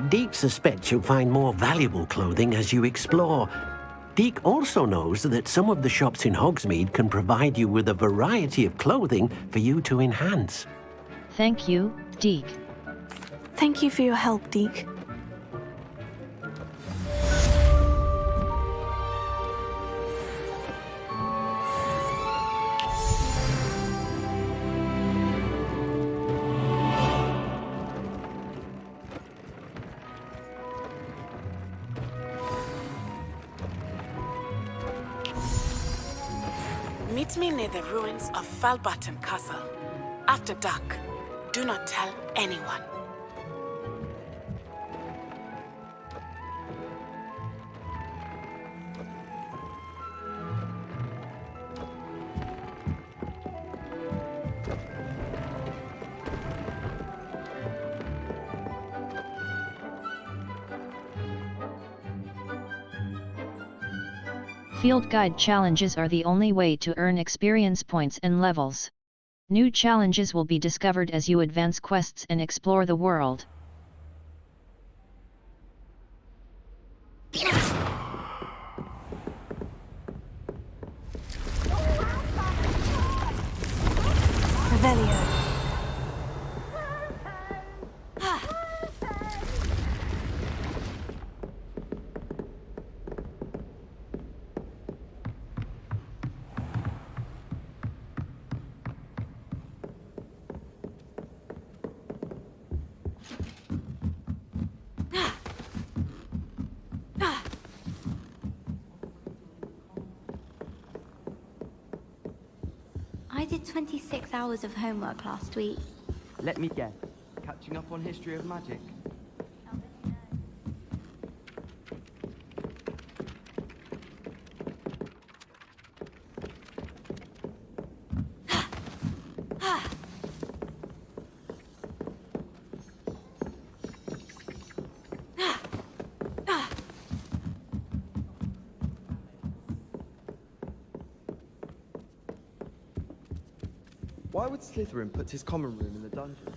Deke suspects you'll find more valuable clothing as you explore. Deke also knows that some of the shops in Hogsmeade can provide you with a variety of clothing for you to enhance. Thank you, Deke. Thank you for your help, Deke. Meet me near the ruins of Falbaton Castle. After dark. Do not tell anyone. Field guide challenges are the only way to earn experience points and levels. New challenges will be discovered as you advance quests and explore the world. Revelio. I did 26 hours of homework last week. Let me guess. Catching up on history of magic. Why would Slytherin put his common room in the dungeon?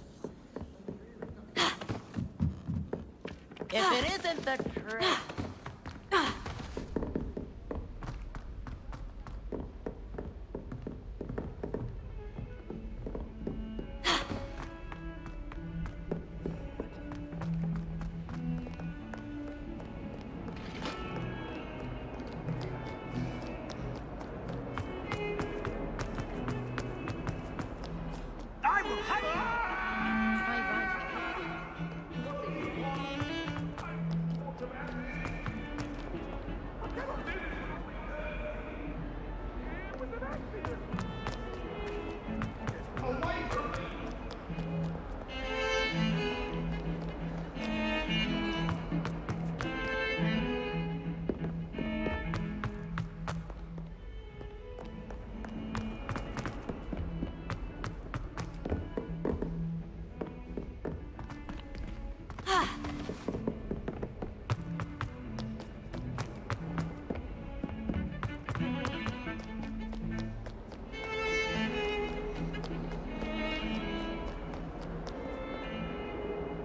If it isn't the truth.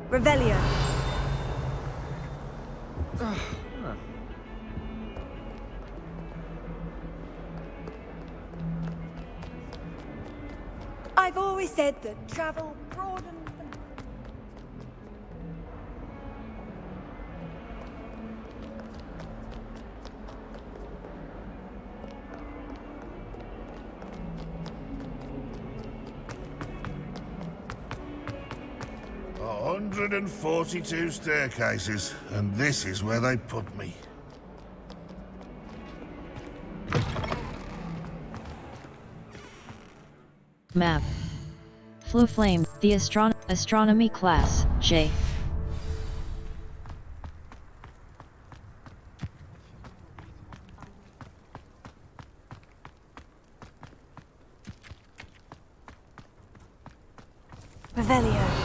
Revelio. I've always said that travel broadens. A 142 staircases, and this is where they put me. Map. Flame, the astronomy class, J. Revelio.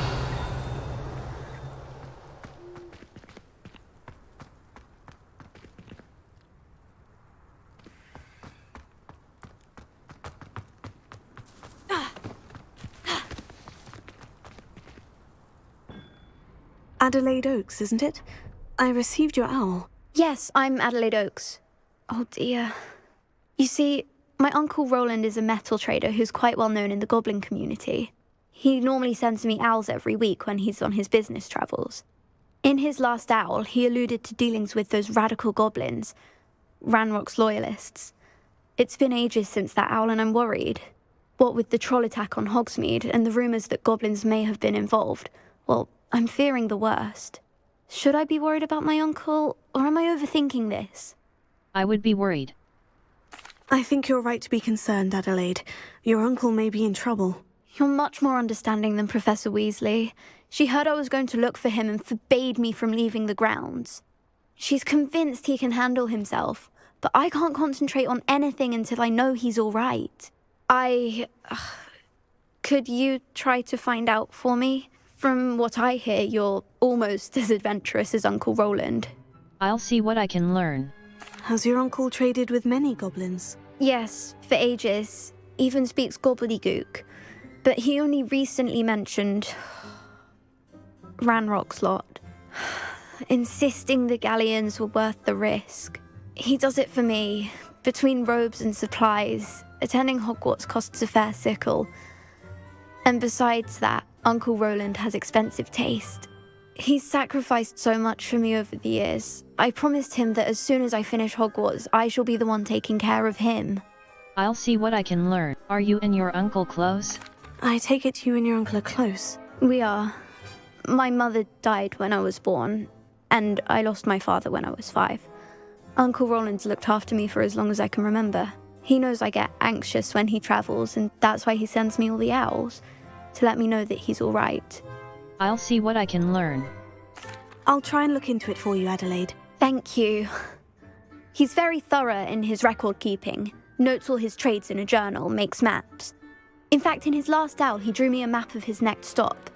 Adelaide Oaks, isn't it? I received your owl. Yes, I'm Adelaide Oaks. Oh dear. You see, my Uncle Roland is a metal trader who's quite well known in the goblin community. He normally sends me owls every week when he's on his business travels. In his last owl, he alluded to dealings with those radical goblins, Ranrock's loyalists. It's been ages since that owl and I'm worried. What with the troll attack on Hogsmeade and the rumours that goblins may have been involved, well, I'm fearing the worst. Should I be worried about my uncle, or am I overthinking this? I would be worried. I think you're right to be concerned, Adelaide. Your uncle may be in trouble. You're much more understanding than Professor Weasley. She heard I was going to look for him and forbade me from leaving the grounds. She's convinced he can handle himself, but I can't concentrate on anything until I know he's all right. Could you try to find out for me? From what I hear, you're almost as adventurous as Uncle Roland. I'll see what I can learn. Has your uncle traded with many goblins? Yes, for ages. Even speaks gobbledygook. But he only recently mentioned Ranrock's lot, insisting the galleons were worth the risk. He does it for me. Between robes and supplies, attending Hogwarts costs a fair sickle. And besides that, Uncle Roland has expensive taste. He's sacrificed so much for me over the years. I promised him that as soon as I finish Hogwarts, I shall be the one taking care of him. I'll see what I can learn. Are you and your uncle close? I take it you and your uncle are close. We are. My mother died when I was born, and I lost my father when I was 5. Uncle Roland's looked after me for as long as I can remember. He knows I get anxious when he travels, and that's why he sends me all the owls, to let me know that he's all right. I'll see what I can learn. I'll try and look into it for you, Adelaide. Thank you. He's very thorough in his record keeping, notes all his trades in a journal, makes maps. In fact, in his last owl, he drew me a map of his next stop.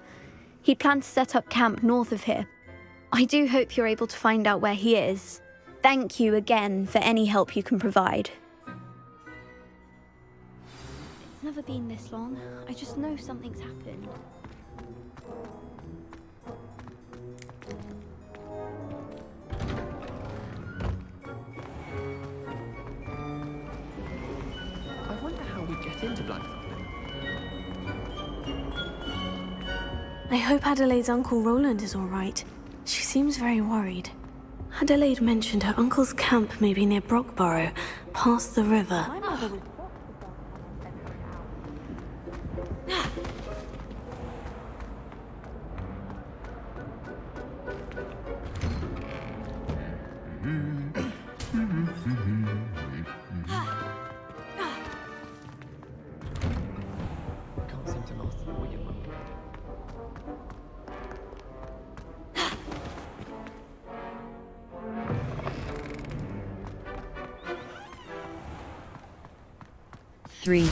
He'd planned to set up camp north of here. I do hope you're able to find out where he is. Thank you again for any help you can provide. It's never been this long. I just know something's happened. I wonder how we get into Blackfire. I hope Adelaide's Uncle Roland is all right. She seems very worried. Adelaide mentioned her uncle's camp may be near Brockborough, past the river. Three.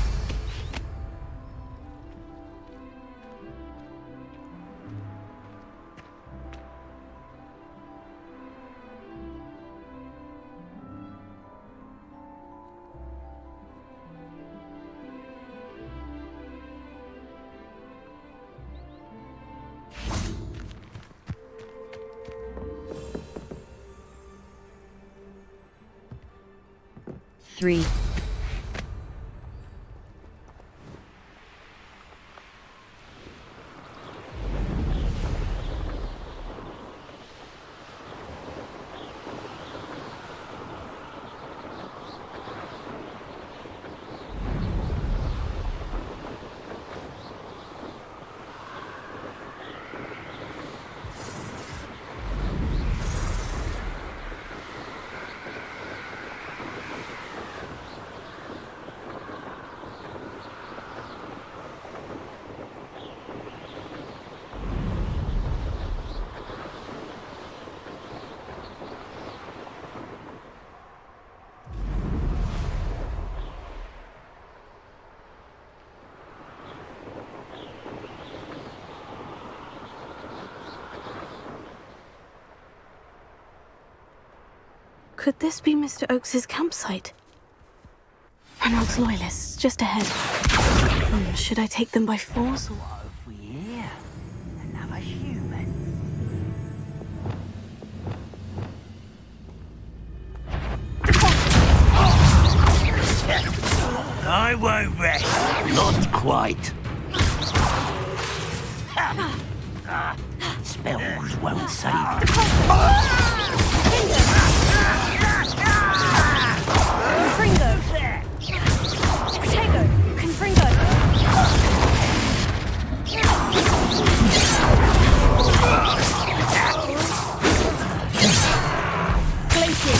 Three. Could this be Mr. Oakes's campsite? Ranrock's loyalists, just ahead. Should I take them by force or... Over here, another human. right. Spells won't save. Confringo! Protego! Confringo! Glacier!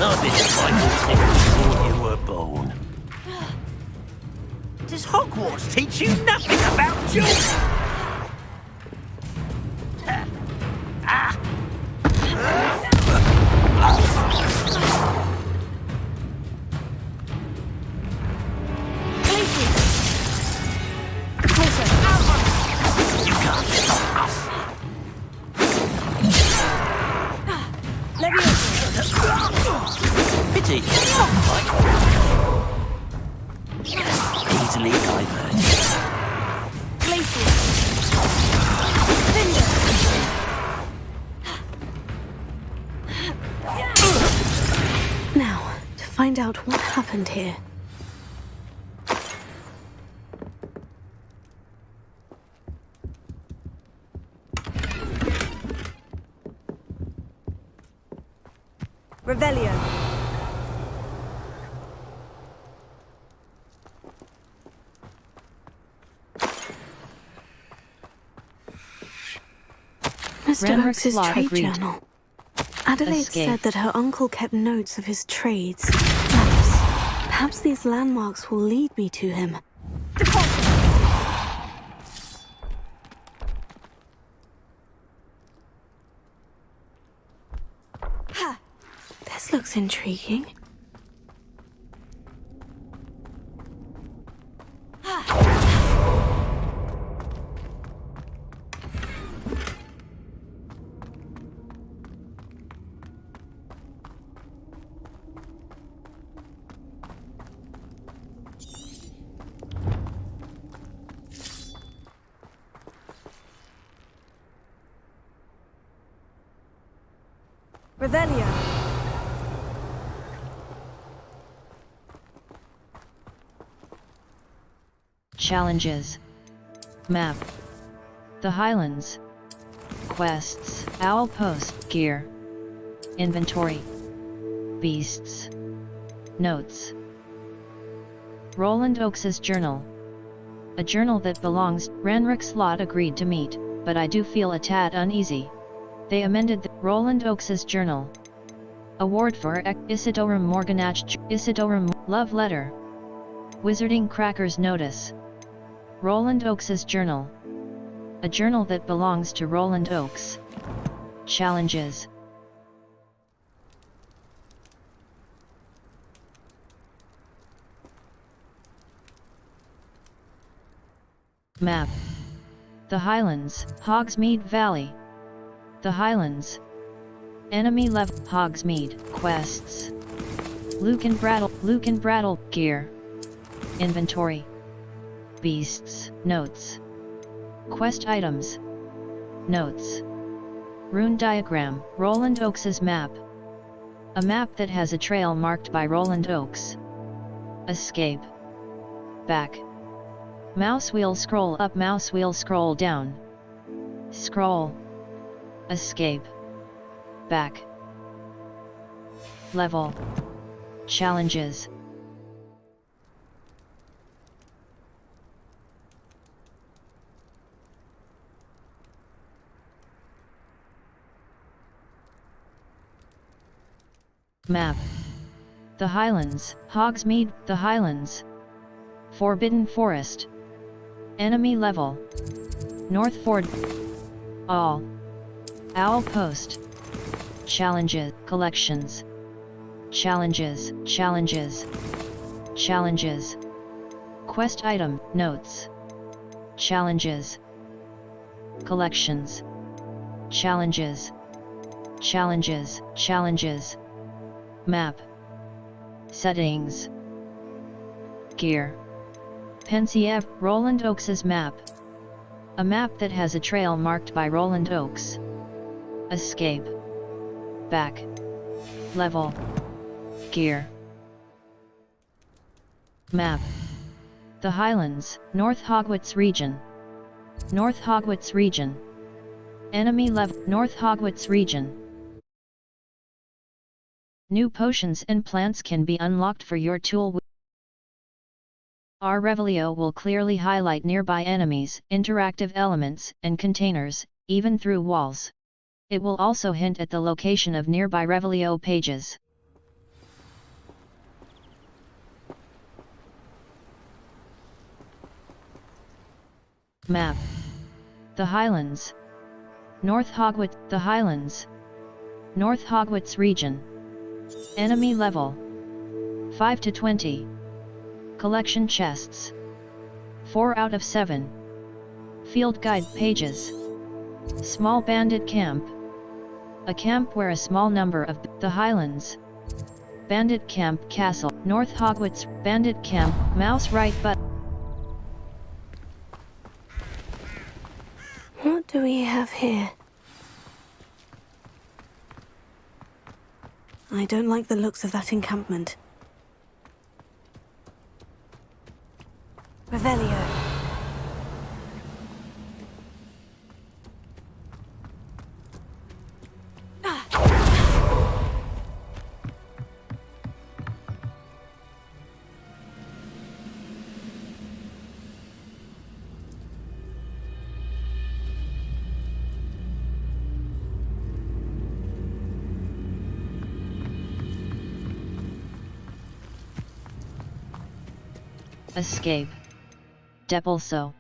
I'll be disappointed before you were born. Does Hogwarts teach you nothing about children? You can't stop us. Pity. Easily diverted. Now, to find out what happened here. Revelio! Mr. Ranrock's Oakes' lot trade agreed. journal. Adelaide Escape. said that her uncle kept notes of his trades. Perhaps these landmarks will lead me to him. This looks intriguing. Revelio! Challenges. Map. The Highlands. Quests. Owl Post. Gear. Inventory. Beasts. Notes. Roland Oakes' journal. A journal that belongs. Ranrock's lot agreed to meet, but I do feel a tad uneasy. They amended the Roland Oakes' journal. Award for Isidora Morganach. Isidora Love Letter. Wizarding Crackers Notice. Roland Oakes' journal. A journal that belongs to Roland Oakes. Challenges. Map. The Highlands. Hogsmeade Valley. The Highlands. Enemy level. Hogsmeade. Quests. Luke and Brattle. Gear. Inventory. Beasts. Notes. Quest items. Notes. Rune diagram. Roland Oakes' map. A map that has a trail marked by Roland Oakes. Escape. Back. Mouse wheel scroll up, mouse wheel scroll down. Scroll. Escape. Back. Level. Challenges. Map. The Highlands. Hogsmeade. The Highlands. Forbidden Forest. Enemy level. North Ford. All. Owl Post. Challenges. Collections. Challenges. Challenges. Challenges. Quest item. Notes. Challenges. Collections. Challenges. Challenges. Challenges. Map. Settings. Gear. Pensieve. Roland Oakes' map. A map that has a trail marked by Roland Oakes. Escape. Back. Level. Gear. Map. The Highlands, North Hogwarts region. North Hogwarts region. Enemy level, North Hogwarts region. New potions and plants can be unlocked for your tool. Our Revelio will clearly highlight nearby enemies, interactive elements, and containers, even through walls. It will also hint at the location of nearby Revelio pages. Map. The Highlands. North Hogwarts. The Highlands. North Hogwarts region. Enemy level 5 to 20. Collection chests 4 out of 7. Field guide pages. Small bandit camp. A camp where a small number of the Highlands. Bandit camp castle. North Hogwarts. Bandit camp. Mouse right button. What do we have here? I don't like the looks of that encampment. Revelio. Escape. Depulso.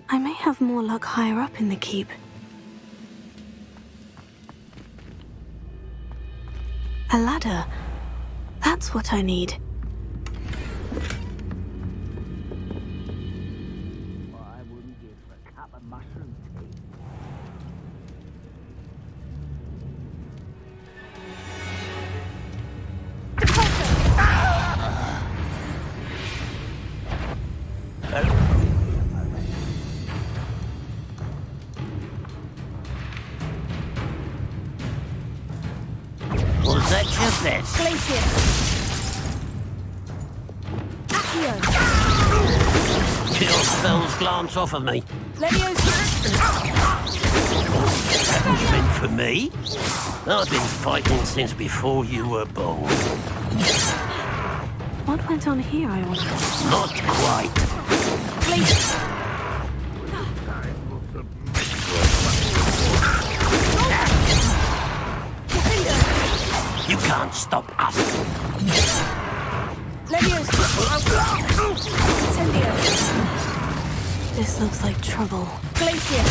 I may have more luck higher up in the keep. A ladder. That's what I need. Was that your best? Glacier. Accio. Kill spells glance off of me. Leviosa. That was meant for me. I've been fighting since before you were born. What went on here, I wonder? Not quite. Glacier. You can't stop us. Leviosa. Incendio. This looks like trouble. Glacier.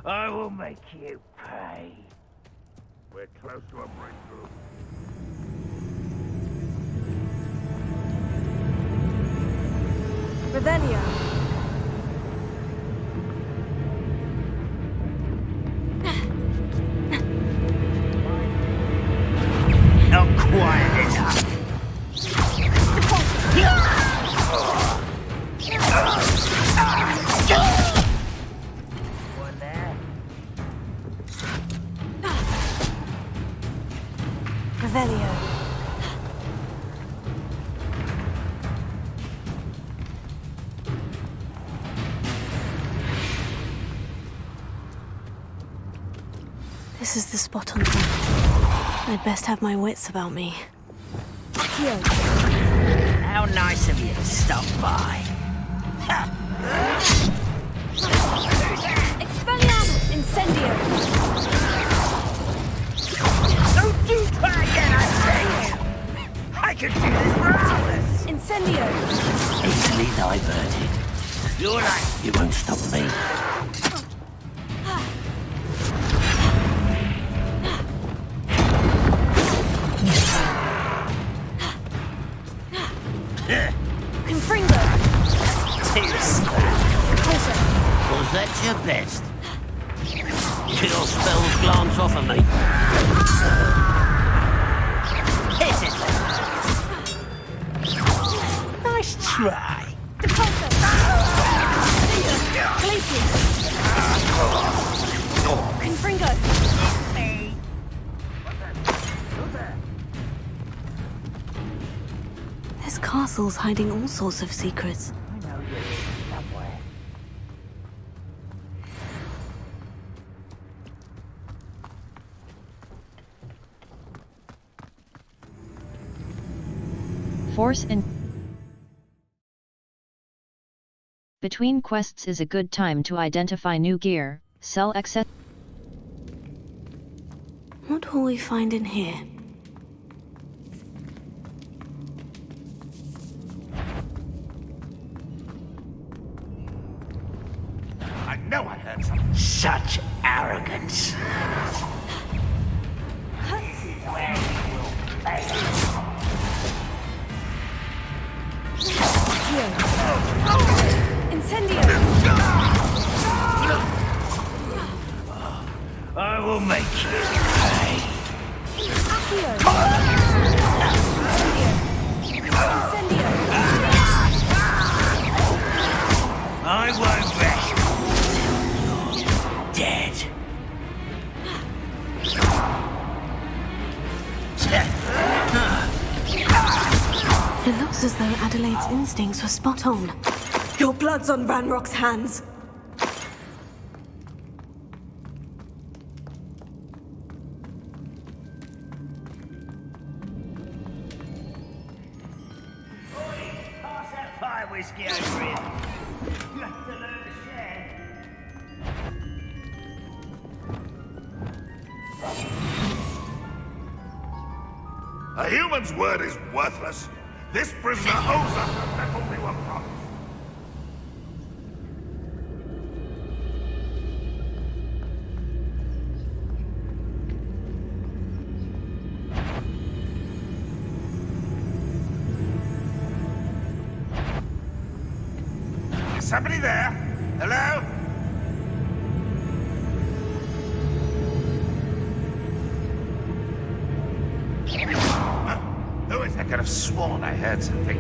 I will make you pay. We're close to a breakthrough. Revelio. Not quite enough. One there. Revelio. This is the spot on the map. I'd best have my wits about me. How nice of you to stop by. Expelliarmus. Incendio. Don't you try again, I say! I could do this for hours! Incendio. Easily diverted. You're right. You won't stop me. Confringo. Was that your best? Kill spells glance off of me. Hit it! Nice try. Confringo! This castle's hiding all sorts of secrets. Force and between quests is a good time to identify new gear, sell excess. What will we find in here? I know I heard something. Such arrogance. Incendio! I will make you pay. Accio! Incendio! I won't rest. You're dead. It looks as though Adelaide's instincts were spot on. Your blood's on Ranrock's hands. Pass that fire whiskey over here. You have to learn to share. A human's word is worthless. This prisoner owes us the metal we were promised. Is somebody there? Hello? Who is that? I could have sworn I heard something.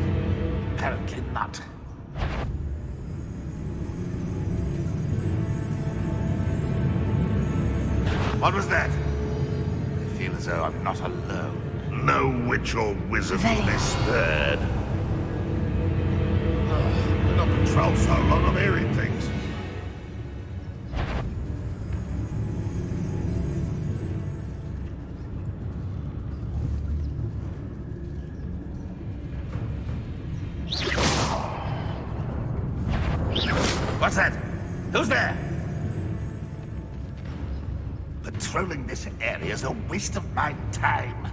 Apparently not. What was that? I feel as though I'm not alone. No witch or wizard will be spared. I've not patrolled so long, I'm hearing things. What's that? Who's there? Patrolling this area is a waste of my time.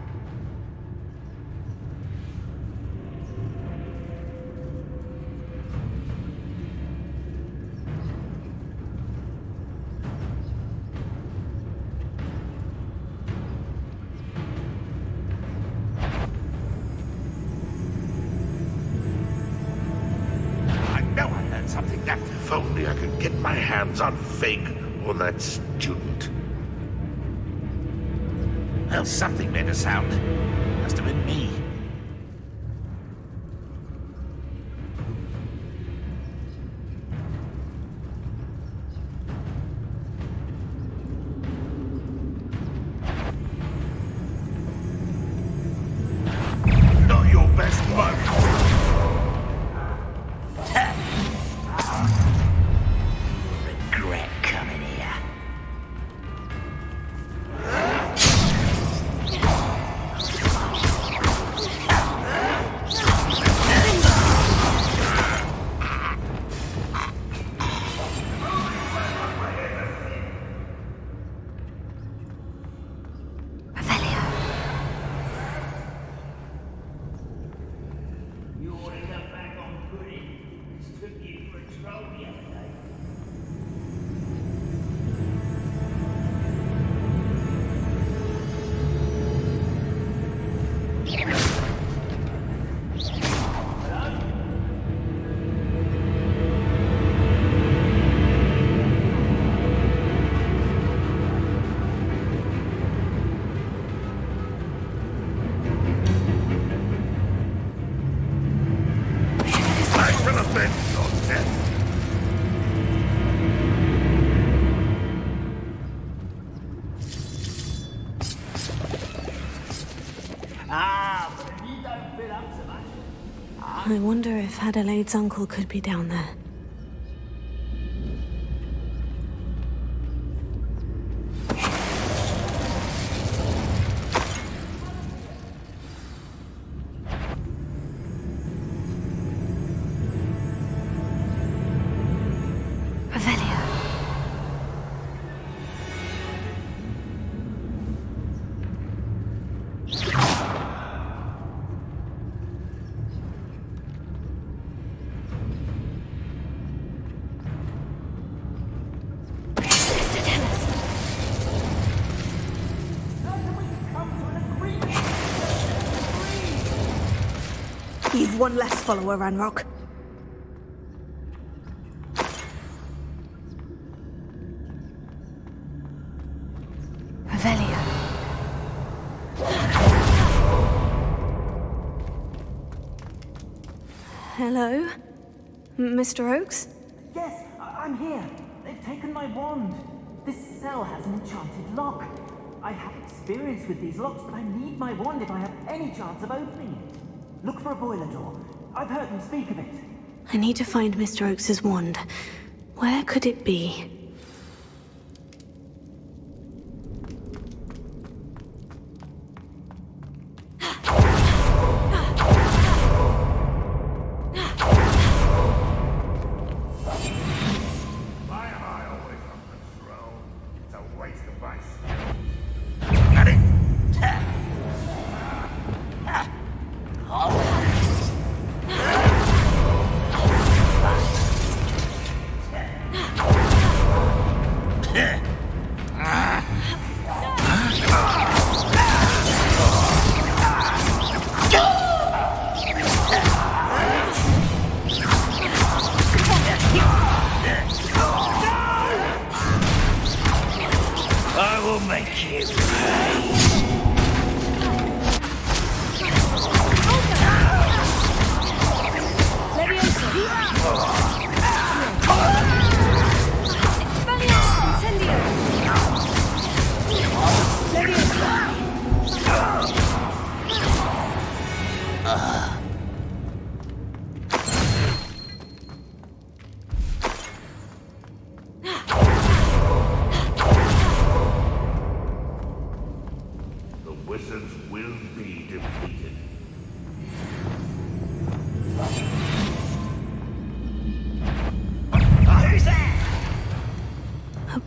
Something that if only I could get my hands on Fig or that student. Well, something made a sound. Must have been me. Not your best moment. Regret coming here. prevent your death. I wonder if Adelaide's uncle could be down there. You've one less follower, Ranrock. Revelia. Hello? Mr. Oakes? Yes, I'm here. They've taken my wand. This cell has an enchanted lock. I have experience with these locks, but I need my wand if I have any chance of opening it. Look for a boiler door. I've heard them speak of it. I need to find Mr. Oakes' wand. Where could it be?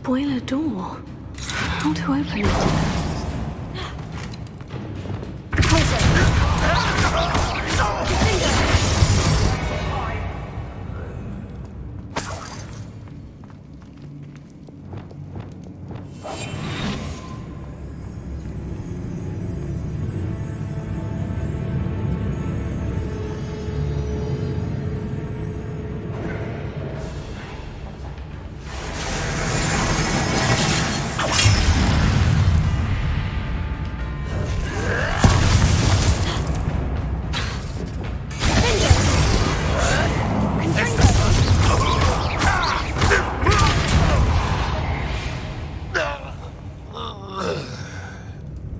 Boiler door. How to open it?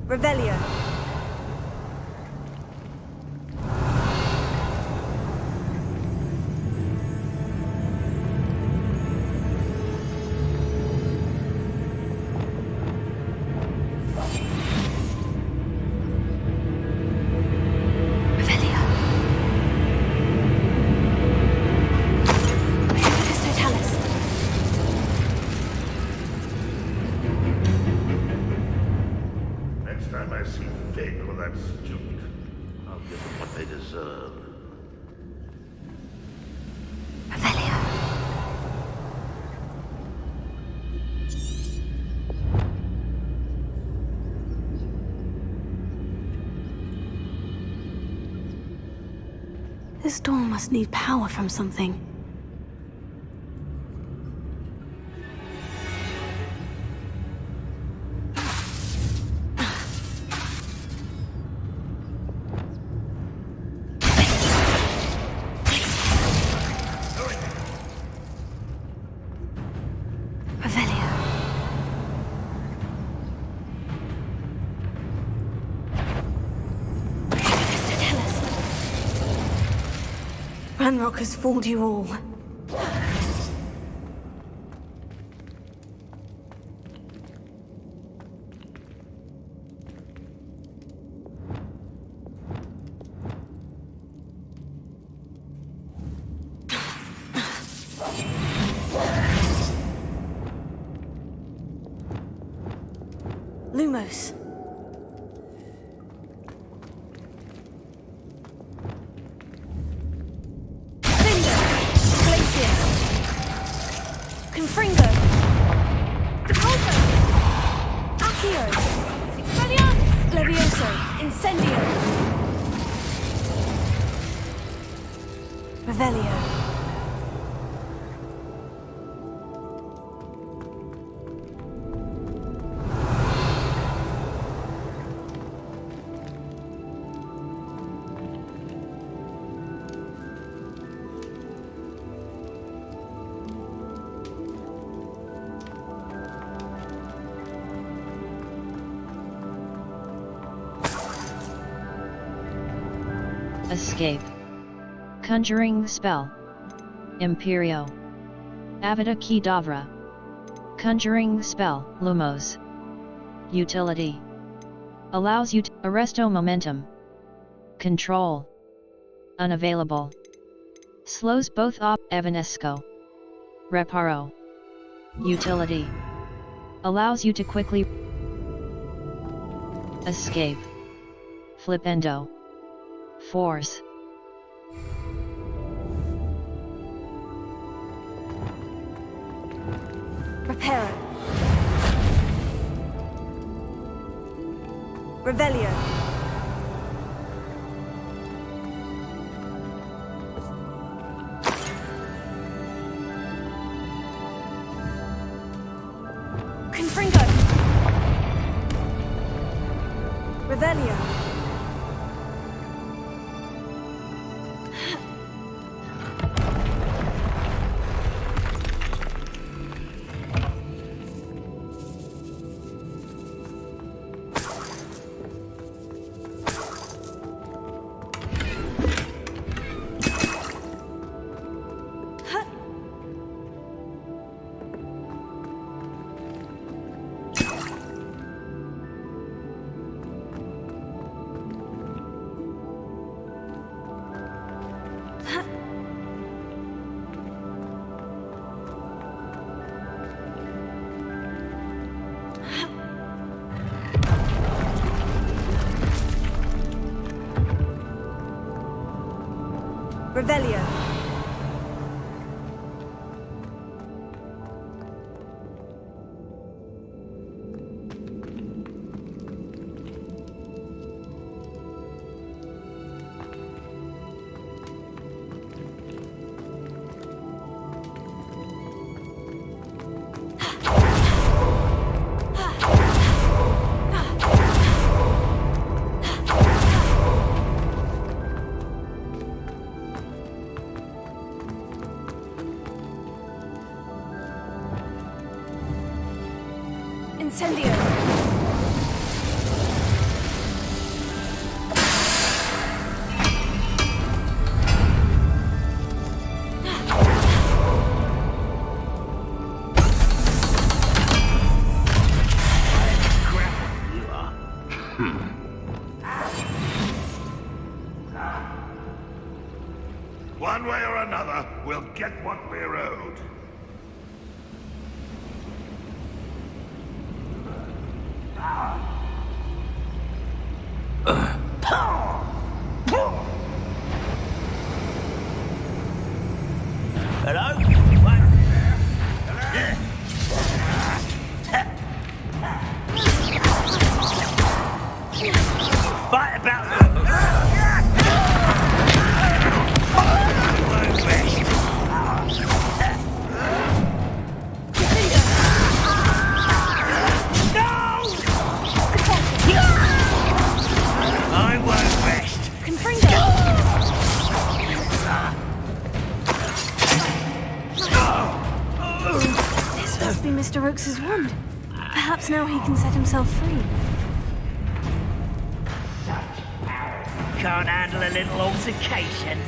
Revelia. This door must need power from something. Ranrock has fooled you all. Lumos. Confringo! Depulso! Accio! Expelliarmus! Levioso! Incendio! Revelio. Escape. Conjuring spell. Imperio. Avada Kedavra. Conjuring spell, Lumos. Utility. Allows you to Arresto Momentum. Control. Unavailable. Slows both op Evanesco. Reparo. Utility. Allows you to quickly escape. Flipendo. Force. Reparo. Revelio. Confringo! Revelio. Revelio. Incendio! One way or another, we'll get what we're owed. Hello? Fight about that! I won't rest. This must be Mr. Rooks's wand. Perhaps now he can set himself free. Can't handle a little altercation.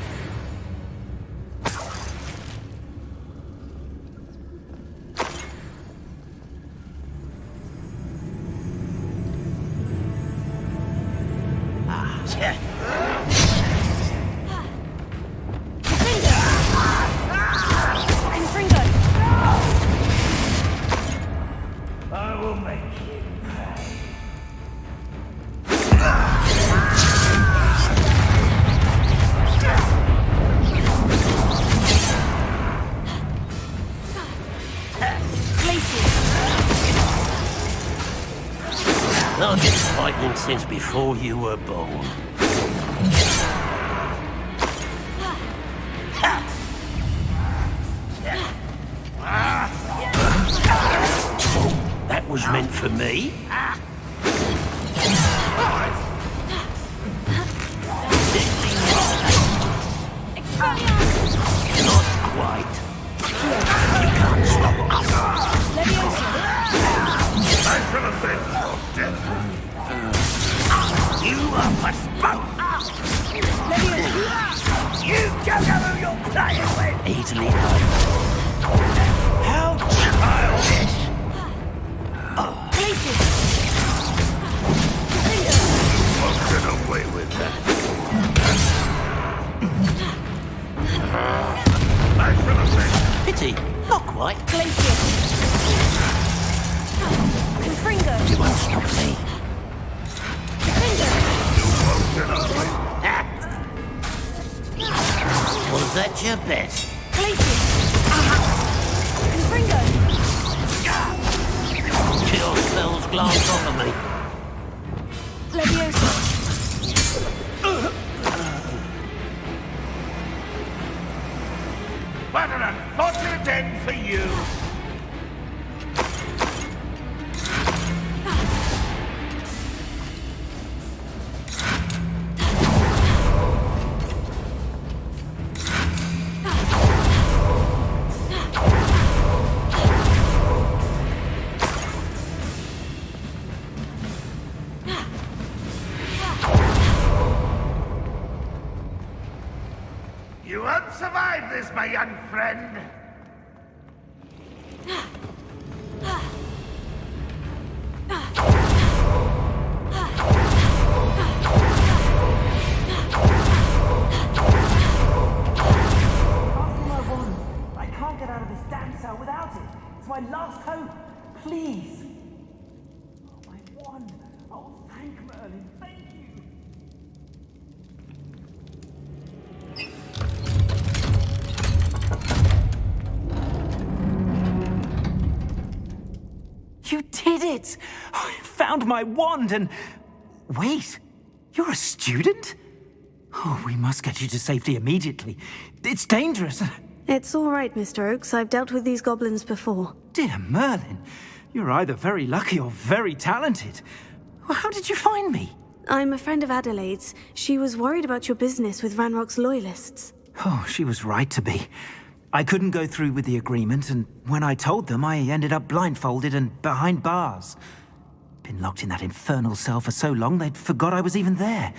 I've been fighting since before you were born. That was meant for me. Not quite. You can't stop us. I should have been more dead. You are postponed. You don't know who you're playing with. Easily done. How childish. Won't get away with that. I should have been. Pity. Not quite. Confringo. You won't stop me. Was that your best? Confringo. Your spells glance off of me. Leviosa. What an unfortunate end for you. You won't survive this, my young friend. My wand. I can't get out of this damn cell without it. It's my last hope. Please. Oh, my wand. Oh, thank Merlin. Thank you. You did it! I found my wand and... Wait, you're a student? Oh, we must get you to safety immediately. It's dangerous. It's all right, Mr. Oakes. I've dealt with these goblins before. Dear Merlin, you're either very lucky or very talented. How did you find me? I'm a friend of Adelaide's. She was worried about your business with Ranrock's loyalists. Oh, she was right to be. I couldn't go through with the agreement, and when I told them, I ended up blindfolded and behind bars. Been locked in that infernal cell for so long, they'd forgot I was even there.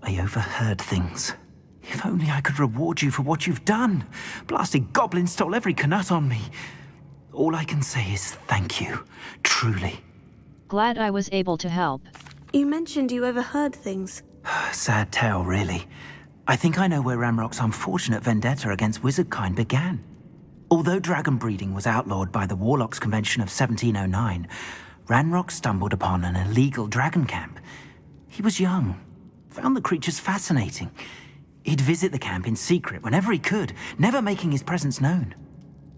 I overheard things. If only I could reward you for what you've done. Blasted goblins stole every Knut on me. All I can say is thank you, truly. Glad I was able to help. You mentioned you overheard things. Sad tale, really. I think I know where Ranrock's unfortunate vendetta against wizardkind began. Although dragon breeding was outlawed by the Warlocks Convention of 1709, Ranrock stumbled upon an illegal dragon camp. He was young, found the creatures fascinating. He'd visit the camp in secret whenever he could, never making his presence known.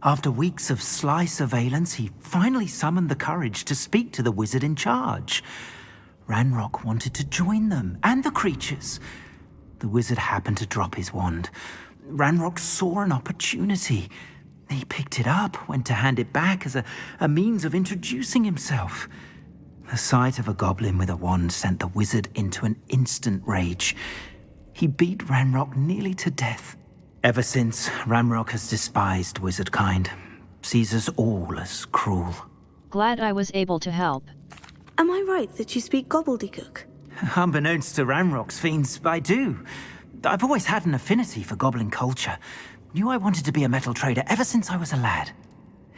After weeks of sly surveillance, he finally summoned the courage to speak to the wizard in charge. Ranrock wanted to join them, and the creatures. The wizard happened to drop his wand. Ranrock saw an opportunity. He picked it up, went to hand it back as a means of introducing himself. The sight of a goblin with a wand sent the wizard into an instant rage. He beat Ranrock nearly to death. Ever since, Ranrock has despised wizardkind, sees us all as cruel. Glad I was able to help. Am I right that you speak gobbledygook? Unbeknownst to Ranrock's fiends, I do. I've always had an affinity for goblin culture. Knew I wanted to be a metal trader ever since I was a lad.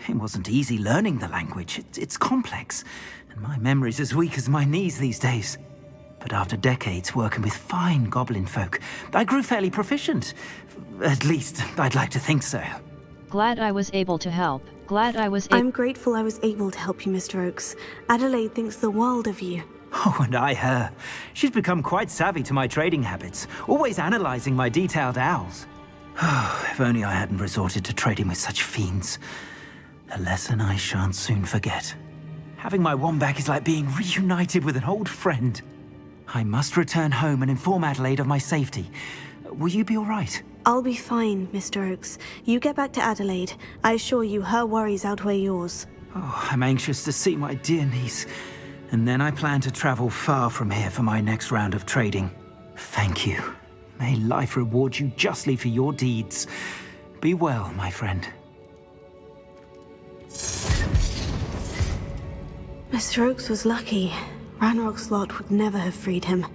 It wasn't easy learning the language. It's complex, and my memory's as weak as my knees these days. But after decades working with fine goblin folk, I grew fairly proficient. At least, I'd like to think so. Glad I was able to help. I'm grateful I was able to help you, Mr. Oakes. Adelaide thinks the world of you. Oh, and I her. She's become quite savvy to my trading habits, always analyzing my detailed owls. If only I hadn't resorted to trading with such fiends. A lesson I shan't soon forget. Having my wand back is like being reunited with an old friend. I must return home and inform Adelaide of my safety. Will you be all right? I'll be fine, Mr. Oakes. You get back to Adelaide. I assure you her worries outweigh yours. Oh, I'm anxious to see my dear niece. And then I plan to travel far from here for my next round of trading. Thank you. May life reward you justly for your deeds. Be well, my friend. Mr. Oakes was lucky. Ranrock's lot would never have freed him.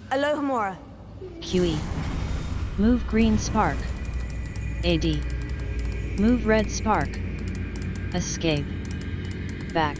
Alohomora. QE. Move green spark. AD. Move red spark. Escape. Back.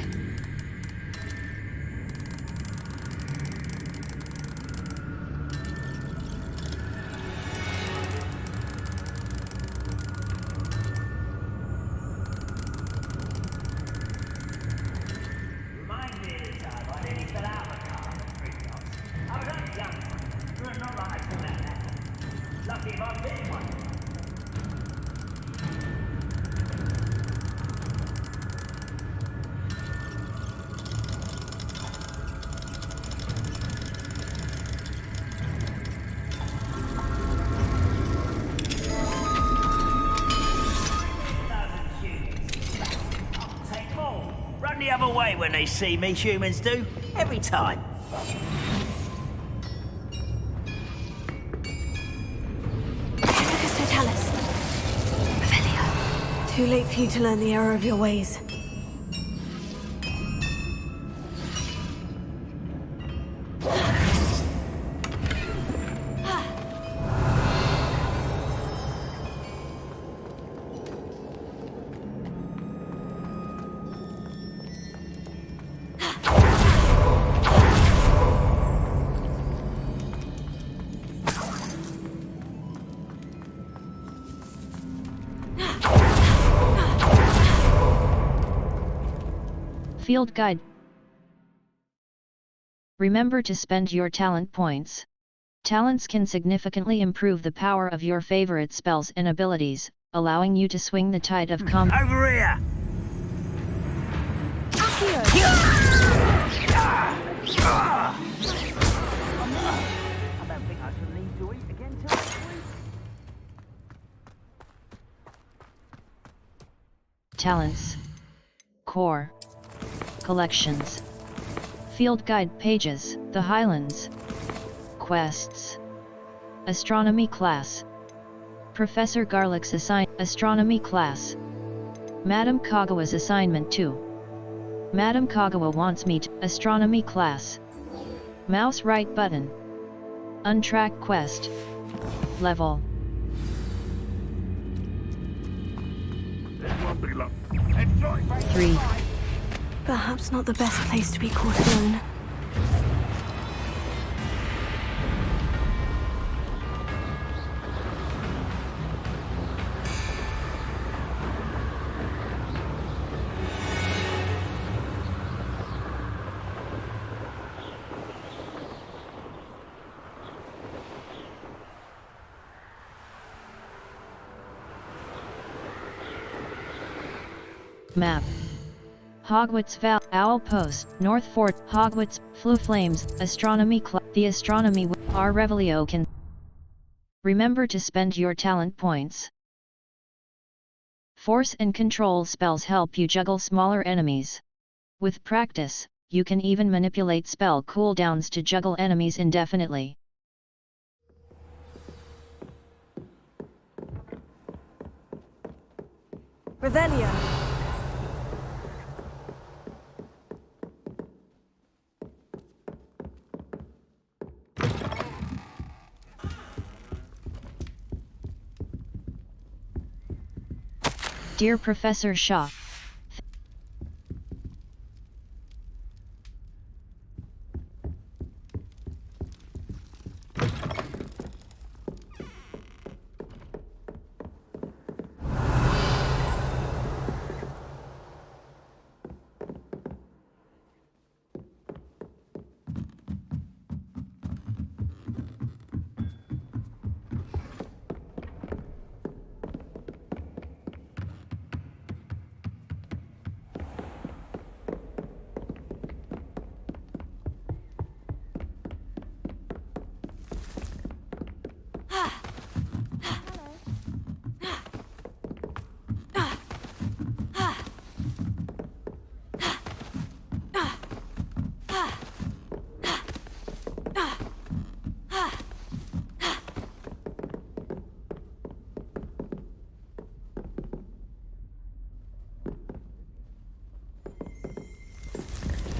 The other way when they see me, humans do. Every time. Totalis. Revelio. Too late for you to learn the error of your ways. Field Guide. Remember to spend your talent points. Talents can significantly improve the power of your favorite spells and abilities, allowing you to swing the tide of combat. Over here! Talents. Core. Collections. Field Guide pages, The Highlands. Quests. Astronomy class. Professor Garlick's Astronomy class. Madame Kagawa's assignment 2. Madame Kagawa wants me to Astronomy class. Mouse right button. Untracked quest. Level. This won't be long. Enjoy. 3. Perhaps not the best place to be caught alone. Map. Hogwarts Val, Owl Post, North Fort, Hogwarts, Flu Flames, Astronomy Club, the Astronomy R. Revelio can. Remember to spend your talent points. Force and control spells help you juggle smaller enemies. With practice, you can even manipulate spell cooldowns to juggle enemies indefinitely. Revelio. Dear Professor Shaw,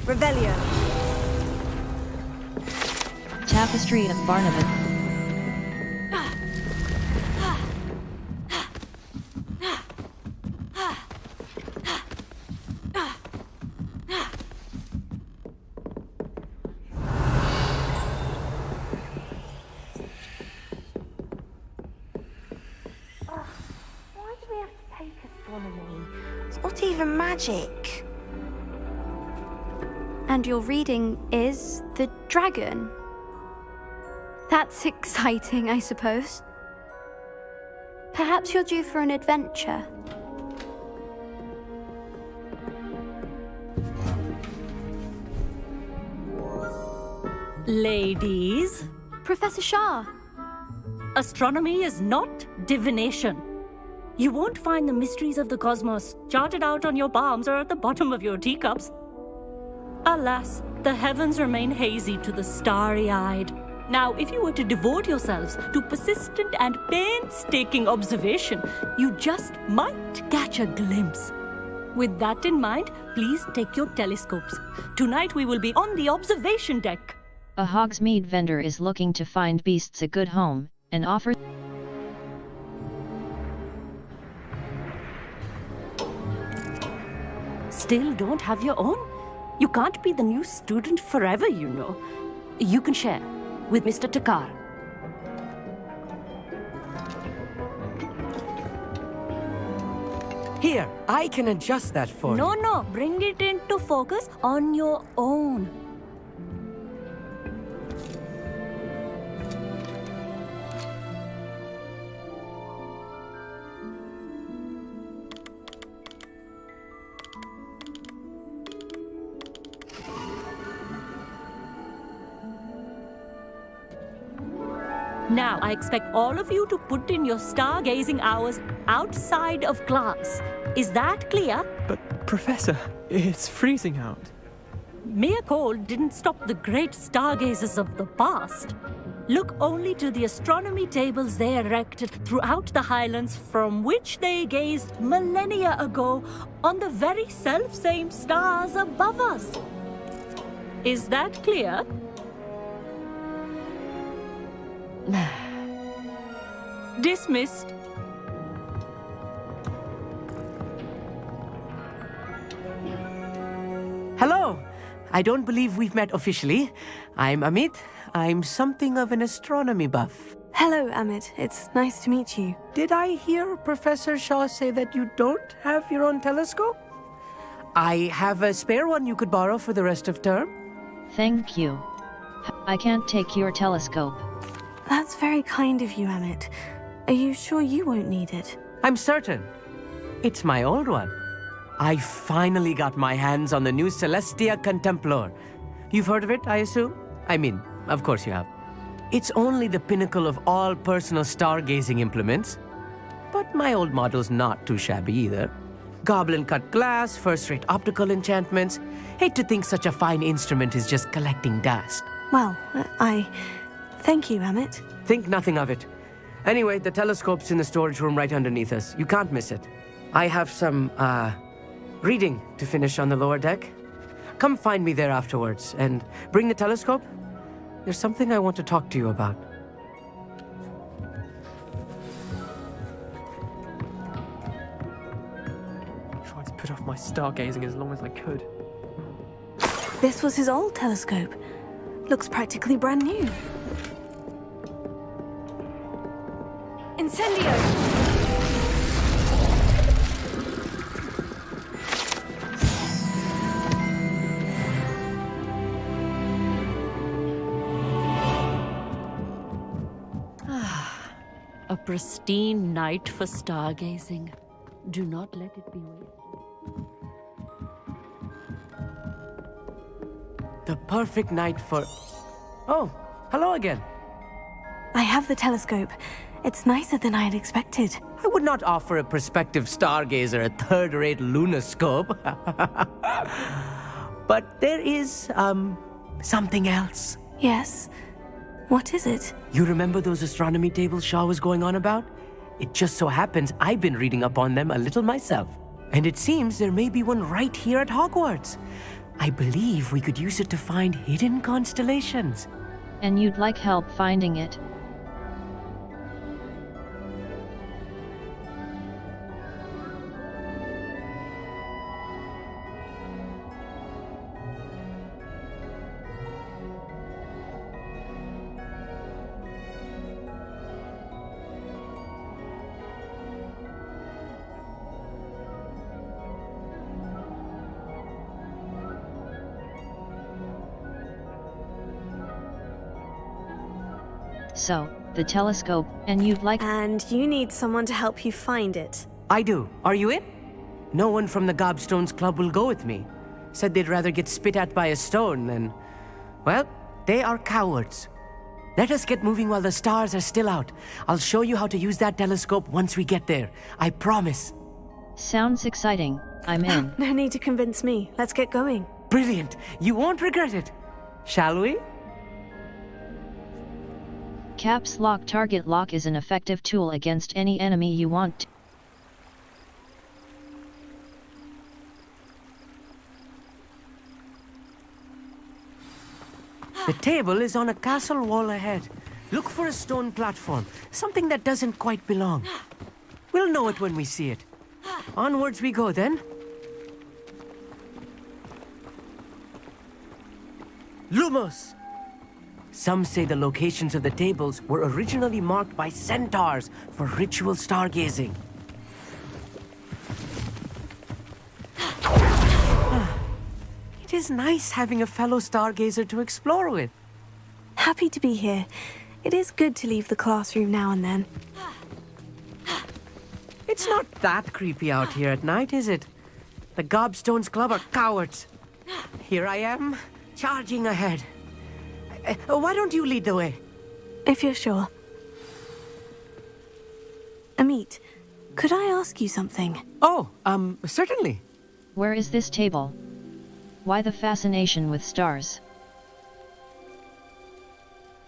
Revelio. Tapestry of Barnabas. Why do we have to take astronomy? It's not even magic. And your reading is the dragon. That's exciting, I suppose. Perhaps you're due for an adventure. Ladies, Professor Shah. astronomy is not divination. You won't find the mysteries of the cosmos charted out on your palms or at the bottom of your teacups. Alas, the heavens remain hazy to the starry-eyed. Now, if you were to devote yourselves to persistent and painstaking observation, you just might catch a glimpse. With that in mind, please take your telescopes. Tonight we will be on the observation deck. A Hogsmeade vendor is looking to find beasts a good home, and offers... Still don't have your own? You can't be the new student forever, you know. You can share with Mr. Takar. Here, I can adjust that for you. No, bring it into focus on your own. Now, I expect all of you to put in your stargazing hours outside of class. Is that clear? But, Professor, it's freezing out. Mere cold didn't stop the great stargazers of the past. Look only to the astronomy tables they erected throughout the Highlands from which they gazed millennia ago on the very self-same stars above us. Is that clear? Dismissed. Hello. I don't believe we've met officially. I'm Amit. I'm something of an astronomy buff. Hello, Amit. It's nice to meet you. Did I hear Professor Shaw say that you don't have your own telescope? I have a spare one you could borrow for the rest of term. Thank you. I can't take your telescope. That's very kind of you, Amit. Are you sure you won't need it? I'm certain. It's my old one. I finally got my hands on the new Celestia Contemplor. You've heard of it, I assume? I mean, of course you have. It's only the pinnacle of all personal stargazing implements. But my old model's not too shabby either. Goblin-cut glass, first-rate optical enchantments. Hate to think such a fine instrument is just collecting dust. Well, Thank you, Amit. Think nothing of it. Anyway, the telescope's in the storage room right underneath us. You can't miss it. I have some, reading to finish on the lower deck. Come find me there afterwards, and bring the telescope. There's something I want to talk to you about. put off my stargazing as long as I could. This was his old telescope. Looks practically brand new. Incendio! A pristine night for stargazing. Do not let it be wasted. The perfect night for... Oh, hello again. I have the telescope. It's nicer than I had expected. I would not offer a prospective stargazer a third-rate lunoscope. But there is, something else. Yes? What is it? You remember those astronomy tables Shaw was going on about? It just so happens I've been reading up on them a little myself. And it seems there may be one right here at Hogwarts. I believe we could use it to find hidden constellations. And you'd like help finding it? So, the telescope, and you'd like... And you need someone to help you find it. I do. Are you in? No one from the Gobstones Club will go with me. Said they'd rather get spit at by a stone than... Well, they are cowards. Let us get moving while the stars are still out. I'll show you how to use that telescope once we get there. I promise. Sounds exciting. I'm in. No need to convince me. Let's get going. Brilliant. You won't regret it. Shall we? Caps Lock Target Lock is an effective tool against any enemy you want to. The table is on a castle wall ahead. Look for a stone platform, something that doesn't quite belong. We'll know it when we see it. Onwards we go then. Lumos! Some say the locations of the tables were originally marked by centaurs for ritual stargazing. It is nice having a fellow stargazer to explore with. Happy to be here. It is good to leave the classroom now and then. It's not that creepy out here at night, is it? The Gobstones Club are cowards. Here I am, charging ahead. Why don't you lead the way? If you're sure. Amit, could I ask you something? Oh, certainly. Where is this table? Why the fascination with stars?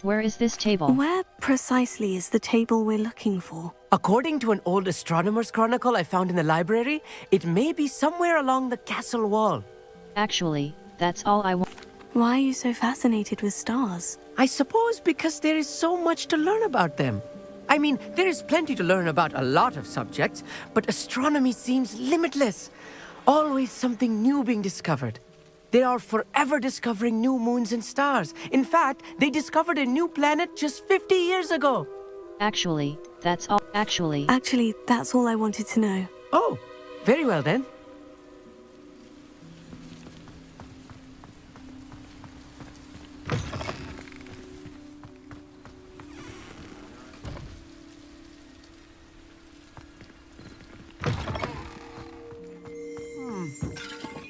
Where is this table? Where precisely is the table we're looking for? According to an old astronomer's chronicle I found in the library, it may be somewhere along the castle wall. Actually, that's all I want. Why are you so fascinated with stars? I suppose because there is so much to learn about them. I mean, there is plenty to learn about a lot of subjects, but astronomy seems limitless. Always something new being discovered. They are forever discovering new moons and stars. In fact, they discovered a new planet just 50 years ago. Actually, that's all. Actually, that's all I wanted to know. Oh, very well then.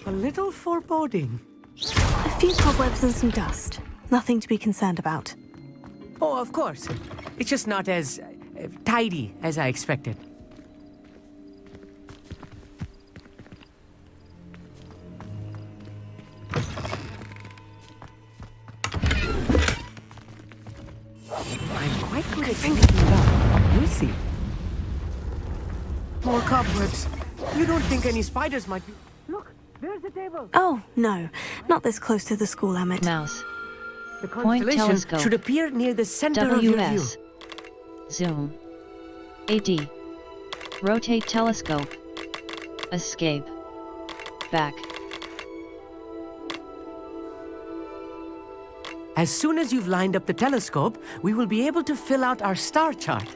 A little foreboding. A few cobwebs and some dust. Nothing to be concerned about. Oh, of course. It's just not as tidy as I expected. I'm quite good at thinking about. We'll see. More cobwebs. You don't think any spiders might be... Look, there's the table. Oh, no. Not this close to the school, Emmett. Mouse. The Point constellation telescope. should appear near the center of your view. WS. Zoom. AD. Rotate telescope. Escape. Back. As soon as you've lined up the telescope, we will be able to fill out our star chart.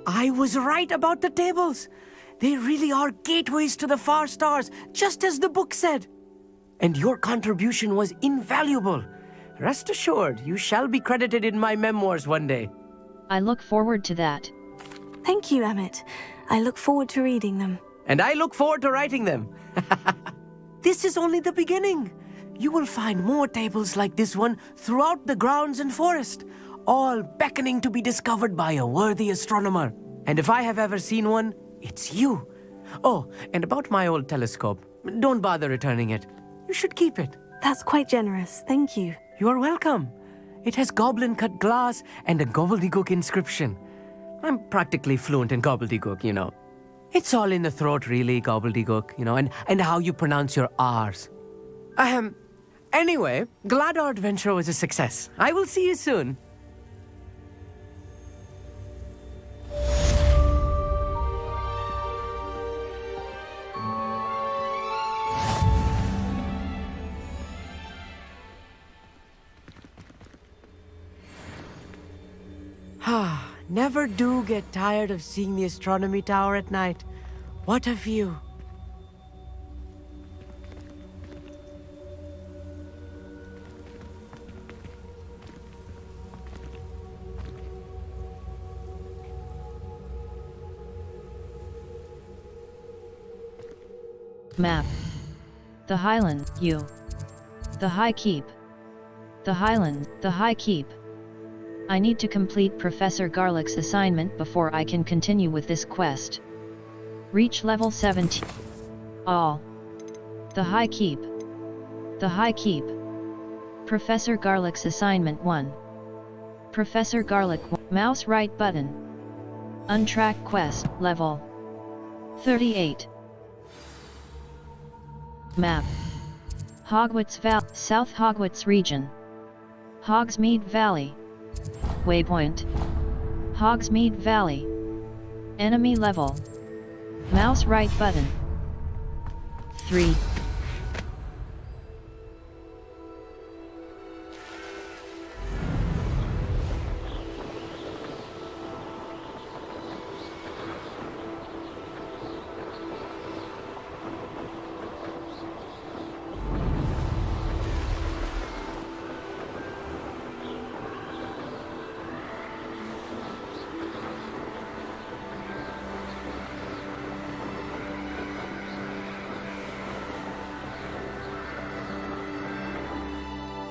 I was right about the tables. They really are gateways to the far stars, just as the book said. And your contribution was invaluable. Rest assured, you shall be credited in my memoirs one day. I look forward to that. Thank you, Emmett. I look forward to reading them. And I look forward to writing them. This is only the beginning. You will find more tables like this one throughout the grounds and forest, all beckoning to be discovered by a worthy astronomer. And if I have ever seen one, it's you. Oh, and about my old telescope, don't bother returning it. You should keep it. That's quite generous. Thank you. You are welcome. It has goblin-cut glass and a gobbledygook inscription. I'm practically fluent in gobbledygook, you know. It's all in the throat, really, gobbledygook, you know, and how you pronounce your R's. Anyway, glad our adventure was a success. I will see you soon. Never do get tired of seeing the astronomy tower at night. What a view. Map. The Highland, U. The High Keep. The Highland, the High Keep. I need to complete Professor Garlick's assignment before I can continue with this quest. Reach level 17. All. The High Keep. The High Keep. Professor Garlick's assignment 1. Professor Garlick, mouse right button. Untracked quest, level 38. Map. Hogwarts Valley, South Hogwarts region. Hogsmeade Valley. Waypoint. Hogsmeade Valley. Enemy level. Mouse right button. 3.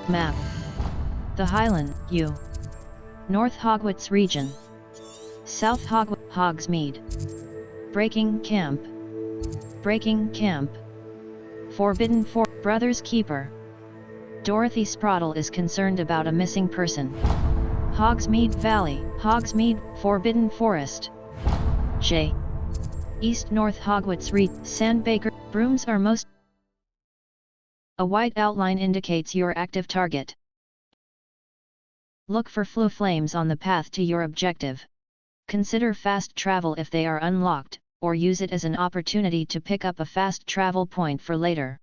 Map. The Highland, U. North Hogwarts region. South Hogsmeade. Breaking camp. Breaking camp. Forbidden Brother's Keeper. Dorothy Sprottle is concerned about a missing person. Hogsmeade Valley, Hogsmeade, Forbidden Forest. J. East North Hogwarts Sandbaker, brooms are most. A white outline indicates your active target. Look for flu flames on the path to your objective. Consider fast travel if they are unlocked, or use it as an opportunity to pick up a fast travel point for later.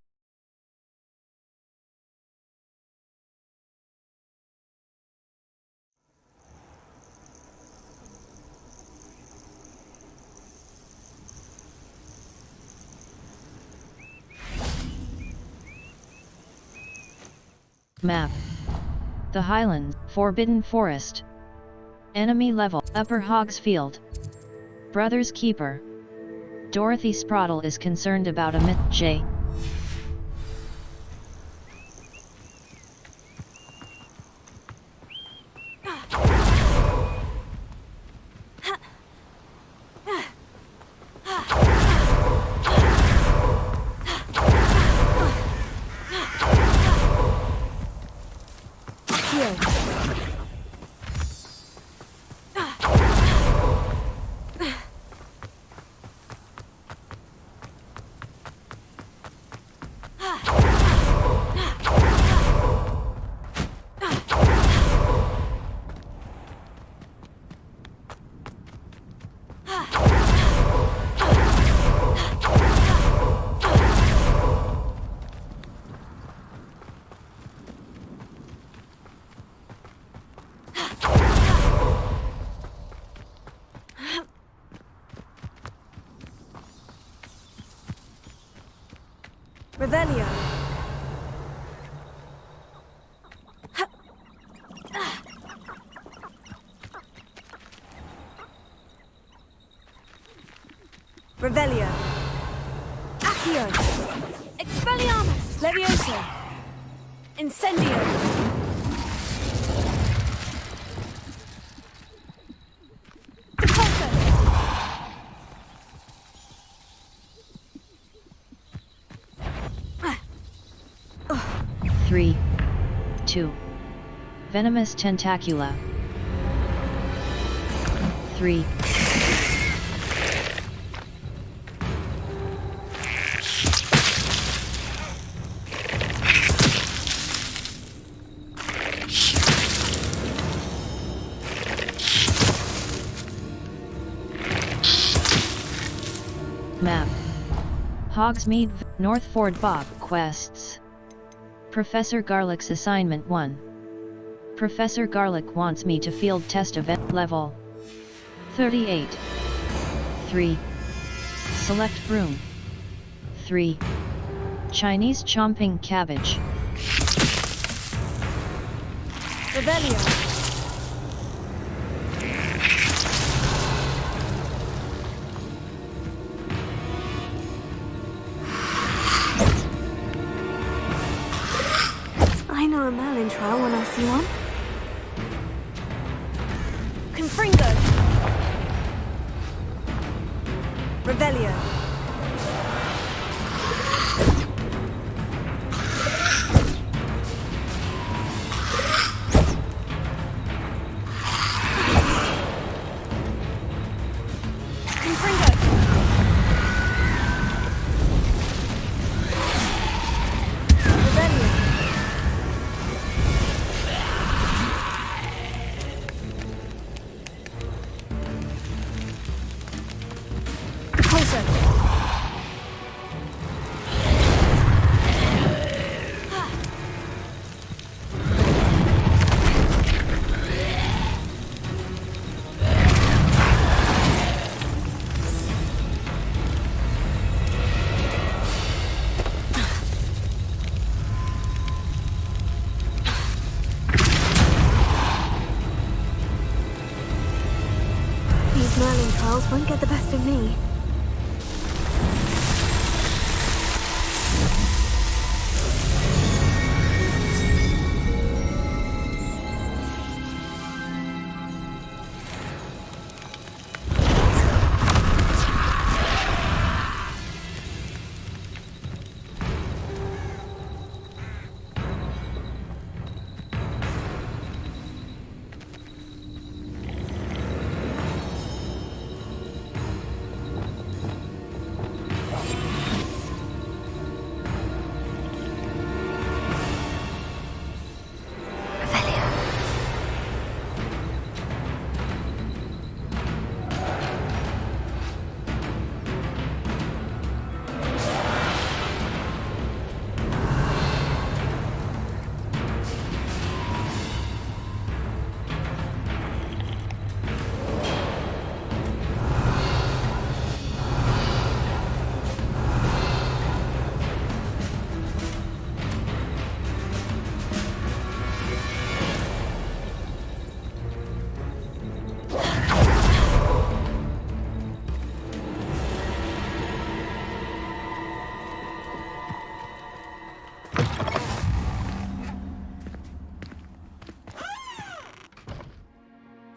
Map. The Highland, Forbidden Forest. Enemy level, Upper Hogsfield. Brother's Keeper. Dorothy Sprottle is concerned about a myth. J. Revelio. Revelio. Accio. Expelliarmus. Levioso. Incendio. Depulso. 3, 2. Venomous Tentacula. 3. Map. Hogsmeade, North Ford Bob quests. Professor Garlick's assignment 1. Professor Garlick wants me to field test event level 38. 3. Select room. 3. Chinese chomping cabbage. Revelio. I know a Merlin trial when I see one. Confringo. Revelio. Confringo. Revelio. Repulso. These Merlin trials won't get the best of me.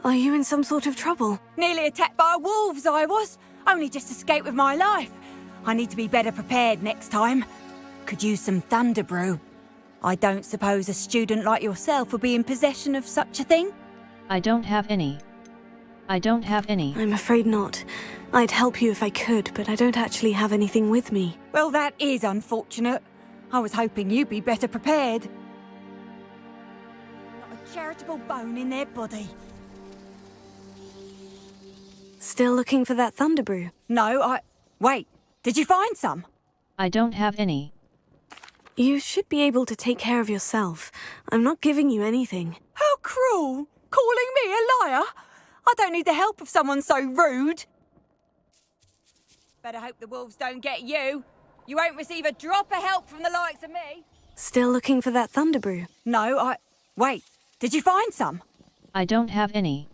Are you in some sort of trouble? Nearly attacked by wolves, I was. Only just escaped with my life. I need to be better prepared next time. Could use some thunder brew. I don't suppose a student like yourself would be in possession of such a thing? I don't have any. I don't have any. I'm afraid not. I'd help you if I could, but I don't actually have anything with me. Well, that is unfortunate. I was hoping you'd be better prepared. Not a charitable bone in their body. Still looking for that thunder brew? No, Wait, did you find some? I don't have any. You should be able to take care of yourself. I'm not giving you anything. How cruel! Calling me a liar? I don't need the help of someone so rude. Better hope the wolves don't get you. You won't receive a drop of help from the likes of me. Still looking for that Thunderbrew? No, Wait, did you find some? I don't have any.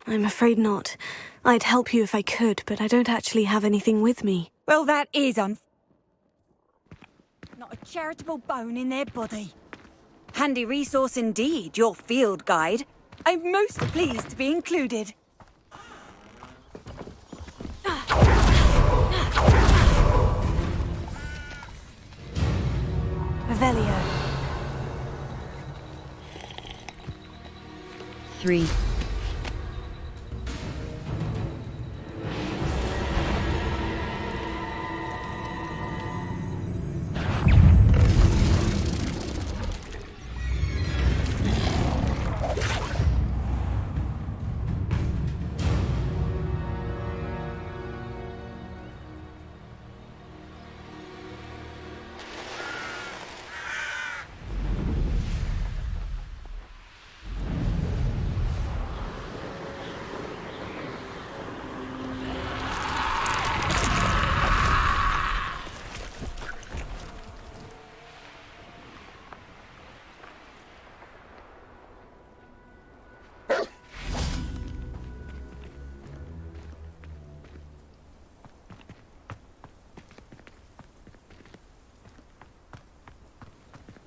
I'm afraid not. I'd help you if I could, but I don't actually have anything with me. Well, that is Not a charitable bone in their body. Handy resource indeed, your field guide. I'm most pleased to be included. Revelio. 3.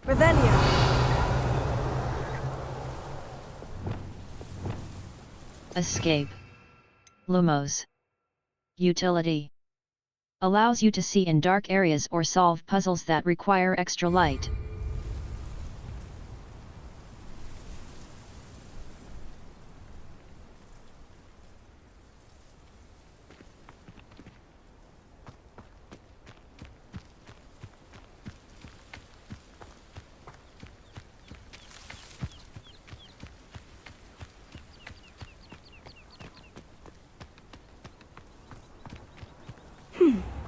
Revelio. Escape. Lumos. Utility. Allows you to see in dark areas or solve puzzles that require extra light.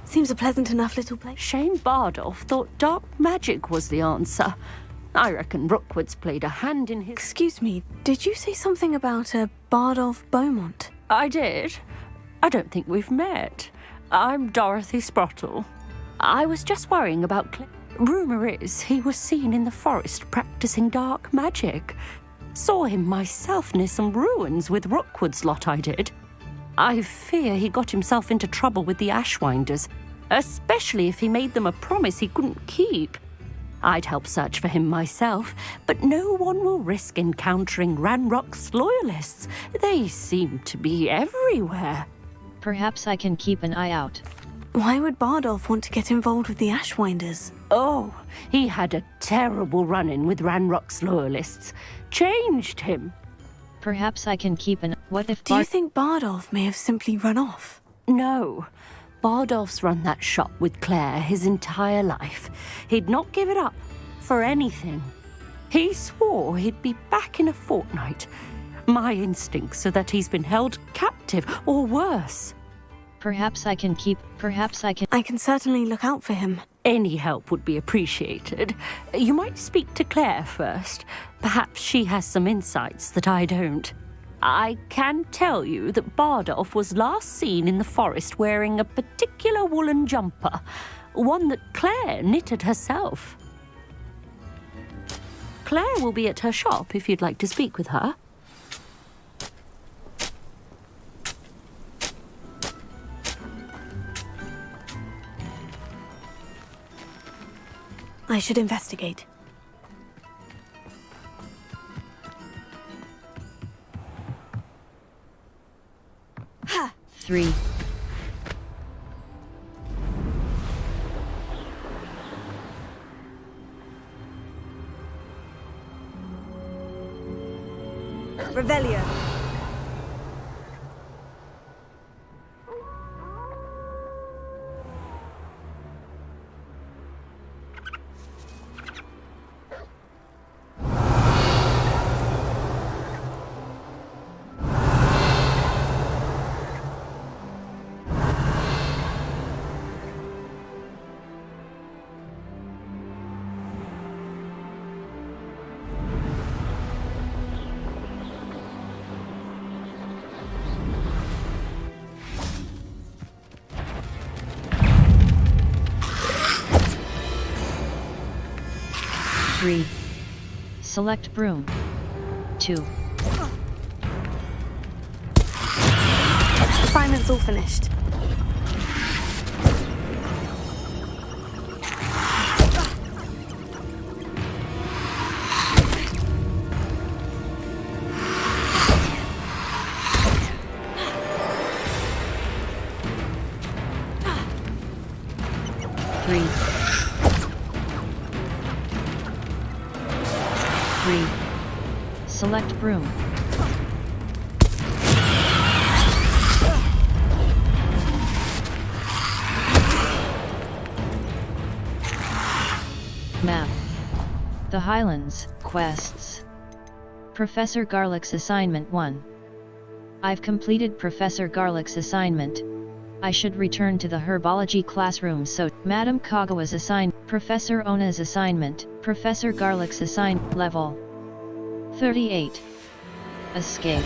Seems a pleasant enough little place. Shane Bardolph thought dark magic was the answer. I reckon Rookwood's played a hand in his... Excuse me, did you say something about a Bardolph Beaumont? I did. I don't think we've met. I'm Dorothy Sprottle. I was just worrying about... Rumour is he was seen in the forest practicing dark magic. Saw him myself near some ruins with Rookwood's lot I did. I fear he got himself into trouble with the Ashwinders, especially if he made them a promise he couldn't keep. I'd help search for him myself, but no one will risk encountering Ranrock's loyalists. They seem to be everywhere. Perhaps I can keep an eye out. Why would Bardolph want to get involved with the Ashwinders? Oh, he had a terrible run-in with Ranrock's loyalists. Changed him. Perhaps I can keep an... What if... Do you think Bardolph may have simply run off? No. Bardolph's run that shop with Claire his entire life. He'd not give it up for anything. He swore he'd be back in a fortnight. My instincts are that he's been held captive, or worse. Perhaps I can keep... I can certainly look out for him. Any help would be appreciated. You might speak to Claire first. Perhaps she has some insights that I don't. I can tell you that Bardolph was last seen in the forest wearing a particular woolen jumper, one that Claire knitted herself. Claire will be at her shop if you'd like to speak with her. I should investigate. Ha! 3. Revelio. 3. Select broom. 2. Assignment's all finished. Select broom. Map. The Highlands, quests. Professor Garlick's assignment 1. I've completed Professor Garlick's assignment. I should return to the herbology classroom so Madam Kagawa's assigned, Professor Ona's assignment, Professor Garlick's assigned, level 38. Escape.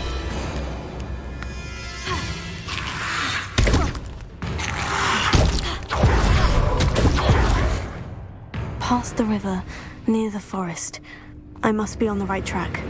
Past the river, near the forest. I must be on the right track.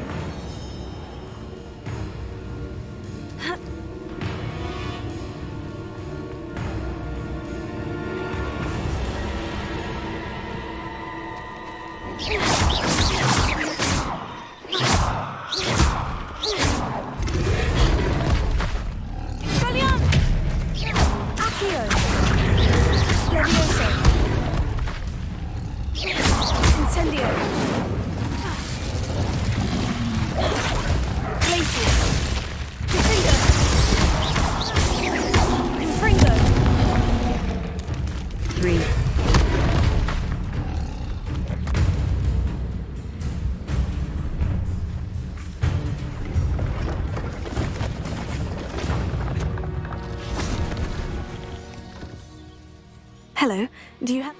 Hello, do you have...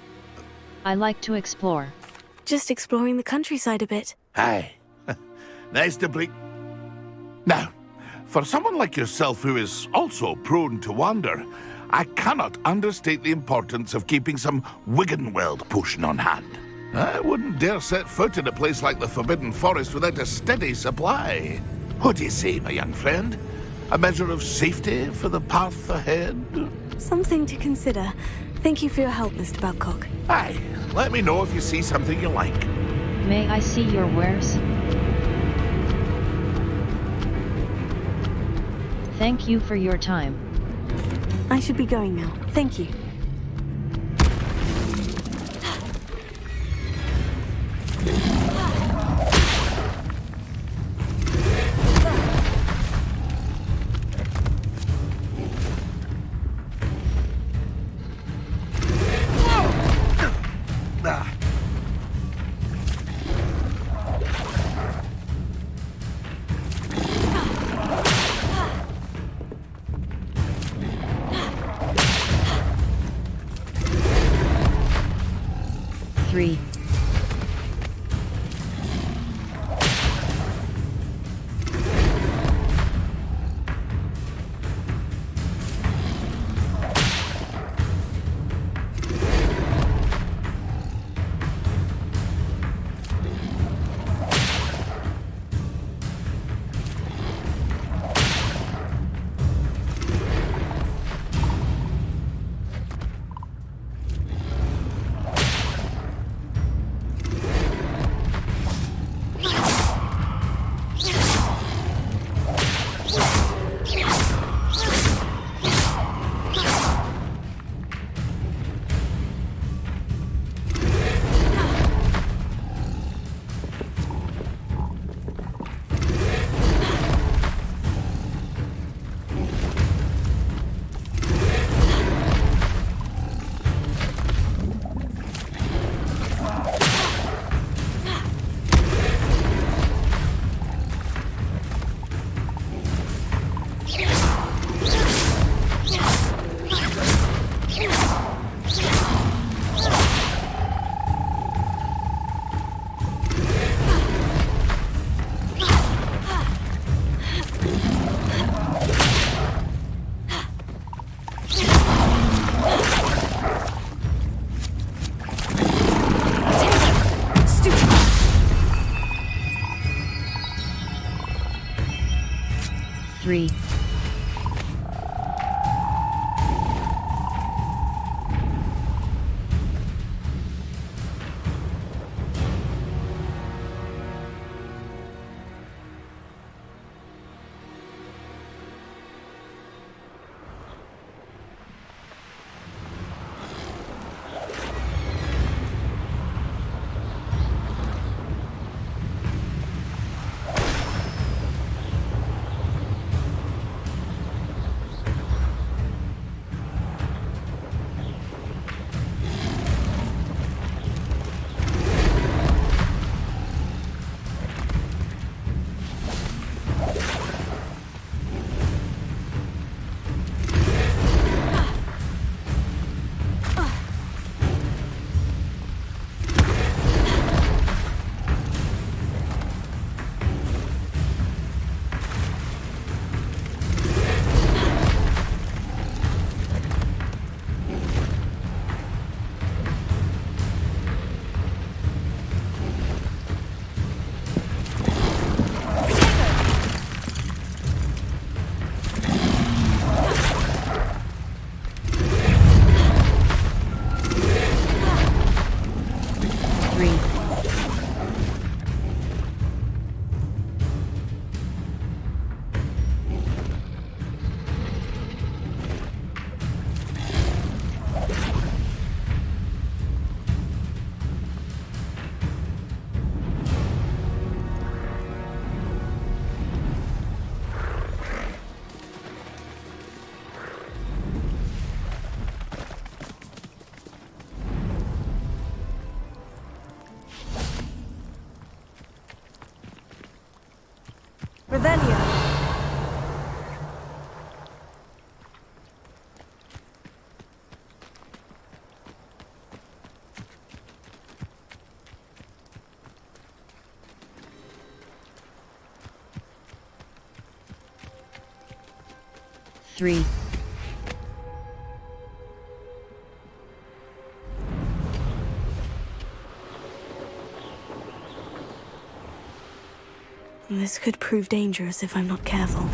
I like to explore. Just exploring the countryside a bit. Aye. Nice to break. Now, for someone like yourself who is also prone to wander, I cannot understate the importance of keeping some Wiggenweld potion on hand. I wouldn't dare set foot in a place like the Forbidden Forest without a steady supply. What do you say, my young friend? A measure of safety for the path ahead? Something to consider. Thank you for your help, Mr. Babcock. Aye. Let me know if you see something you like. May I see your wares? Thank you for your time. I should be going now. Thank you. 3. Revelio. Three. This could prove dangerous if I'm not careful.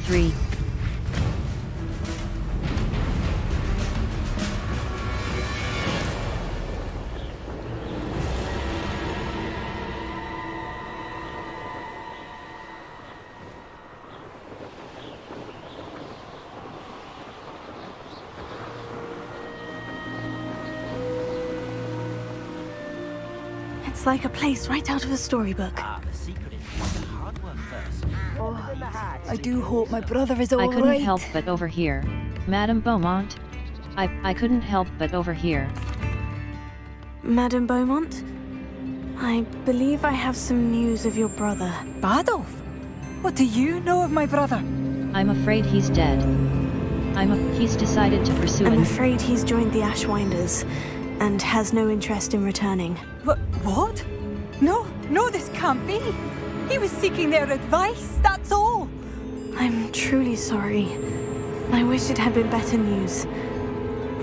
Three. It's like a place right out of a storybook. I do hope my brother is I all couldn't right. help but overhear. Madame Beaumont? I couldn't help but overhear. Madame Beaumont? I believe I have some news of your brother. Bardolph? What do you know of my brother? I'm afraid he's dead. He's decided to pursue I'm afraid he's joined the Ashwinders and has no interest in returning. What? No, this can't be. He was seeking their advice, that's all. I'm truly sorry. I wish it had been better news.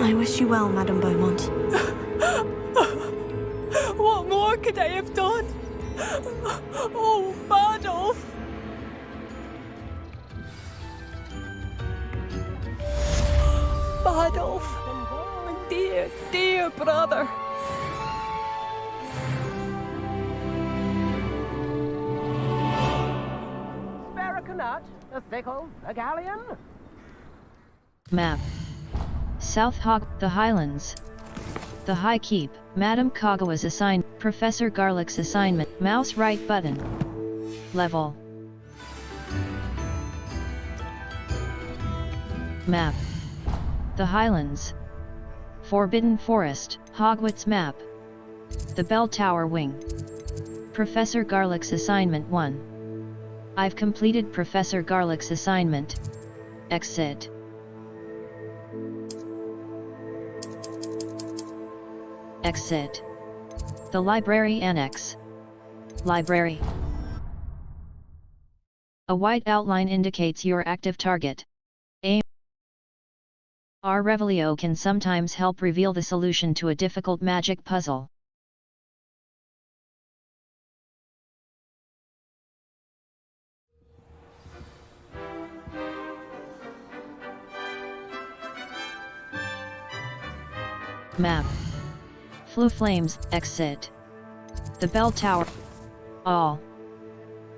I wish you well, Madame Beaumont. What more could I have done? Oh, Bardolph! Bardolph! My dear, dear brother! Sparacanut, a thickle, a galleon. Map. South the Highlands. The High Keep. Madame Kagawa's assigned. Professor Garlick's assignment. Mouse right button. Level. Map. The Highlands. Forbidden Forest. Hogwarts map. The Bell Tower Wing. Professor Garlick's assignment 1. I've completed Professor Garlick's assignment. Exit. Exit. The Library Annex. Library. A white outline indicates your active target. Aim. Our Revelio can sometimes help reveal the solution to a difficult magic puzzle. Map. Flu Flames, exit. The Bell Tower. All.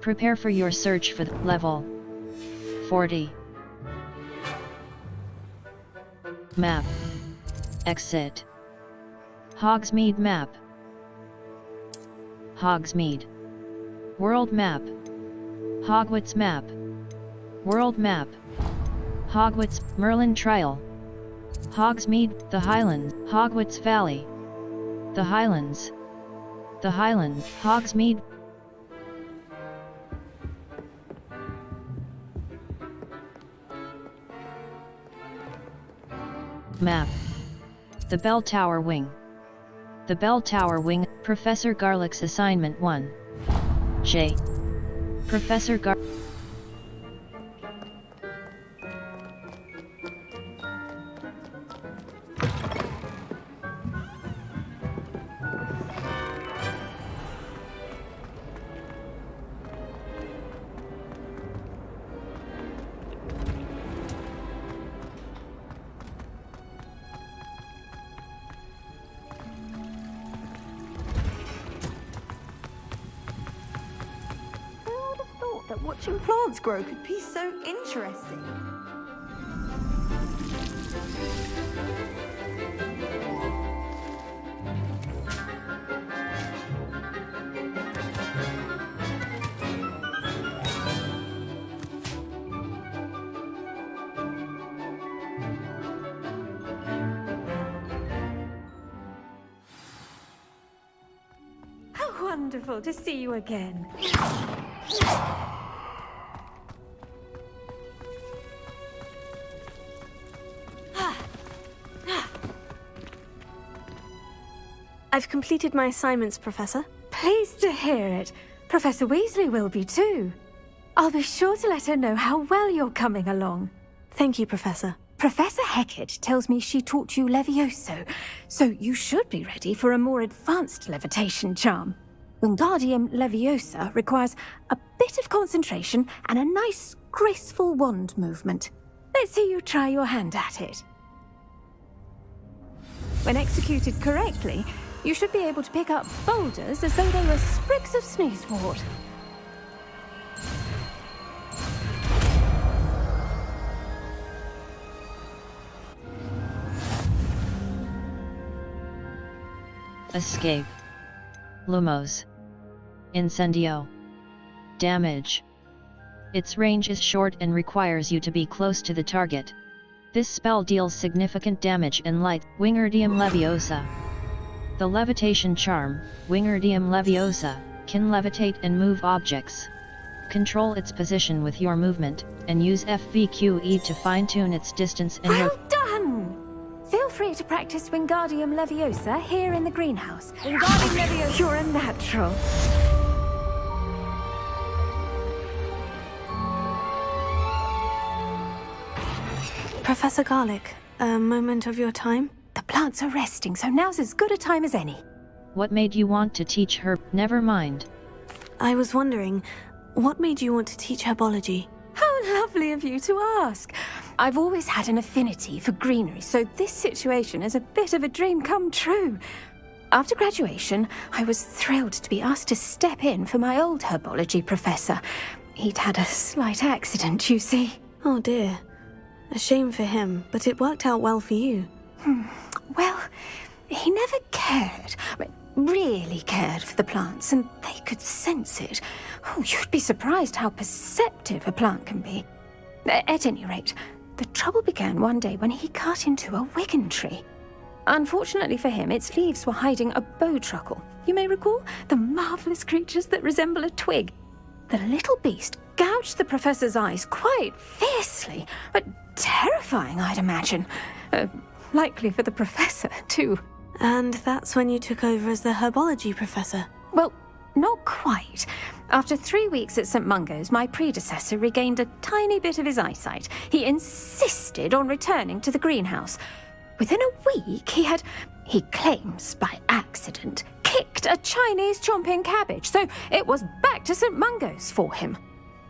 Prepare for your search for the level 40. Map. Exit. Hogsmeade map. Hogsmeade. World map. Hogwarts map. World map. Hogwarts, Merlin Trial. Hogsmeade, the Highlands, Hogwarts Valley. The Highlands. The Highlands, Hogsmeade. Map. The Bell Tower Wing. The Bell Tower Wing, Professor Garlick's assignment 1. J. Professor that watching plants grow could be so interesting. How wonderful to see you again. I've completed my assignments, Professor. Pleased to hear it. Professor Weasley will be too. I'll be sure to let her know how well you're coming along. Thank you, Professor. Professor Hecat tells me she taught you Levioso, so you should be ready for a more advanced levitation charm. Wingardium Leviosa requires a bit of concentration and a nice, graceful wand movement. Let's see you try your hand at it. When executed correctly, you should be able to pick up boulders as though they were sprigs of sneezewort. Escape. Lumos. Incendio. Damage. Its range is short and requires you to be close to the target. This spell deals significant damage and light. Wingardium Leviosa. The levitation charm, Wingardium Leviosa, can levitate and move objects. Control its position with your movement, and use FVQE to fine-tune its distance and Well done! Feel free to practice Wingardium Leviosa here in the greenhouse. Wingardium Leviosa! You're a natural. Professor Garlick, a moment of your time? The plants are resting, so now's as good a time as any. What made you want to teach her? Never mind. I was wondering, what made you want to teach herbology? How lovely of you to ask. I've always had an affinity for greenery, so this situation is a bit of a dream come true. After graduation, I was thrilled to be asked to step in for my old herbology professor. He'd had a slight accident, you see. Oh dear. A shame for him, but it worked out well for you. Well, he never cared, really cared for the plants, and they could sense it. Oh, you'd be surprised how perceptive a plant can be. At any rate, the trouble began one day when he cut into a wigan tree. Unfortunately for him, its leaves were hiding a bowtruckle. You may recall the marvellous creatures that resemble a twig. The little beast gouged the professor's eyes quite fiercely, but terrifying, I'd imagine. Likely for the professor, too. And that's when you took over as the herbology professor? Well, not quite. After 3 weeks at St. Mungo's, my predecessor regained a tiny bit of his eyesight. He insisted on returning to the greenhouse. Within a week, he claims by accident, kicked a Chinese chomping cabbage, so it was back to St. Mungo's for him.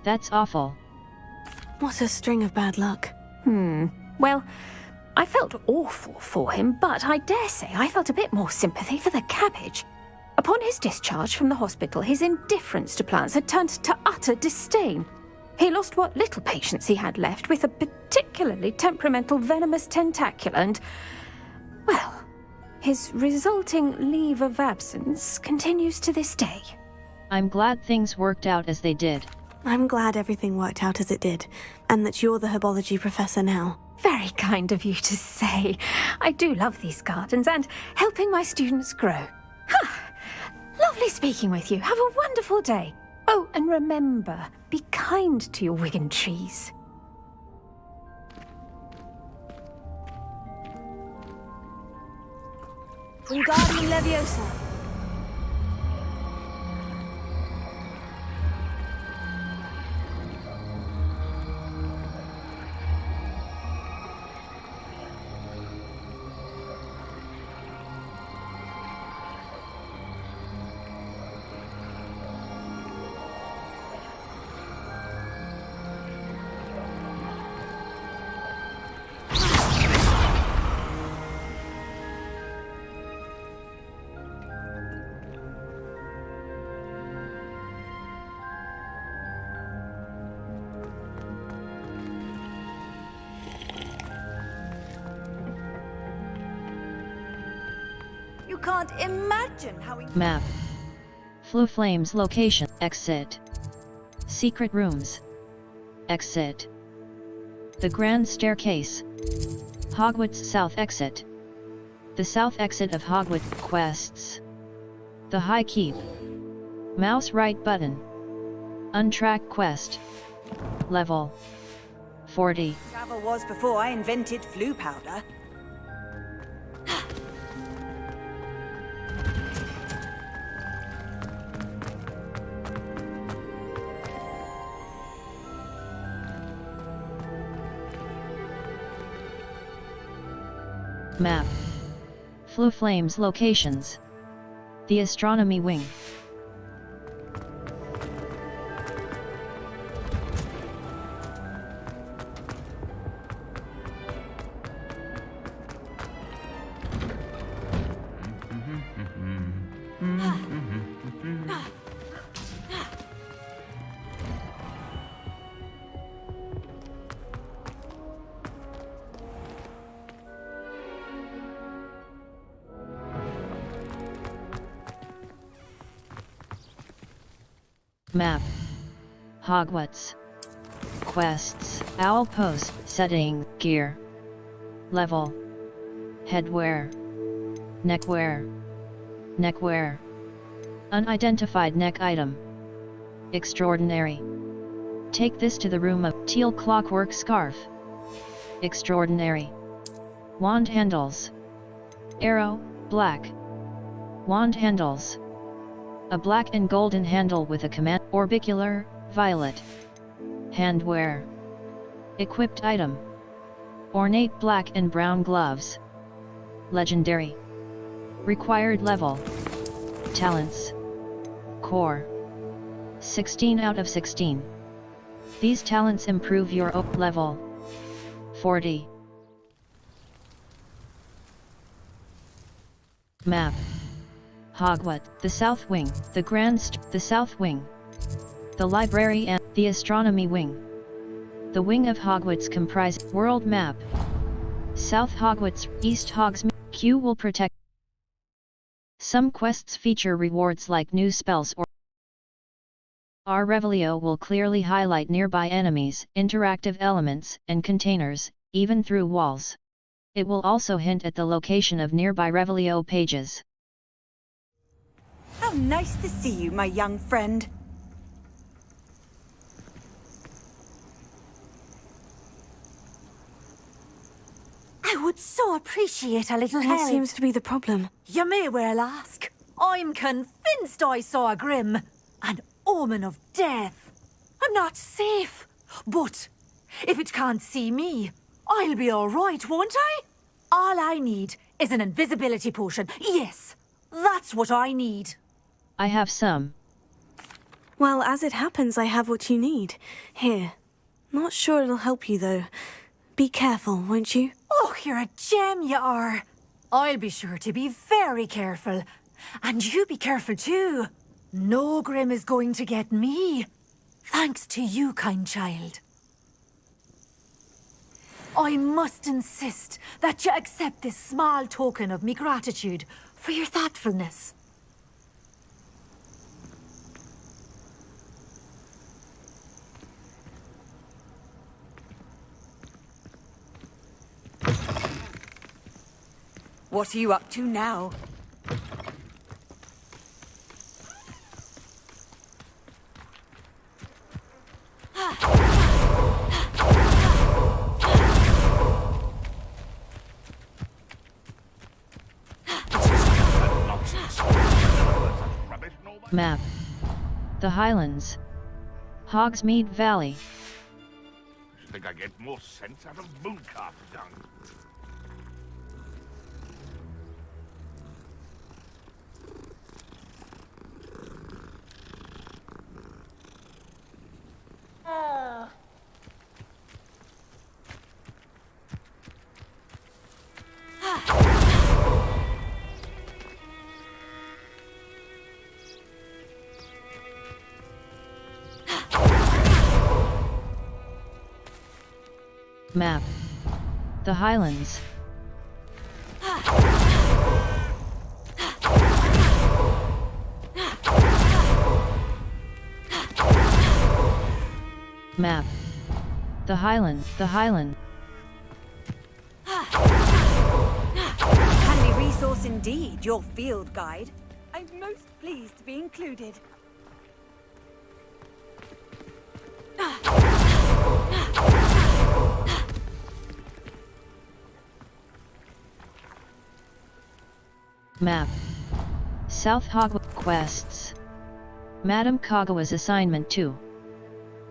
That's awful. What a string of bad luck. Well, I felt awful for him, but I dare say I felt a bit more sympathy for the cabbage. Upon his discharge from the hospital, his indifference to plants had turned to utter disdain. He lost what little patience he had left with a particularly temperamental venomous tentacula and, well, his resulting leave of absence continues to this day. I'm glad things worked out as they did. I'm glad everything worked out as it did, and that you're the herbology professor now. Very kind of you to say. I do love these gardens and helping my students grow. Lovely speaking with you. Have a wonderful day. Oh, and remember, be kind to your wigan trees. Wingardium Leviosa. You can't imagine how Map. Flames location. Exit. Secret rooms. Exit. The Grand Staircase. Hogwarts South Exit. The South Exit of Hogwarts Quests. The High Keep. Mouse right button. Untrack quest. Level 40. travel was before I invented flu powder. Map. Flames locations. The Astronomy Wing. Map. Hogwarts. Quests. Owl Post. Setting. Gear. Level. Headwear. Neckwear. Neckwear. Unidentified neck item. Extraordinary. Take this to the room of teal clockwork scarf. Extraordinary. Wand handles. Arrow, black. Wand handles. A black and golden handle with a command. Orbicular, violet. Handwear. Equipped item. Ornate black and brown gloves. Legendary. Required level. Talents. Core. 16 out of 16. These talents improve your OP level. 40. Map. Hogwarts, the South Wing, the South Wing. The Library and the Astronomy Wing. The Wing of Hogwarts comprise World Map. South Hogwarts, East Hogsmeade. Q will protect. Some quests feature rewards like new spells or our Revelio will clearly highlight nearby enemies, interactive elements, and containers, even through walls. It will also hint at the location of nearby Revelio pages. How nice to see you, my young friend. I would so appreciate a little help. What seems to be the problem? You may well ask. I'm convinced I saw a grim, an omen of death. I'm not safe, but if it can't see me, I'll be all right, won't I? All I need is an invisibility potion. Yes, that's what I need. I have some. Well, as it happens, I have what you need. Here. Not sure it'll help you, though. Be careful, won't you? Oh, you're a gem, you are. I'll be sure to be very careful. And you be careful, too. No grim is going to get me. Thanks to you, kind child. I must insist that you accept this small token of me gratitude for your thoughtfulness. What are you up to now? Map. The Highlands. Hogsmeade Valley. I think I get more sense out of mooncalf dung. Map. The Highlands. Map. The Highland. The Highland. Handy resource indeed, your field guide. I'm most pleased to be included. Map. South Hogwarts quests. Madame Kagawa's assignment 2.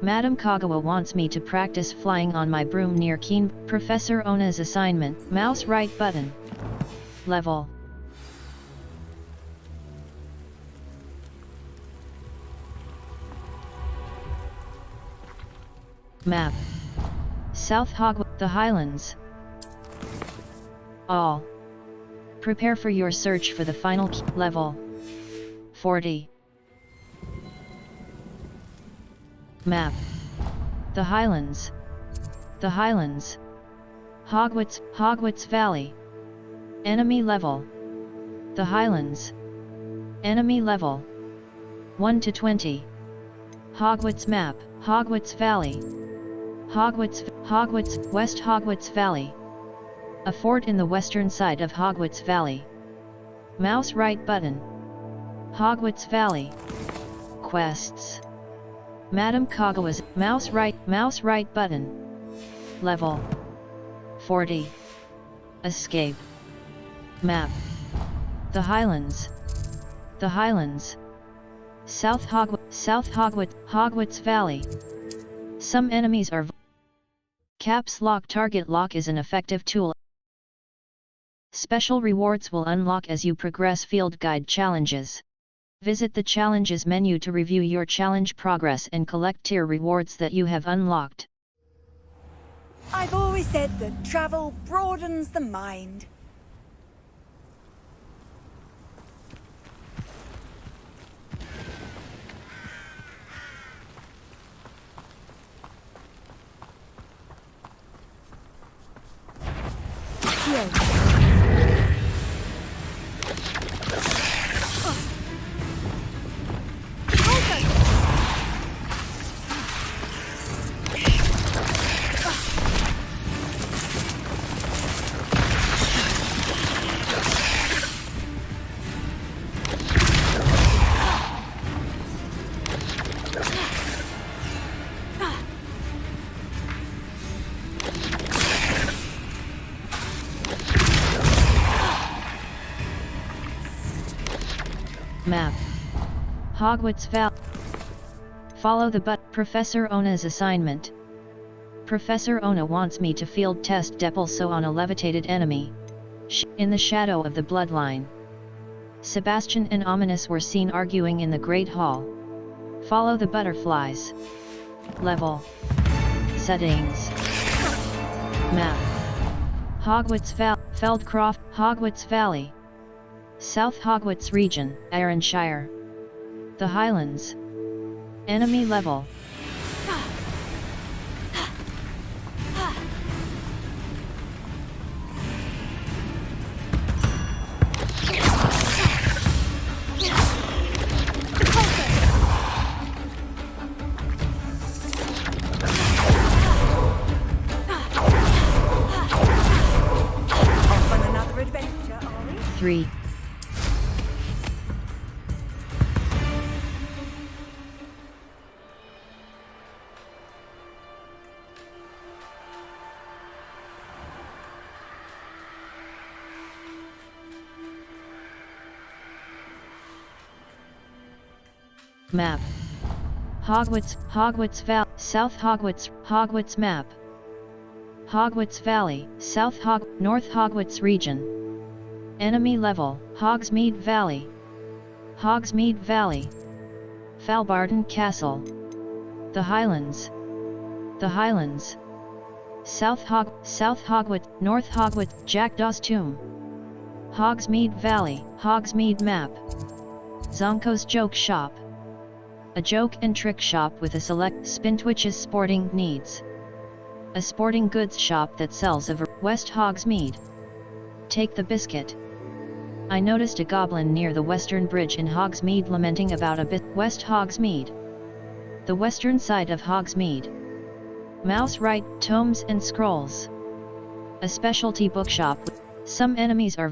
Madame Kagawa wants me to practice flying on my broom near Keen. Professor Ona's assignment. Mouse right button. Level. Map. South Hogwarts. The Highlands. All. Prepare for your search for the final key. Level 40. Map. The Highlands. The Highlands. Hogwarts Valley. Enemy level. The Highlands. Enemy level 1 to 20. Hogwarts map. Hogwarts Valley. West Hogwarts Valley. A fort in the western side of Hogwarts Valley. Mouse right button. Hogwarts Valley. Quests. Madame Kagawa's mouse right button. Level 40. Escape. Map. The Highlands. The Highlands. Hogwarts Valley. Some enemies are Caps Lock. Target lock is an effective tool. Special rewards will unlock as you progress field guide challenges. Visit the challenges menu to review your challenge progress and collect tier rewards that you have unlocked. I've always said that travel broadens the mind. Map. Hogwarts Valley. Follow the Professor Ona's assignment. Professor Ona wants me to field test Depulso on a levitated enemy. In the shadow of the bloodline. Sebastian and Ominous were seen arguing in the Great Hall. Follow the butterflies. Level. Settings. Map. Hogwarts Valley. Feldcroft. Hogwarts Valley. South Hogwarts Region, Ironshire. The Highlands. Enemy level. Off on another adventure, are we? 3. Map. Hogwarts Valley, South Hogwarts map. Hogwarts Valley, North Hogwarts region. Enemy level, Hogsmeade Valley. Hogsmeade Valley. Falbarden Castle. The Highlands. The Highlands. South Hogwarts, North Hogwarts, Jackdaw's Tomb. Hogsmeade Valley, Hogsmeade map. Zonko's Joke Shop. A joke and trick shop with a select Spintwitch's sporting needs. A sporting goods shop that sells a West Hogsmeade. Take the biscuit. I noticed a goblin near the western bridge in Hogsmeade lamenting about a West Hogsmeade. The western side of Hogsmeade. Mouse right, tomes and scrolls. A specialty bookshop. Some enemies are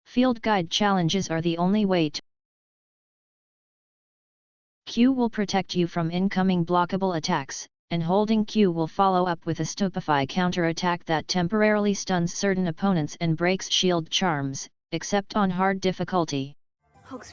Field guide challenges are the only way to. Q will protect you from incoming blockable attacks, and holding Q will follow up with a Stupefy counter-attack that temporarily stuns certain opponents and breaks shield charms, except on hard difficulty.